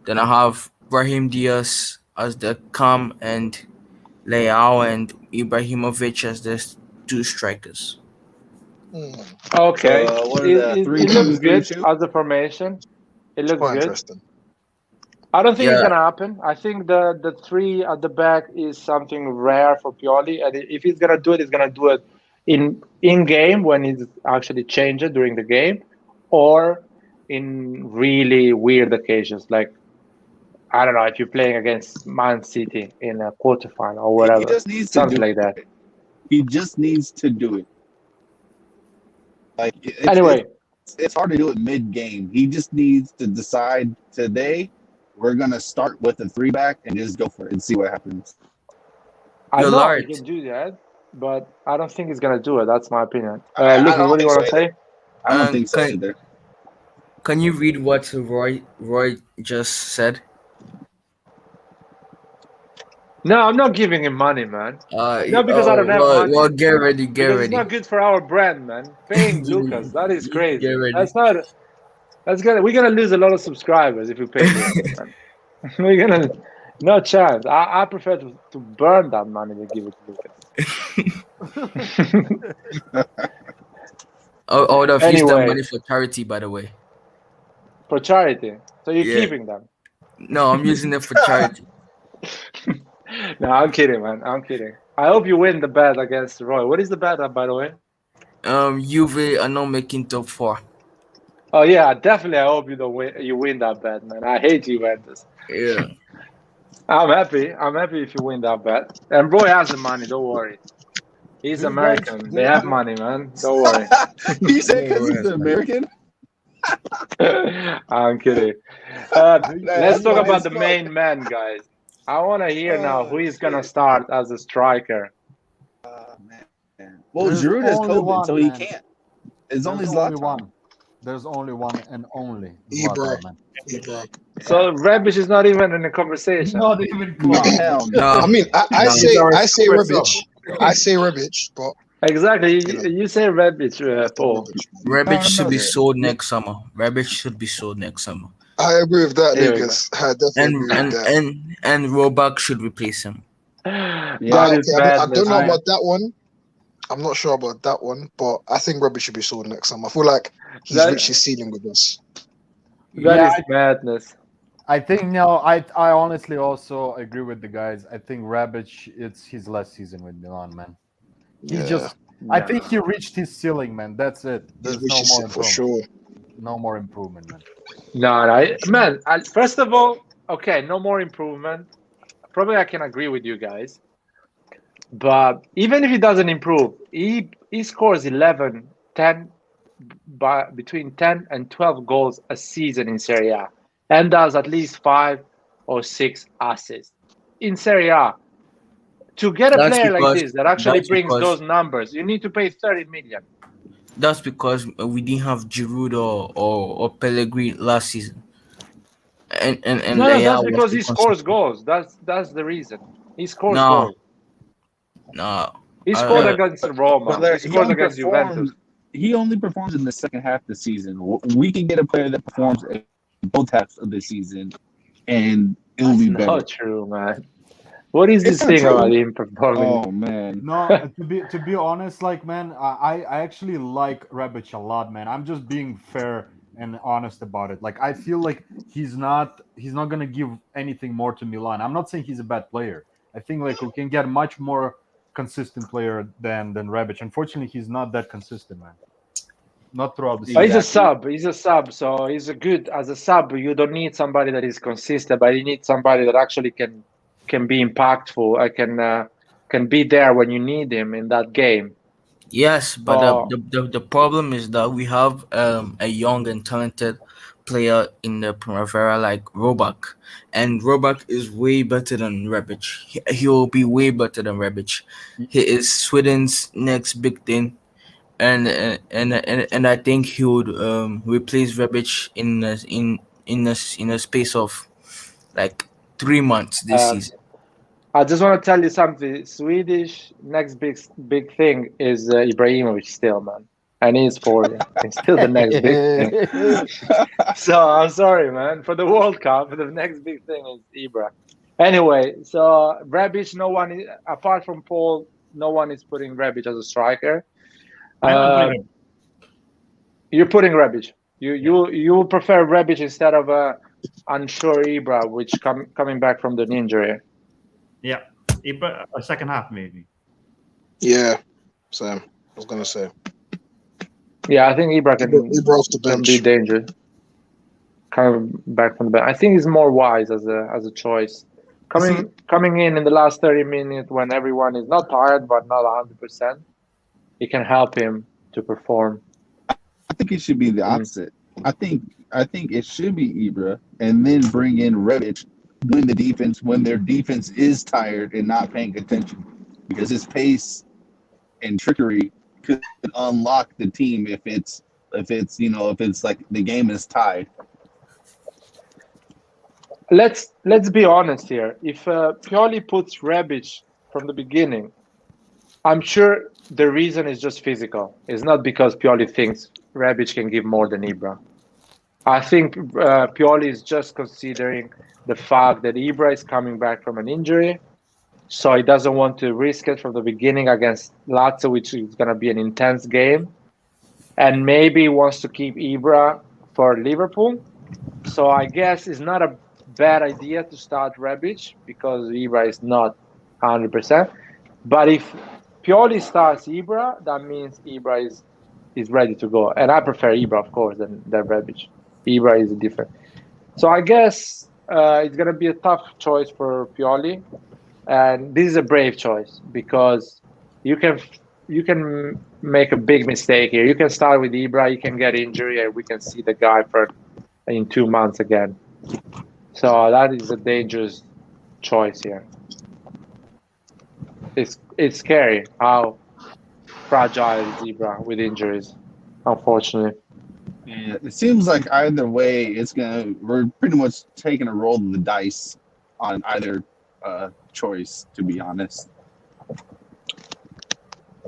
Then I have Brahim Diaz as the cam, and Leao and Ibrahimovic as the 2 strikers. Okay. What It are the looks good as a formation. It looks Quite good. interesting. I don't think it's gonna happen. I think the 3 at the back is something rare for Pioli, and if he's gonna do it, he's gonna do it in game when he's actually changed it during the game, or in really weird occasions, like I don't know, if you're playing against Man City in a quarterfinal or whatever, He just needs to something do like that. He just needs to do it. Like Anyway, it's hard to do it mid-game. He just needs to decide today we're gonna start with a 3 back and just go for it and see what happens. I know he can do that, but I don't think he's gonna do it. That's my opinion. Lucas, what do you want to say? I don't think so either. Can you read what Roy just said? No, I'm not giving him money, man. No, because I don't have money. Well, get ready. It's not good for our brand, man. Paying Lucas, that is crazy. Get ready. We're gonna lose a lot of subscribers if we pay Lucas, man. No chance. I prefer to burn that money than give it to Lucas. I would have used that money for charity, by the way. For charity? So you're keeping them? No, I'm using it for charity. No, I'm kidding, man. I'm kidding. I hope you win the bet against Roy. What is the bet, by the way? Juve are not making top 4. Oh yeah, definitely. I hope you win that bet, man. I hate Juventus. Yeah. I'm happy. I'm happy if you win that bet. And Roy has the money. Don't worry. He's American. They have money, man. Don't worry. He said because he's American. I'm kidding. Let's talk about the main man, guys. I want to hear now who is gonna start as a striker. Man. Well, Giroud has COVID, so he can't. It's only one. There's only one and only Ibra. So Rebic is not even in the conversation. Not even close. No. I mean, I say Rebic. I say Rebic, but exactly. You say Rebic, Paul. Rebic should be sold next summer. I agree with that, Lucas. I definitely agree with that. And Roback should replace him. I don't know about that one. I'm not sure about that one, but I think Rebic should be sold next summer. I feel like he's reached his ceiling with us. That is madness. I think I honestly also agree with the guys. I think Rebic, it's his last season with Milan, man. I think he reached his ceiling, man. That's it. There's no more improvement. For sure. No more improvement, man. No, man. First of all, okay, no more improvement. probably I can agree with you guys. But even if he doesn't improve, he scores 11, 10, between 10 and 12 goals a season in Serie A, and does at least 5 or 6 assists in Serie A. To get a That's player like because this that actually that's brings because those numbers, you need to pay 30 million. that's because we didn't have Giroud or Pellegrini last season, and No, yeah, that's was because he scores inconsistent. goals. That's the reason. He scores No, goals. no, He scored uh, against But Roma. He he scores only against performs. Juventus. He only performs in the second half of the season. We can get a player that performs in both halves of the season, and it will That's be better. not true, man. What is It's this not thing about true. him performing? Oh man, No, to be honest, like man, I actually like Rebic a lot, man. I'm just being fair and honest about it. Like I feel like he's not gonna give anything more to Milan. I'm not saying he's a bad player. I think like we can get much more consistent player than Rebic. Unfortunately, he's not that consistent, man. Not throughout the He's season. a exactly. sub. He's a sub. So he's a good as a sub. You don't need somebody that is consistent, but you need somebody that actually can be impactful. I can be there when you need him in that game. yes, but So the problem is that we have a young and talented player in the Primavera like Robak, and Robak is way better than Rebic. He will be way better than Rebic. He is Sweden's next big thing, and I think he would replace Rebic in a space of like 3 months this um, season. I just want to tell you something. Swedish next big thing is Ibrahimovic still, man, and he's 40. He's still the next big thing. So I'm sorry, man. For the World Cup, the next big thing is Ibra. Anyway, so Rebic, no one apart from Paul, no one is putting Rebic as a striker. I'm Uh, putting him. you're putting Rebic. You will prefer Rebic instead of unsure Ibra, which coming back from the injury. Yeah, Ibra, a second half maybe. Yeah, Sam. I was gonna say Yeah, I think Ibra Ibra off the can be bench. dangerous. Coming back from the bench, I think he's more wise as a choice. See, Coming in the last 30 minutes when everyone is not tired but not 100%, it can help him to perform. I think it should be the Mm. opposite. I think it should be Ibra, and then bring in Rebic when their defense is tired and not paying attention, because his pace and trickery could unlock the team if it's like the game is tied. Let's be honest here. If Pioli puts Rebic from the beginning, I'm sure the reason is just physical. It's not because Pioli thinks Rebic can give more than Ibra. I think Pioli is just considering the fact that Ibra is coming back from an injury, so he doesn't want to risk it from the beginning against Lazio, which is going to be an intense game, and maybe he wants to keep Ibra for Liverpool. So I guess it's not a bad idea to start Rebic because Ibra is not 100%. But if Pioli starts Ibra, that means Ibra is ready to go. And I prefer Ibra, of course, than Rebic. Ibra is different. So I guess it's going to be a tough choice for Pioli. And this is a brave choice because you can make a big mistake here. You can start with Ibra, you can get injury, and we can see the guy in 2 months again. So that is a dangerous choice here. It's scary how fragile is Ibra with injuries, unfortunately. Yeah, it seems like either way, we're pretty much taking a roll of the dice on either choice, to be honest.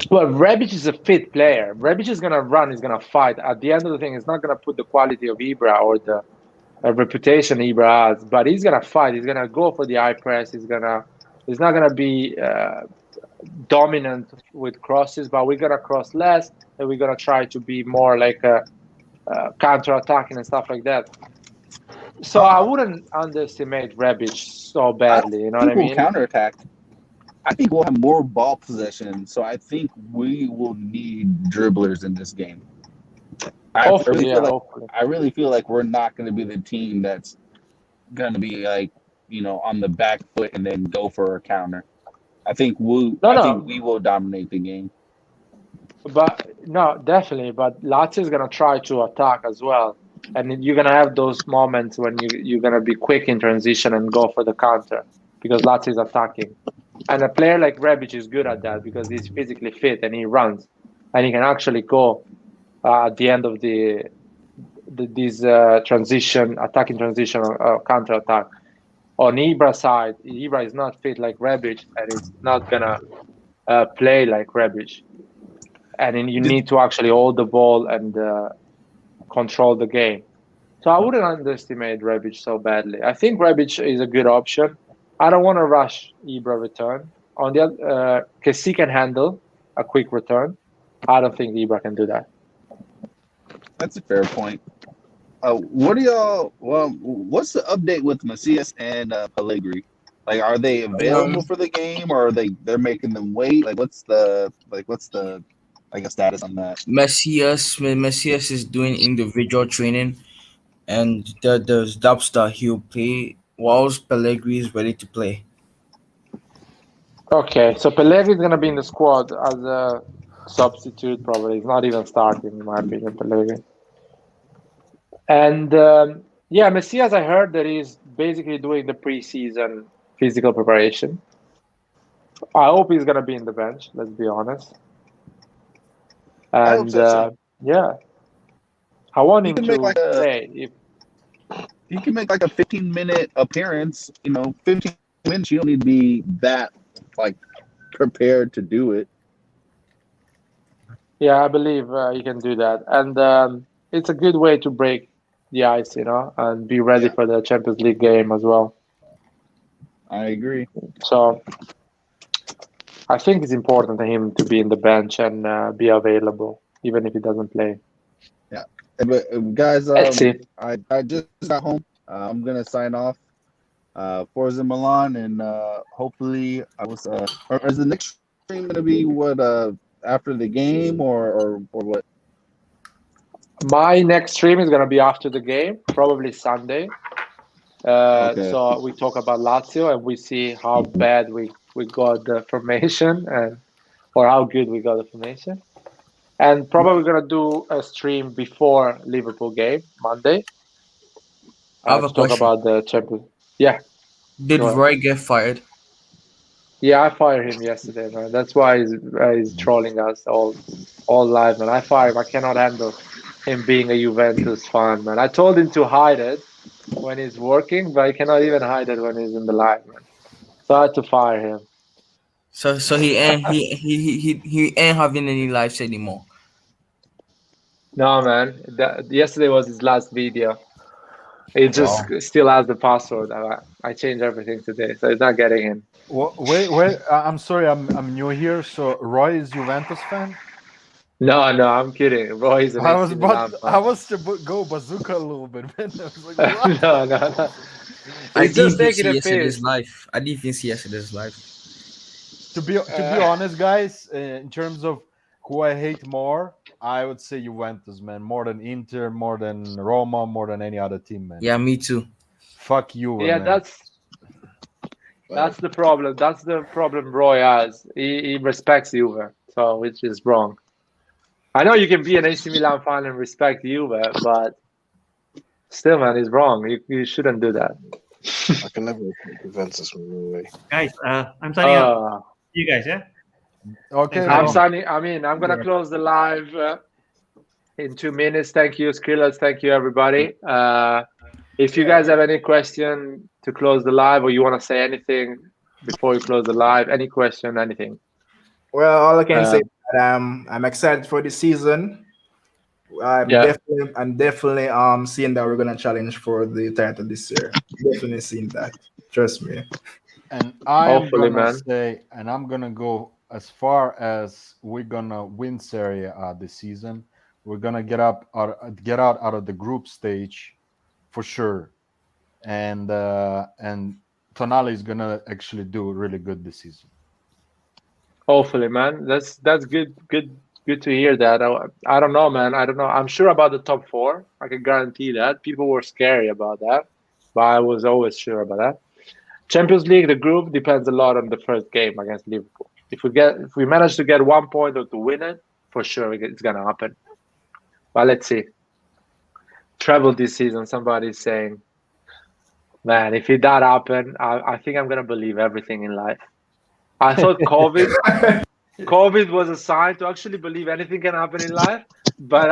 Well, Rebic is a fit player. Rebic is going to run, he's going to fight. At the end of the thing, he's not going to put the quality of Ibra or the reputation Ibra has, but he's going to fight. He's going to go for the high press. He's not going to be dominant with crosses, but we're going to cross less, and we're going to try to be more like a counter-attacking and stuff like that. So I wouldn't underestimate Rebic so badly. You know what I mean? We'll counterattack. I think we'll have more ball possession, so I think we will need dribblers in this game. I really feel like we're not going to be the team that's going to be like on the back foot and then go for a counter. I think we will dominate the game. But no, definitely. But Lazio is gonna try to attack as well, and you're gonna have those moments when you're gonna be quick in transition and go for the counter because Lazio is attacking. And a player like Rebic is good at that because he's physically fit and he runs, and he can actually go at the end of this attacking transition or counter attack. On Ibra's side, Ibra is not fit like Rebic, and he's not gonna play like Rebic. And then you need to actually hold the ball and control the game. So I wouldn't underestimate Rebic so badly. I think Rebic is a good option. I don't want to rush Ibra return. On the other, Kessie can handle a quick return. I don't think Ibra can do that. That's a fair point. What's the update with Macias and Pellegrini? Like, are they available for the game, or they're making them wait? What's the status on that? Macias is doing individual training, and there's doubts that he'll play whilst Pellegrini is ready to play. Okay, so Pellegrini is going to be in the squad as a substitute, probably. He's not even starting, in my opinion, Pellegrini. And, Macias, I heard that he's basically doing the preseason physical preparation. I hope he's going to be in the bench, let's be honest. And, I want him to play. He can make like a 15-minute appearance, 15 minutes, you don't need to be that, prepared to do it. Yeah, I believe you can do that. And it's a good way to break the ice, and be ready for the Champions League game as well. I agree. So I think it's important for him to be in the bench and be available, even if he doesn't play. Yeah. But guys, I just got home. I'm going to sign off. Forza Milan, and hopefully is the next stream going to be after the game or what? My next stream is going to be after the game, probably Sunday. So we talk about Lazio and we see how bad we got the formation or how good we got the formation. And probably going to do a stream before Liverpool game, Monday. I have a question. Talk about the Champions. Yeah. Did Roy get fired? Yeah, I fired him yesterday, man. That's why he's trolling us all live, man. I fired him. I cannot handle him being a Juventus fan, man. I told him to hide it when he's working, but he cannot even hide it when he's in the live, man. So I had to fire him. So he ain't having any lives anymore. No, man. Yesterday was his last video. He just still has the password. I changed everything today, so he's not getting in. Wait. I'm sorry, I'm new here. So Roy is Juventus fan? No, I'm kidding. Roy is an I was to go bazooka a little bit, man. I was like, what? No. He's just taking a piss. I didn't even see yesterday's live. To be honest, guys, in terms of who I hate more, I would say Juventus, man. More than Inter, more than Roma, more than any other team, man. Yeah, me too. Fuck you, yeah, man. That's the problem. That's the problem Roy has. He respects Juve, so which is wrong. I know you can be an AC Milan fan and respect Juve, but still, man, it's wrong. You shouldn't do that. I can never respect Juventus from Norway. Guys, I'm signing up. You guys, yeah? Okay. I'm signing. I'm gonna close the live in 2 minutes. Thank you, Skrillex. Thank you, everybody. If you guys have any question to close the live, or you want to say anything before you close the live, any question, anything. Well, all I can say is that I'm excited for the season. I'm definitely seeing that we're gonna challenge for the title this year. Definitely seeing that. Trust me. And I'm gonna go as far as we're gonna win Serie A this season. We're gonna get out of the group stage for sure, and Tonali is gonna actually do really good this season. Hopefully, man. That's good to hear that. I don't know, man. I don't know. I'm sure about the top 4. I can guarantee that. People were scary about that, but I was always sure about that. Champions League, the group depends a lot on the first game against Liverpool. If we manage to get 1 point or to win it, for sure it's gonna happen. But let's see. Treble this season, somebody's saying. Man, if it that happen, I think I'm gonna believe everything in life. I thought COVID was a sign to actually believe anything can happen in life. But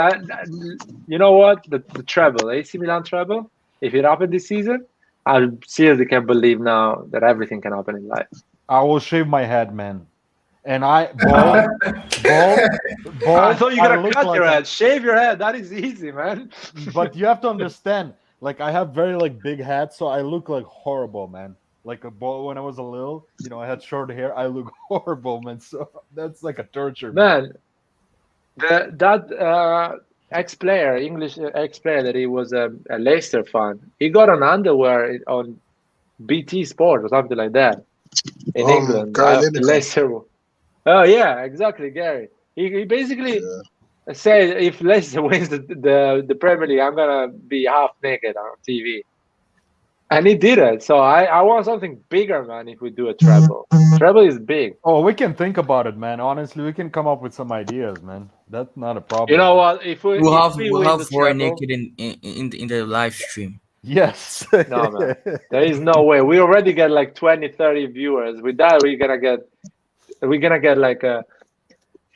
you know what? The treble, AC Milan treble, if it happened this season, I seriously can believe now that everything can happen in life. I will shave my head, man. And bald. I thought you were gonna cut your head, shave your head. That is easy, man. But you have to understand, like I have very big head, so I look like horrible, man. Like a ball when I was a little, I had short hair. I look horrible, man. So that's like a torture, man. That ex-player, English ex-player, that he was a Leicester fan. He got an underwear on BT Sport or something like that in England. Leicester. Oh yeah, exactly, Gary. He basically said if Leicester wins the Premier League, I'm gonna be half naked on TV. And he did it. So I want something bigger, man, if we do a treble. Treble is big. Oh, we can think about it, man. Honestly, we can come up with some ideas, man. That's not a problem. You know what? We'll have Roy naked in the live stream. Yes. No, man. There is no way. We already get like 20, 30 viewers. With that, we're gonna get like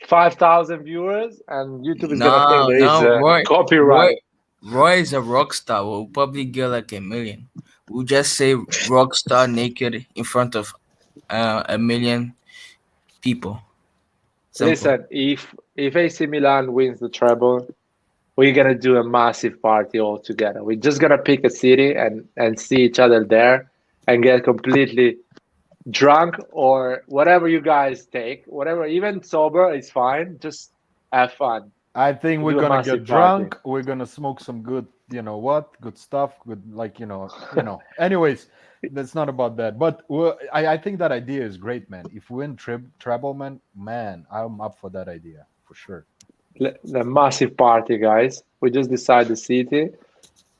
5,000 viewers, and YouTube is gonna think there is copyright. Roy is a rock star. We'll probably get like 1 million. We'll just say rock star naked in front of 1 million people. Simple. Listen, if AC Milan wins the treble, we're gonna do a massive party all together. We're just gonna pick a city and see each other there and get completely drunk or whatever you guys take. Whatever, even sober is fine. Just have fun. I think we're gonna get drunk. Party. We're gonna smoke some good, good stuff. Good, Anyways, that's not about that. But I think that idea is great, man. If we win treble, man, I'm up for that idea for sure. The massive party, guys. We just decide the city,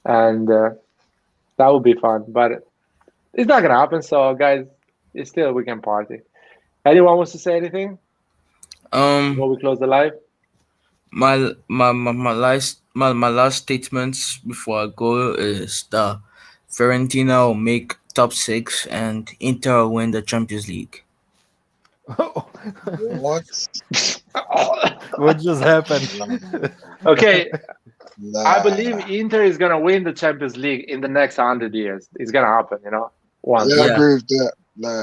and that would be fun. But it's not gonna happen. So, guys, still we can party. Anyone wants to say anything? Before we close the live. My last statements before I go is that Fiorentina will make top 6 and Inter will win the Champions League. What? What just happened? Okay, I believe Inter is gonna win the Champions League in the next 100 years. It's gonna happen, once. Yeah, I agree with that.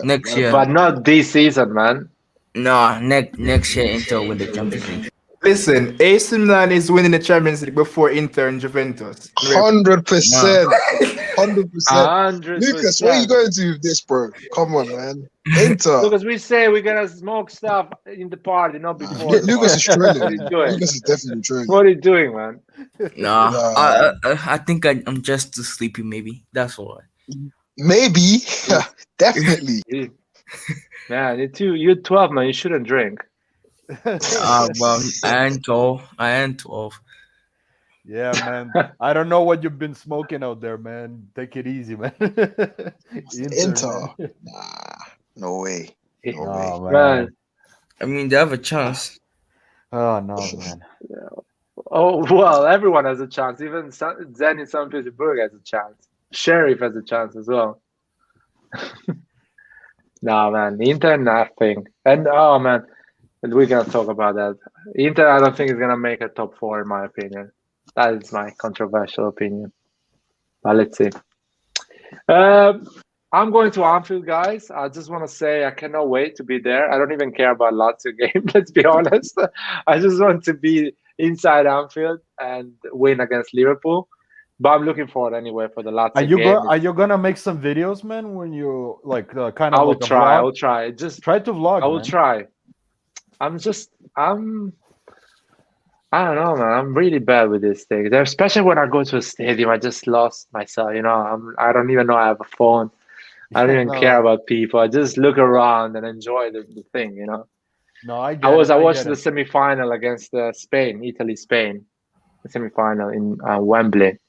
Next year, but not this season, man. No, next year Inter will win the Champions League. Listen, AC Milan is winning the Champions League before Inter and Juventus. 100%. 100%. Lucas, where are you going to with this, bro? Come on, man. Inter. Because we say we're going to smoke stuff in the party, not before. Lucas is trolling. Lucas is definitely trolling. What are you doing, man? No, I think I'm just too sleepy, maybe. That's all. Maybe. Definitely. Man, you're 12, man. You shouldn't drink. Well, I ain't 12. Yeah, man. I don't know what you've been smoking out there, man. Take it easy, man. Inter. Nah, no way. No way. Man. I mean, they have a chance. Oh, no, man. Oh, well, everyone has a chance. Even Zenit St. Petersburg has a chance. Sheriff has a chance as well. No, man. Inter, nothing. And, oh, man. And we're going to talk about that. Inter, I don't think is going to make a top 4, in my opinion. That is my controversial opinion. But let's see. I'm going to Anfield, guys. I just want to say I cannot wait to be there. I don't even care about Lazio game, let's be honest. I just want to be inside Anfield and win against Liverpool. But I'm looking forward anyway for the Lazio game. Are you going to make some videos, man, when you, kind of I will try. I will try. Just try to vlog, I will try. I don't know, man. I'm really bad with this thing. Especially when I go to a stadium, I just lost myself. I don't even know I have a phone. I don't even care about people. I just look around and enjoy the thing. No, I watched the semifinal against Spain, Italy-Spain, the semifinal in Wembley.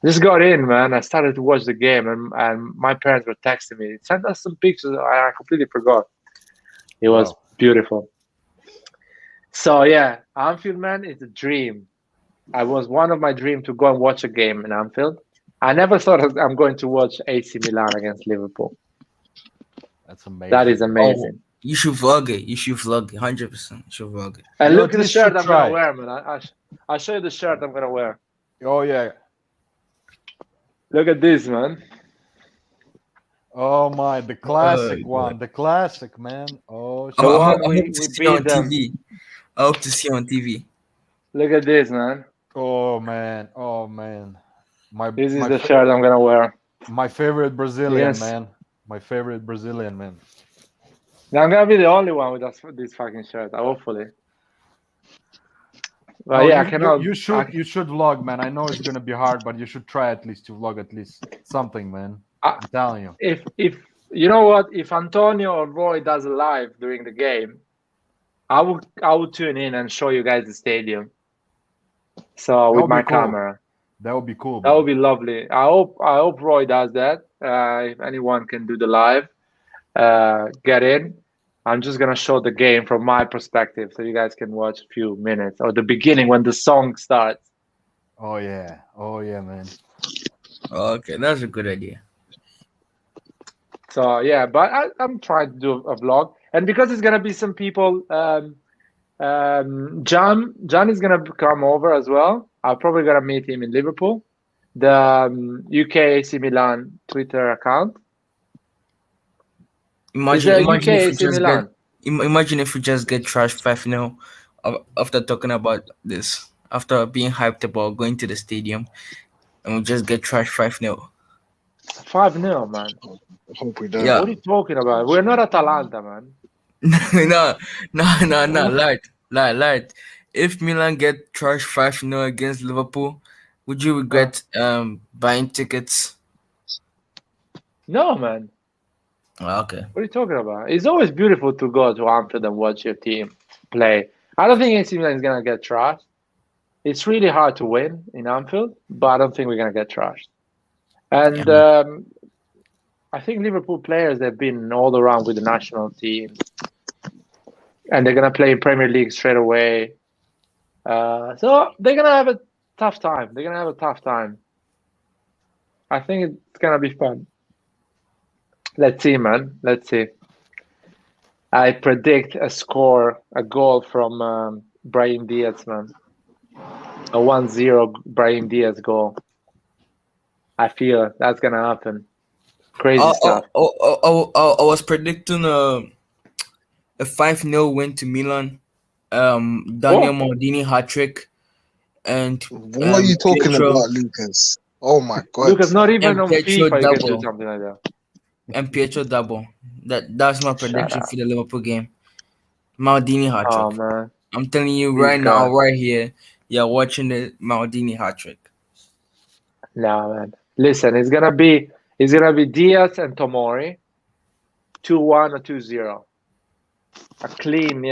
Just got in, man. I started to watch the game, and my parents were texting me, send us some pictures. I completely forgot. It was beautiful. So yeah, Anfield, man, is a dream. I was one of my dreams to go and watch a game in Anfield. I never thought I'm going to watch AC Milan against Liverpool. That's amazing. That is amazing. You should vlog it. 100%. You should vlog it. And look at the shirt I'm gonna wear, man. I'll show you the shirt I'm gonna wear. Oh yeah. Look at this, man. Oh my, the classic one, the classic, man. Oh, I hope we to see on beat them. TV. I hope to see on TV. Look at this, man. Oh man, oh man. This is the shirt I'm gonna wear. My favorite Brazilian, Yes. man. My favorite Brazilian, man. Now I'm gonna be the only one with this fucking shirt, hopefully. But Oh, yeah, you, I cannot. you should vlog, man. I know it's gonna be hard, but you should try at least to vlog at least something, man. I'm telling you. If you know what, if Antonio or Roy does a live during the game, I would tune in and show you guys the stadium. So with my camera. That would be cool. That would be lovely. I hope Roy does that. If anyone can do the live, get in. I'm just gonna show the game from my perspective, so you guys can watch a few minutes or the beginning when the song starts. Oh yeah, man. Okay, that's a good idea. So yeah, but I'm trying to do a vlog, and because it's gonna be some people. John is gonna come over as well. I'm probably gonna meet him in Liverpool. The UK AC Milan Twitter account. Imagine if we just get trashed 5-0 after talking about this, after being hyped about going to the stadium, and we just get trashed 5-0. 5-0, man. I hope we don't. Yeah. What are you talking about? We're not Atalanta, man. no, light. If Milan get trashed 5-0 against Liverpool, would you regret buying tickets? No, man. Okay. What are you talking about? It's always beautiful to go to Anfield and watch your team play. I don't think AC Milan is gonna get trashed. It's really hard to win in Anfield, but I don't think we're gonna get trashed. And I think Liverpool players, they've been all around with the national team, and they're gonna play in Premier League straight away. So they're gonna have a tough time. I think it's gonna be fun. Let's see, man. Let's see. I predict a goal from Brahim Diaz, man. A 1-0 Brahim Diaz goal. I feel that's gonna happen. Crazy stuff. I was predicting a 5-0 win to Milan. Daniel Maldini hat-trick. And what are you talking about, Lucas? Oh my God. Lucas, not even on Pietro FIFA you double. can do something like that. And Pietro double. That's my prediction for the Liverpool game. Maldini hat-trick. Oh, man. I'm telling you right now, right here, you're watching the Maldini hat-trick. No, man. Listen, it's gonna be Diaz and Tomori, 2-1 or 2-0. A clean,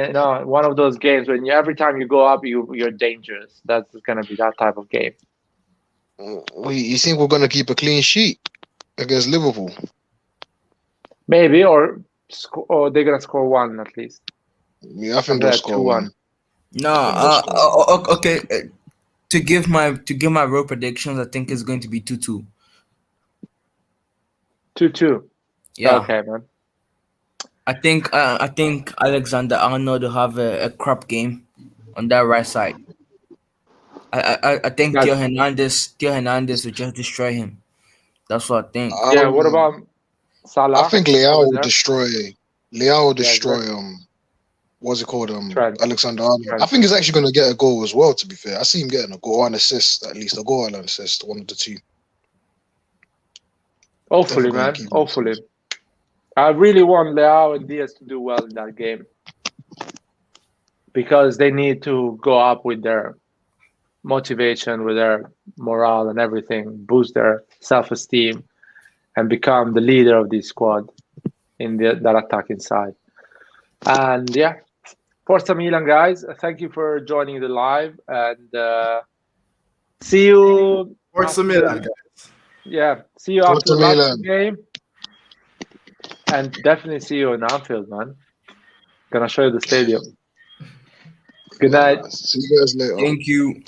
one of those games when every time you go up, you're dangerous. That's gonna be that type of game. You think we're gonna keep a clean sheet against Liverpool? Maybe, or they're gonna score one at least. Yeah, I think they'll score 1. No, okay. To give my real predictions, I think it's going to be 2-2. 2-2. Yeah. Okay, man. I think Alexander Arnold will have a crap game on that right side. I think Theo Hernandez will just destroy him. That's what I think. Yeah. What about Salah? I think Leao will destroy. What's it called? Alexander Arnold. Trent. I think he's actually going to get a goal as well. To be fair, I see him getting a goal and assist, at least a goal and an assist, one of the two. Hopefully, man. Hopefully. I really want Leao and Diaz to do well in that game because they need to go up with their motivation, with their morale and everything, boost their self-esteem, and become the leader of this squad in that attacking side. And yeah, Forza Milan, guys. Thank you for joining the live, and see you Forza Milan, guys. Yeah, see you after the Lazio game, and definitely see you in Anfield, man. Gonna show you the stadium. Good night. See you guys later. Thank you.